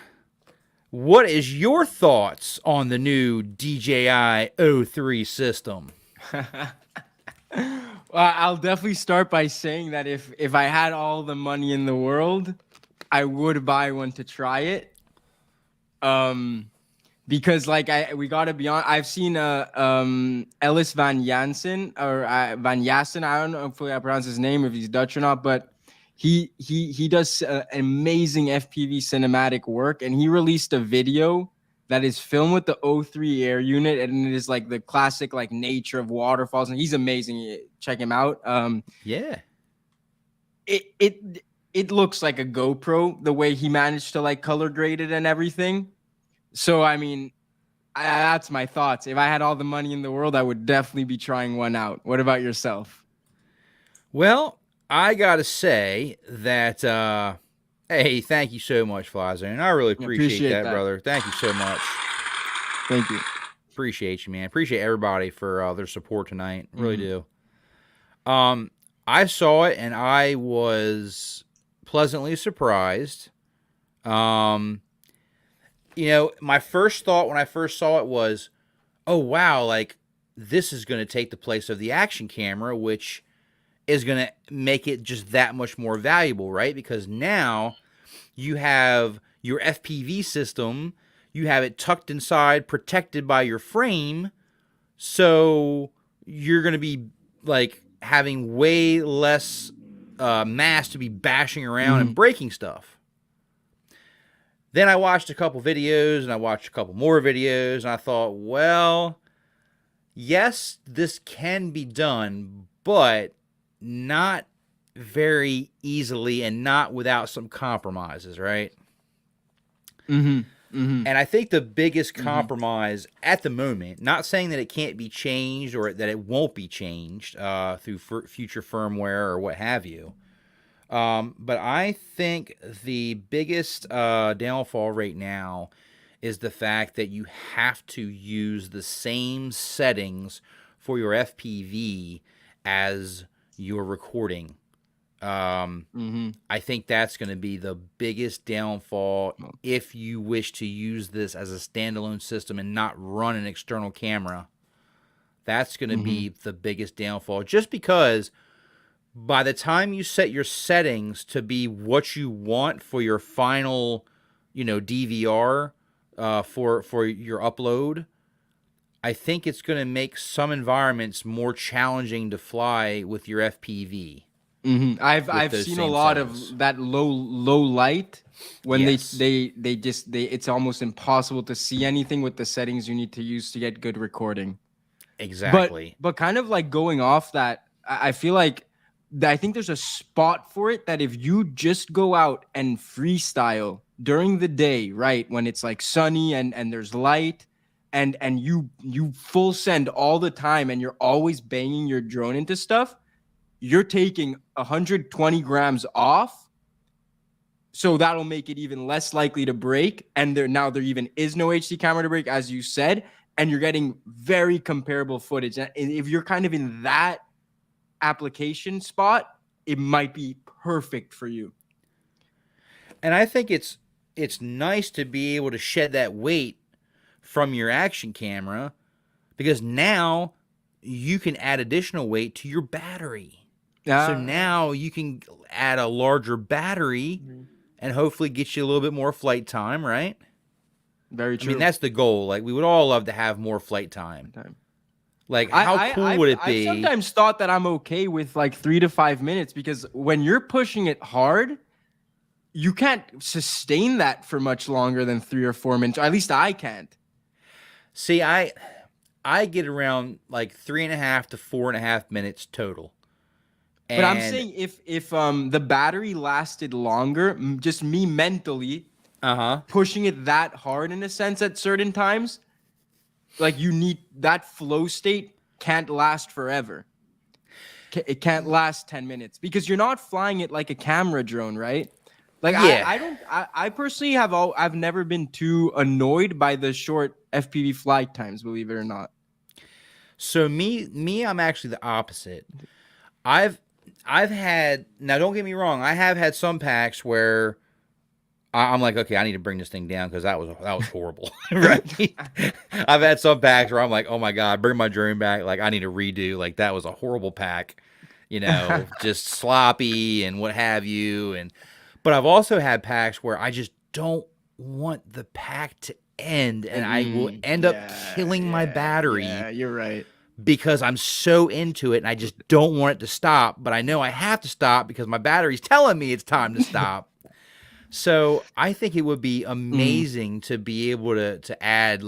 [SPEAKER 1] what is your thoughts on the new DJI O3 system?
[SPEAKER 2] Well, I'll definitely start by saying that if I had all the money in the world, I would buy one to try it. Because like we gotta be honest, I've seen Ellis Van Jansen or Van Jassen. I don't know if I pronounce his name, if he's Dutch or not, but he does amazing FPV cinematic work, and he released a video that is filmed with the O3 air unit, and it is like the classic like nature of waterfalls, and he's amazing. Check him out.
[SPEAKER 1] Yeah.
[SPEAKER 2] It looks like a GoPro the way he managed to like color grade it and everything. So I mean, that's my thoughts. If I had all the money in the world, I would definitely be trying one out. What about yourself?
[SPEAKER 1] Well, I gotta say that hey, thank you so much, Flyzone. I really appreciate that, brother. Thank you so much.
[SPEAKER 2] Thank you.
[SPEAKER 1] Appreciate you, man. Appreciate everybody for their support tonight. Really do. I saw it and I was pleasantly surprised. You know, my first thought when I first saw it was, oh wow, like this is going to take the place of the action camera, which is going to make it just that much more valuable, right? Because now you have your FPV system, you have it tucked inside, protected by your frame, so you're going to be like having way less mass to be bashing around and breaking stuff. Then I watched a couple videos, and I watched a couple more videos, and I thought, well, yes, this can be done, but not very easily and not without some compromises, right? And I think the biggest compromise at the moment, not saying that it can't be changed or that it won't be changed through future firmware or what have you, But I think the biggest downfall right now is the fact that you have to use the same settings for your FPV as your recording. I think that's going to be the biggest downfall if you wish to use this as a standalone system and not run an external camera. That's going to be the biggest downfall, just because by the time you set your settings to be what you want for your final, DVR for your upload, I think it's going to make some environments more challenging to fly with your FPV.
[SPEAKER 2] I've seen a lot of that low light when they it's almost impossible to see anything with the settings you need to use to get good recording.
[SPEAKER 1] Exactly.
[SPEAKER 2] But kind of like going off that, I feel like I think there's a spot for it that if you just go out and freestyle during the day, right, when it's like sunny and there's light, and you full send all the time and you're always banging your drone into stuff, you're taking 120 grams off. So that'll make it even less likely to break. And there even is no HD camera to break, as you said, and you're getting very comparable footage. And if you're kind of in that application spot, it might be perfect for you.
[SPEAKER 1] And I think it's nice to be able to shed that weight from your action camera, because now you can add additional weight to your battery. So now you can add a larger battery and hopefully get you a little bit more flight time, right?
[SPEAKER 2] Very true.
[SPEAKER 1] I mean, that's the goal. Like, we would all love to have more flight time. Like, how cool would it be?
[SPEAKER 2] I sometimes thought that I'm okay with like 3 to 5 minutes, because when you're pushing it hard, you can't sustain that for much longer than 3 or 4 minutes. Or at least I can't.
[SPEAKER 1] See, I get around like 3.5 to 4.5 minutes total.
[SPEAKER 2] But I'm saying if the battery lasted longer, just me mentally pushing it that hard in a sense at certain times, like you need that flow state can't last forever. It can't last 10 minutes because you're not flying it like a camera drone, right? Like I personally I've never been too annoyed by the short FPV flight times, believe it or not.
[SPEAKER 1] So me, I'm actually the opposite. I've had, now don't get me wrong, I have had some packs where I'm like, okay, I need to bring this thing down because that was horrible. Right? I've had some packs where I'm like, oh my God, bring my drone back. Like, I need to redo. Like, that was a horrible pack, just sloppy and what have you. But I've also had packs where I just don't want the pack to end, and I will end up killing my battery.
[SPEAKER 2] Yeah, you're right.
[SPEAKER 1] Because I'm so into it and I just don't want it to stop, but I know I have to stop because my battery's telling me it's time to stop. So I think it would be amazing to be able to add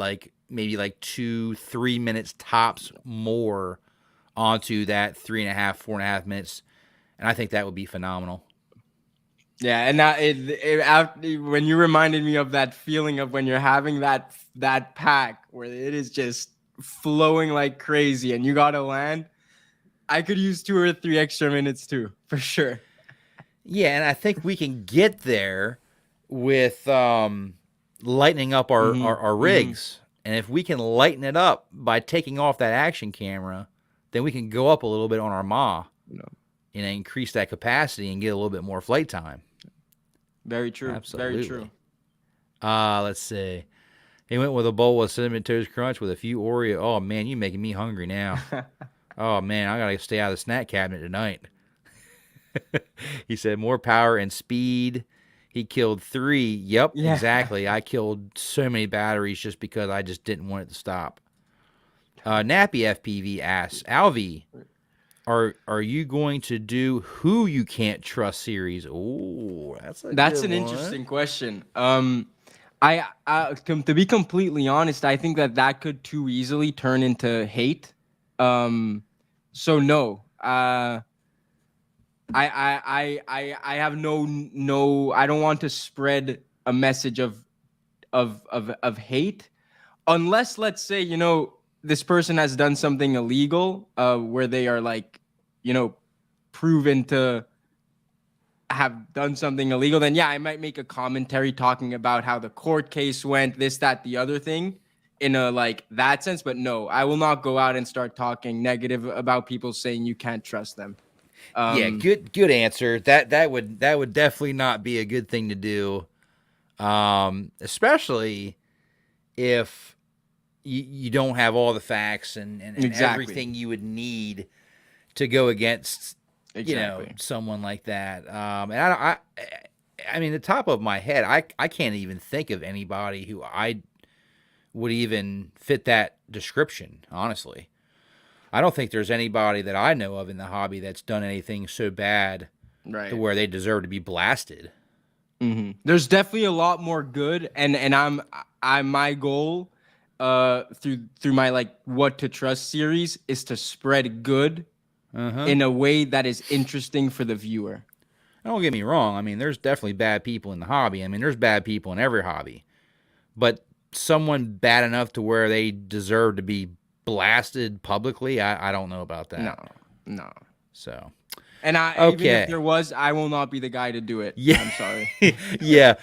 [SPEAKER 1] maybe 2-3 minutes tops more onto that 3.5, 4.5 minutes. And I think that would be phenomenal.
[SPEAKER 2] Yeah, and when you reminded me of that feeling of when you're having that pack where it is just flowing like crazy and you gotta land, I could use 2 or 3 extra minutes too, for sure.
[SPEAKER 1] Yeah, and I think we can get there with lightening up our rigs. And if we can lighten it up by taking off that action camera, then we can go up a little bit on our MAH, and increase that capacity and get a little bit more flight time.
[SPEAKER 2] Very true.
[SPEAKER 1] Absolutely.
[SPEAKER 2] Very true.
[SPEAKER 1] Let's see. He went with a bowl of Cinnamon Toast Crunch with a few Oreo. Oh, man, you're making me hungry now. Oh, man, I got to stay out of the snack cabinet tonight. He said more power and speed. He killed 3. Yep, exactly. I killed so many batteries just because I just didn't want it to stop. Nappy FPV asks, Alvy, are you going to do Who You Can't Trust series? Oh, that's an
[SPEAKER 2] interesting question. I to be completely honest, I think that could too easily turn into hate. So no. I have no. I don't want to spread a message of hate, unless, let's say, this person has done something illegal, where they are proven to have done something illegal, then yeah, I might make a commentary talking about how the court case went, this, that, the other thing, in a like that sense. But no, I will not go out and start talking negative about people, saying you can't trust them.
[SPEAKER 1] Yeah, good answer. That would definitely not be a good thing to do. Especially if you don't have all the facts and
[SPEAKER 2] Exactly.
[SPEAKER 1] everything you would need to go against,
[SPEAKER 2] Exactly.
[SPEAKER 1] someone like that. And I mean, the top of my head, I can't even think of anybody who I would even fit that description, honestly. I don't think there's anybody that I know of in the hobby that's done anything so bad
[SPEAKER 2] Right.
[SPEAKER 1] to where they deserve to be blasted.
[SPEAKER 2] There's definitely a lot more good, and I'm my goal through my like what to trust series is to spread good in a way that is interesting for the viewer.
[SPEAKER 1] Don't get me wrong. I mean, there's definitely bad people in the hobby. I mean, there's bad people in every hobby. But someone bad enough to where they deserve to be blasted publicly, I don't know about that.
[SPEAKER 2] No.
[SPEAKER 1] So,
[SPEAKER 2] And even if there was, I will not be the guy to do it.
[SPEAKER 1] Yeah.
[SPEAKER 2] I'm sorry.
[SPEAKER 1] Yeah.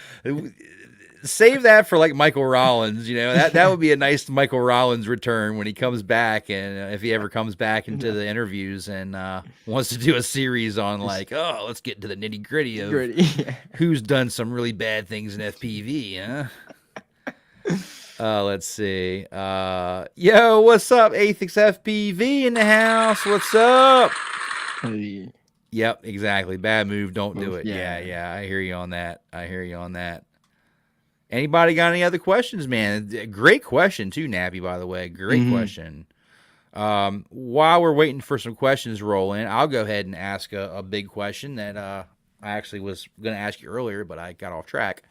[SPEAKER 1] Save that for like Michael Rollins, that would be a nice Michael Rollins return when he comes back, and if he ever comes back into the interviews and wants to do a series on like, oh, let's get into the nitty gritty of who's done some really bad things in FPV, huh? Let's see. Yo, what's up, Athix FPV in the house? What's up?
[SPEAKER 2] Hey.
[SPEAKER 1] Yep, exactly. Bad move, don't do it.
[SPEAKER 2] Yeah.
[SPEAKER 1] Yeah. I hear you on that. Anybody got any other questions, man? Great question too, Nappy, by the way. Great question. While we're waiting for some questions to roll in, I'll go ahead and ask a big question that I actually was going to ask you earlier, but I got off track.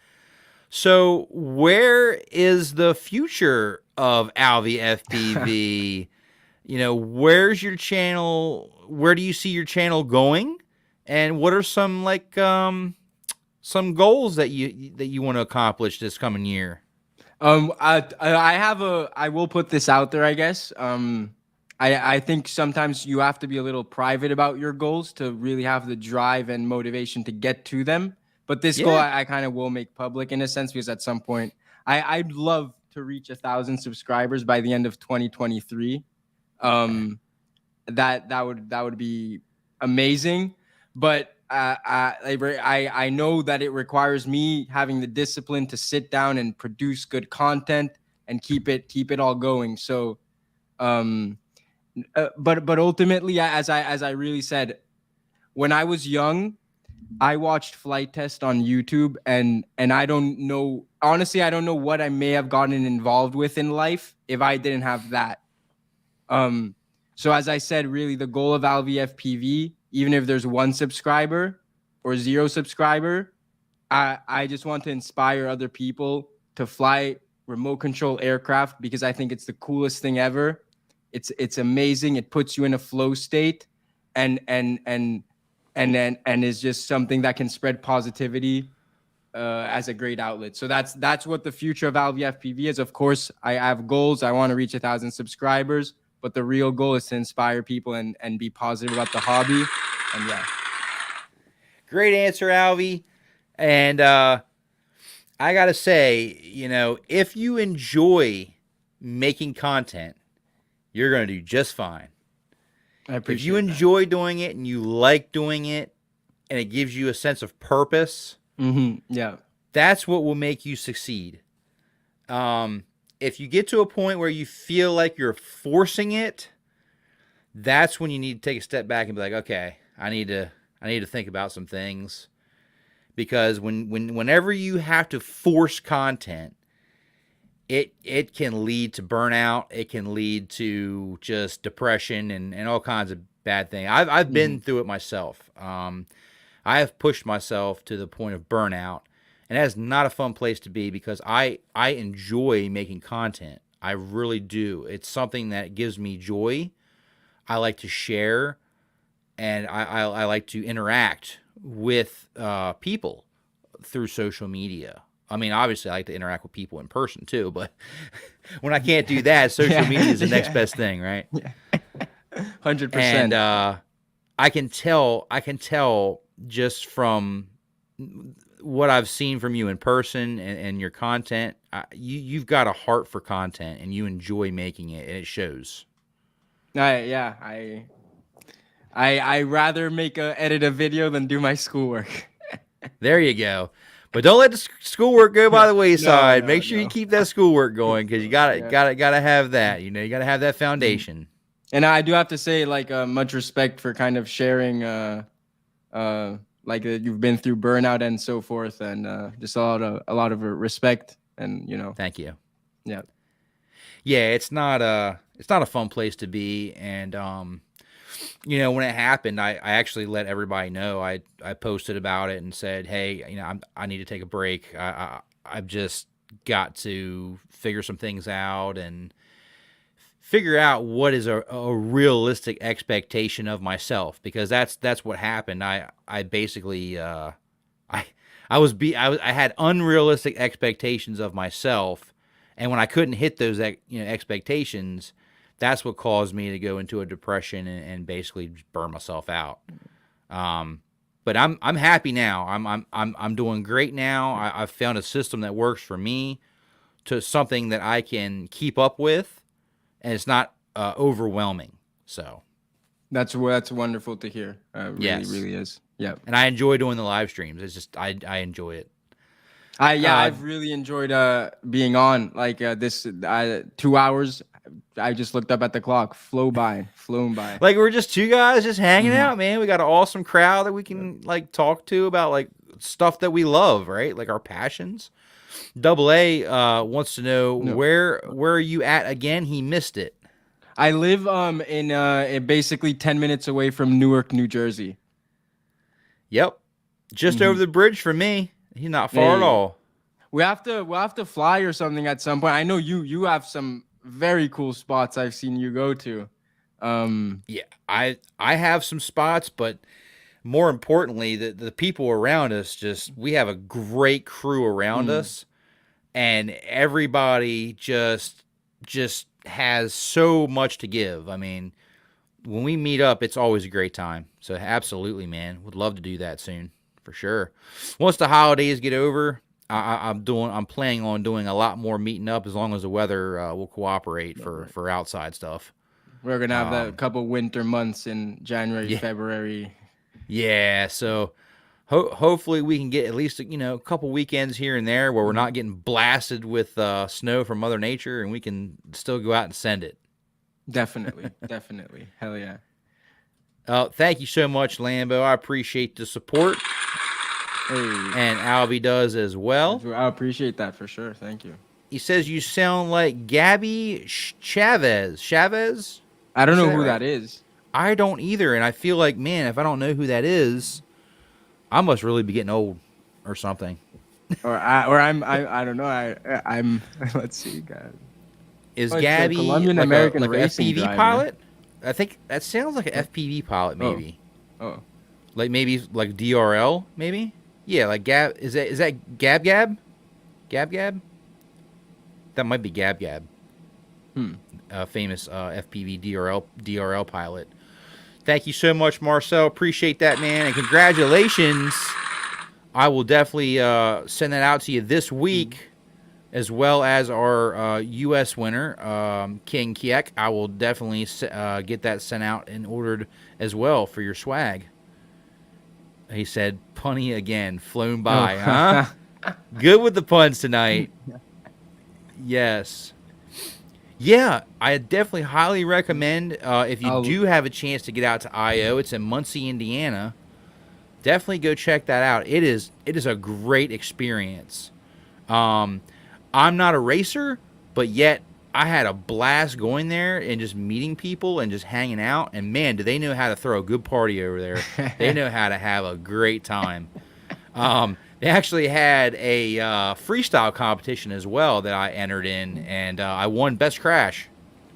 [SPEAKER 1] So where is the future of AlvyFPV? Where's your channel? Where do you see your channel going? And what are some like some goals that you want to accomplish this coming year?
[SPEAKER 2] I will put this out there, I guess. I think sometimes you have to be a little private about your goals to really have the drive and motivation to get to them. But this goal I kind of will make public in a sense, because at some point I'd love to reach 1,000 subscribers by the end of 2023. That would be amazing. But I know that it requires me having the discipline to sit down and produce good content and keep it all going. So, but ultimately, as I really said, when I was young, I watched Flight Test on YouTube, and I don't know, honestly, I don't know what I may have gotten involved with in life if I didn't have that. So as I said, really the goal of AlvyFPV, even if there's 1 subscriber or 0 subscriber, I just want to inspire other people to fly remote control aircraft, because I think it's the coolest thing ever. It's amazing. It puts you in a flow state, and is just something that can spread positivity as a great outlet. So that's what the future of AlvyFPV is. Of course, I have goals. I want to reach 1,000 subscribers, but the real goal is to inspire people and be positive about the hobby. And yeah.
[SPEAKER 1] Great answer, Alvy. And I got to say, if you enjoy making content, you're going to do just fine.
[SPEAKER 2] I appreciate
[SPEAKER 1] if you enjoy doing it and you like doing it and it gives you a sense of purpose,
[SPEAKER 2] yeah,
[SPEAKER 1] that's what will make you succeed. If you get to a point where you feel like you're forcing it, that's when you need to take a step back and be like, okay, I need to think about some things. Because whenever you have to force content, it can lead to burnout. It can lead to just depression and all kinds of bad things. I've been through it myself. I have pushed myself to the point of burnout, and that's not a fun place to be, because I enjoy making content. I really do. It's something that gives me joy. I like to share, and I like to interact with people through social media. I mean, obviously, I like to interact with people in person too, but when I can't do that, social media is the next best thing, right?
[SPEAKER 2] 100%.
[SPEAKER 1] And I can tell just from what I've seen from you in person and your content, you've got a heart for content and you enjoy making it, and it shows.
[SPEAKER 2] Yeah, I rather edit a video than do my schoolwork.
[SPEAKER 1] There you go. But don't let the schoolwork go by the wayside.
[SPEAKER 2] No,
[SPEAKER 1] Make sure you
[SPEAKER 2] no.
[SPEAKER 1] keep that schoolwork going, because you got
[SPEAKER 2] Yeah.
[SPEAKER 1] to have that. You know, you got to have that foundation.
[SPEAKER 2] And I do have to say, like, much respect for kind of sharing, like you've been through burnout and so forth, and just a lot of respect, and
[SPEAKER 1] Thank you.
[SPEAKER 2] yeah.
[SPEAKER 1] Yeah, it's not a fun place to be, and when it happened, I actually let everybody know. I posted about it and said, hey, I need to take a break. I've just got to figure some things out and figure out what is a realistic expectation of myself, because that's what happened. I basically I had unrealistic expectations of myself, and when I couldn't hit those expectations, that's what caused me to go into a depression and basically burn myself out. But I'm happy now. I'm doing great now. I've found a system that works for me, to something that I can keep up with, and it's not overwhelming. So
[SPEAKER 2] That's wonderful to hear. Really,
[SPEAKER 1] yes.
[SPEAKER 2] really is. Yeah.
[SPEAKER 1] And I enjoy doing the live streams. It's just I enjoy it.
[SPEAKER 2] I've really enjoyed being on, like, this 2 hours. I just looked up at the clock, flown by.
[SPEAKER 1] Like, we're just two guys just hanging out, man. We got an awesome crowd that we can like talk to about like stuff that we love, right? Like our passions. Double A wants to know where are you at again? He missed it.
[SPEAKER 2] I live in basically 10 minutes away from Newark, New Jersey.
[SPEAKER 1] Yep. Just over the bridge from me. He's not far at all.
[SPEAKER 2] We'll have to fly or something at some point. I know you have some very cool spots I've seen you go to.
[SPEAKER 1] Yeah, I have some spots, but more importantly, the people around us, just we have a great crew around us, and everybody just has so much to give. I mean, when we meet up, it's always a great time. So absolutely, man, would love to do that soon for sure. Once the holidays get over, I'm planning on doing a lot more meeting up, as long as the weather will cooperate for outside stuff.
[SPEAKER 2] We're gonna have that couple winter months in January, February.
[SPEAKER 1] Yeah, so hopefully we can get at least a couple weekends here and there where we're not getting blasted with snow from Mother Nature, and we can still go out and send it.
[SPEAKER 2] Definitely, definitely, hell yeah.
[SPEAKER 1] Thank you so much, Lambo. I appreciate the support.
[SPEAKER 2] Hey.
[SPEAKER 1] And Alvy does as well.
[SPEAKER 2] I appreciate that for sure. Thank you.
[SPEAKER 1] He says you sound like Gabby Chavez. Chavez?
[SPEAKER 2] I don't know who that is.
[SPEAKER 1] I don't either, and I feel like, man, if I don't know who that is, I must really be getting old or something.
[SPEAKER 2] I don't know. I'm let's see, God.
[SPEAKER 1] Is Gabby
[SPEAKER 2] Colombian
[SPEAKER 1] like
[SPEAKER 2] American
[SPEAKER 1] an FPV
[SPEAKER 2] driver.
[SPEAKER 1] pilot? I think that sounds like an FPV pilot, maybe.
[SPEAKER 2] Oh.
[SPEAKER 1] Like maybe like DRL, maybe? Yeah, like Gab. Is that Gab? Gab? That might be Gab. Famous FPV DRL pilot. Thank you so much, Marcel. Appreciate that, man, and congratulations. I will definitely send that out to you this week, as well as our U.S. winner, King Kiek. I will definitely get that sent out and ordered as well for your swag. He said, punny again, flown by, huh? Good with the puns tonight. Yes. Yeah, I definitely highly recommend, if you do have a chance to get out to I.O., it's in Muncie, Indiana. Definitely go check that out. It is a great experience. I'm not a racer, but yet I had a blast going there and just meeting people and just hanging out. And man, do they know how to throw a good party over there. They know how to have a great time. They actually had a freestyle competition as well that I entered in, and I won Best Crash.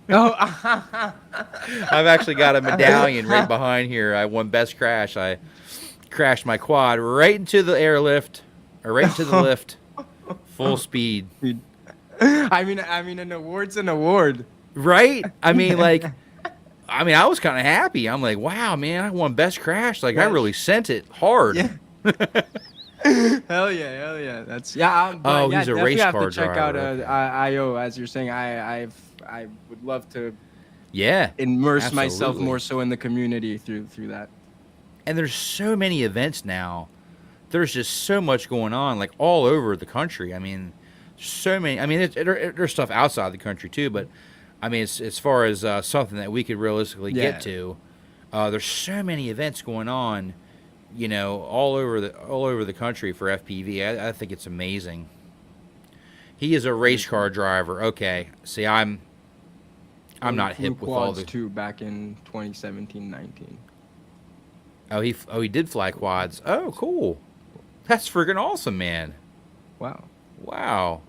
[SPEAKER 2] Oh,
[SPEAKER 1] I've actually got a medallion right behind here. I won Best Crash. I crashed my quad right into the airlift, or right into the lift, full speed.
[SPEAKER 2] I mean, an award's an award,
[SPEAKER 1] right? I mean, like, I mean, I was kind of happy. I'm like, wow, man, I won best crash. Like, I
[SPEAKER 2] Crash.
[SPEAKER 1] really sent it hard.
[SPEAKER 2] Yeah. Hell yeah. That's but
[SPEAKER 1] Oh,
[SPEAKER 2] yeah,
[SPEAKER 1] he's a
[SPEAKER 2] definitely
[SPEAKER 1] race
[SPEAKER 2] have
[SPEAKER 1] car
[SPEAKER 2] to check out
[SPEAKER 1] driver. Okay.
[SPEAKER 2] IO as you're saying. I would love to
[SPEAKER 1] Yeah,
[SPEAKER 2] immerse myself
[SPEAKER 1] absolutely.
[SPEAKER 2] more so in the community through that.
[SPEAKER 1] And there's so many events now. There's just so much going on, like all over the country. I mean, so many. I mean, there's stuff outside the country too, but I mean, it's, as far as something that we could realistically get
[SPEAKER 2] Yeah.
[SPEAKER 1] to, there's so many events going on, you know, all over the country for FPV. I think it's amazing. He is a race car driver. Okay, see, I'm not
[SPEAKER 2] Flew
[SPEAKER 1] hip with all
[SPEAKER 2] quads
[SPEAKER 1] the.
[SPEAKER 2] too back in 2017-19.
[SPEAKER 1] He did fly quads. Oh, cool. That's freaking awesome, man.
[SPEAKER 2] Wow.
[SPEAKER 1] Wow.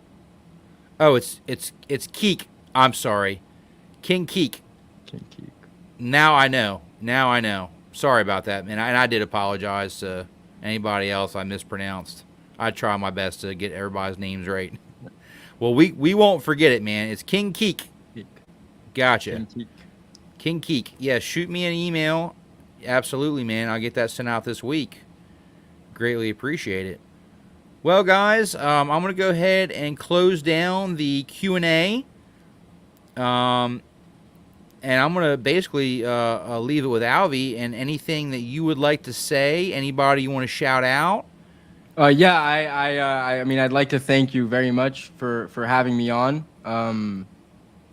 [SPEAKER 1] Oh, it's Keek. I'm sorry, King Keek.
[SPEAKER 2] Kinky.
[SPEAKER 1] Now I know. Now I know. Sorry about that, man. And I did apologize to anybody else I mispronounced. I try my best to get everybody's names right. Well, we won't forget it, man. It's King Keek.
[SPEAKER 2] Keek.
[SPEAKER 1] Gotcha.
[SPEAKER 2] Kinky.
[SPEAKER 1] King Keek. Yeah, shoot me an email. Absolutely, man. I'll get that sent out this week. Greatly appreciate it. Well, guys, I'm going to go ahead and close down the Q&A. And I'm going to basically leave it with Alvy, and anything that you would like to say, anybody you want to shout out.
[SPEAKER 2] Yeah, I mean, I'd like to thank you very much for having me on.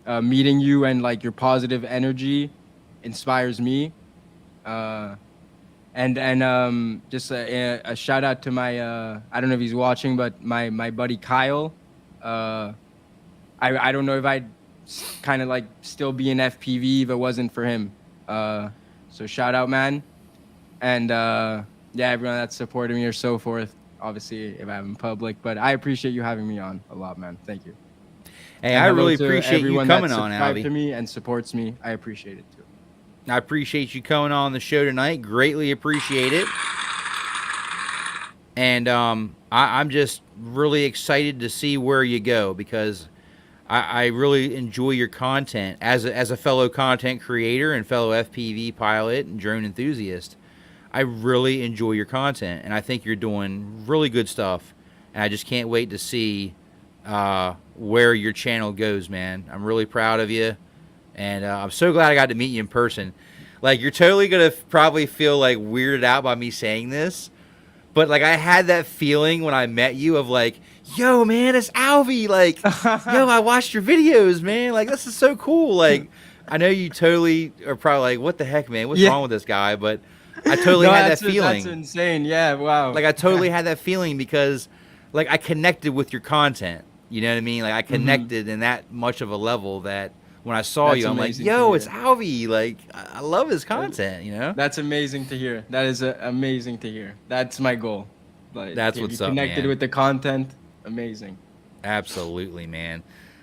[SPEAKER 2] Meeting you and like your positive energy inspires me. And just a shout out to my I don't know if he's watching, but my buddy Kyle. I don't know if I'd kind of like still be in FPV if it wasn't for him. So shout out, man. And yeah, everyone that's supported me or so forth. Obviously, if I'm in public, but I appreciate you having me on a lot, man. Thank you.
[SPEAKER 1] Hey,
[SPEAKER 2] And
[SPEAKER 1] I
[SPEAKER 2] hello
[SPEAKER 1] really
[SPEAKER 2] to
[SPEAKER 1] appreciate you
[SPEAKER 2] everyone
[SPEAKER 1] coming
[SPEAKER 2] that
[SPEAKER 1] on,
[SPEAKER 2] subscribed to
[SPEAKER 1] Alvy.
[SPEAKER 2] me and supports me. I appreciate it too.
[SPEAKER 1] I appreciate you coming on the show tonight. Greatly appreciate it. And I'm just really excited to see where you go, because I really enjoy your content as a fellow content creator and fellow FPV pilot and drone enthusiast. I really enjoy your content, and I think you're doing really good stuff. And I just can't wait to see where your channel goes, man. I'm really proud of you, and I'm so glad I got to meet you in person. Like, you're totally gonna probably feel like weirded out by me saying this, but like, I had that feeling when I met you of like, yo, man, it's Alvy. Like, yo, I watched your videos, man. Like, this is so cool. Like, I know you totally are probably like, what the heck, man? What's wrong with this guy? But I totally had that feeling.
[SPEAKER 2] That's insane. Yeah, wow.
[SPEAKER 1] Like, I totally had that feeling because, like, I connected with your content. You know what I mean? Like, I connected in that much of a level that when I saw you, I'm like, yo, it's Alvy. Like, I love his content, you know?
[SPEAKER 2] That's amazing to hear. That is amazing to hear. That's my goal. Like,
[SPEAKER 1] That's
[SPEAKER 2] if
[SPEAKER 1] what's
[SPEAKER 2] you
[SPEAKER 1] up,
[SPEAKER 2] connected
[SPEAKER 1] man.
[SPEAKER 2] with the content, amazing.
[SPEAKER 1] Absolutely, man.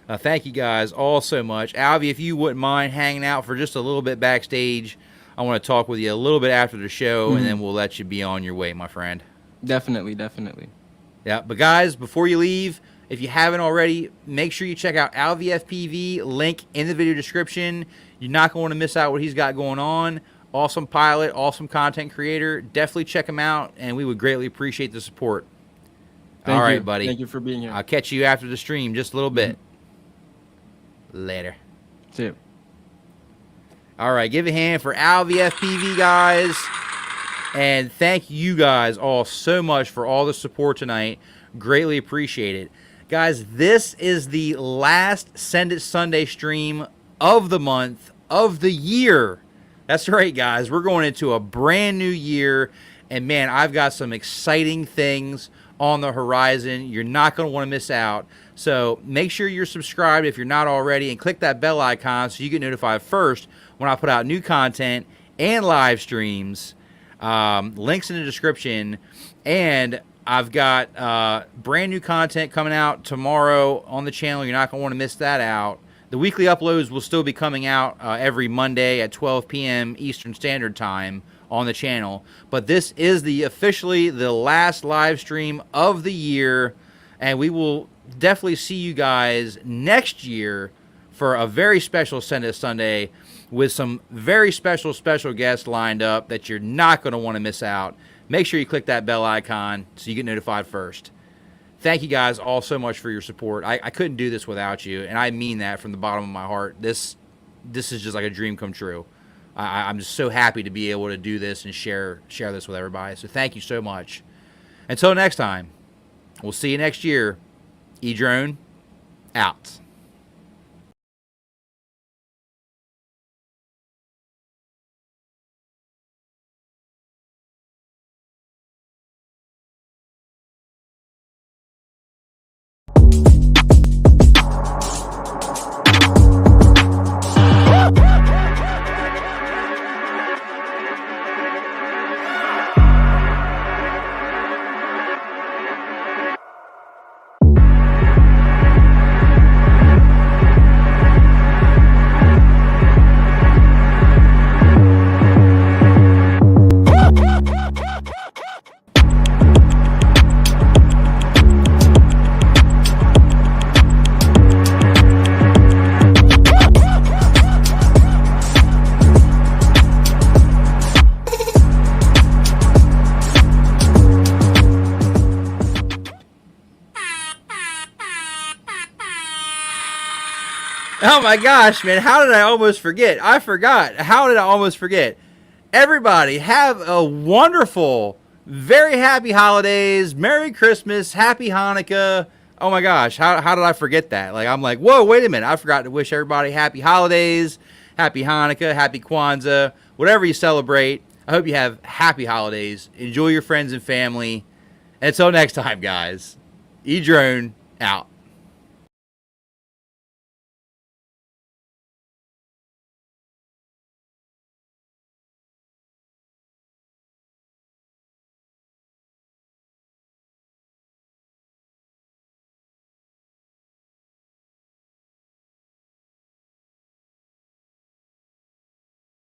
[SPEAKER 1] Thank you guys all so much. Alvy, if you wouldn't mind hanging out for just a little bit backstage, I want to talk with you a little bit after the show, and then we'll let you be on your way, my friend.
[SPEAKER 2] Definitely.
[SPEAKER 1] Yeah, but guys, before you leave, if you haven't already, make sure you check out AlvyFPV, link in the video description. You're not going to miss out what he's got going on. Awesome pilot, awesome content creator. Definitely check him out, and we would greatly appreciate the support. All right, buddy.
[SPEAKER 2] Thank you for being here.
[SPEAKER 1] I'll catch you after the stream just a little bit. Later.
[SPEAKER 2] See you.
[SPEAKER 1] All right, give a hand for AlvyFPV, guys. And thank you guys all so much for all the support tonight. Greatly appreciate it. Guys, this is the last Send It Sunday stream of the month, of the year. That's right, guys. We're going into a brand new year. And, man, I've got some exciting things on the horizon. You're not going to want to miss out. So make sure you're subscribed if you're not already, and click that bell icon so you get notified first when I put out new content and live streams. Links in the description. And I've got brand new content coming out tomorrow on the channel. You're not going to want to miss that out. The weekly uploads will still be coming out every Monday at 12 p.m. Eastern Standard Time on the channel. But this is officially the last live stream of the year, and we will definitely see you guys next year for a very special Send It Sunday with some very special guests lined up that you're not going to want to miss out. Make sure you click that bell icon so you get notified first. Thank you guys all so much for your support. I couldn't do this without you, and I mean that from the bottom of my heart. This is just like a dream come true. I'm just so happy to be able to do this and share this with everybody. So thank you so much. Until next time, we'll see you next year. Edrone, out. Oh my gosh, man, how did I almost forget? I forgot. How did I almost forget? Everybody, have a wonderful, very happy holidays. Merry Christmas. Happy Hanukkah. Oh my gosh, how did I forget that? Like, I'm like, whoa, wait a minute. I forgot to wish everybody happy holidays, happy Hanukkah, happy Kwanzaa, whatever you celebrate. I hope you have happy holidays. Enjoy your friends and family. And until next time, guys, edrone out.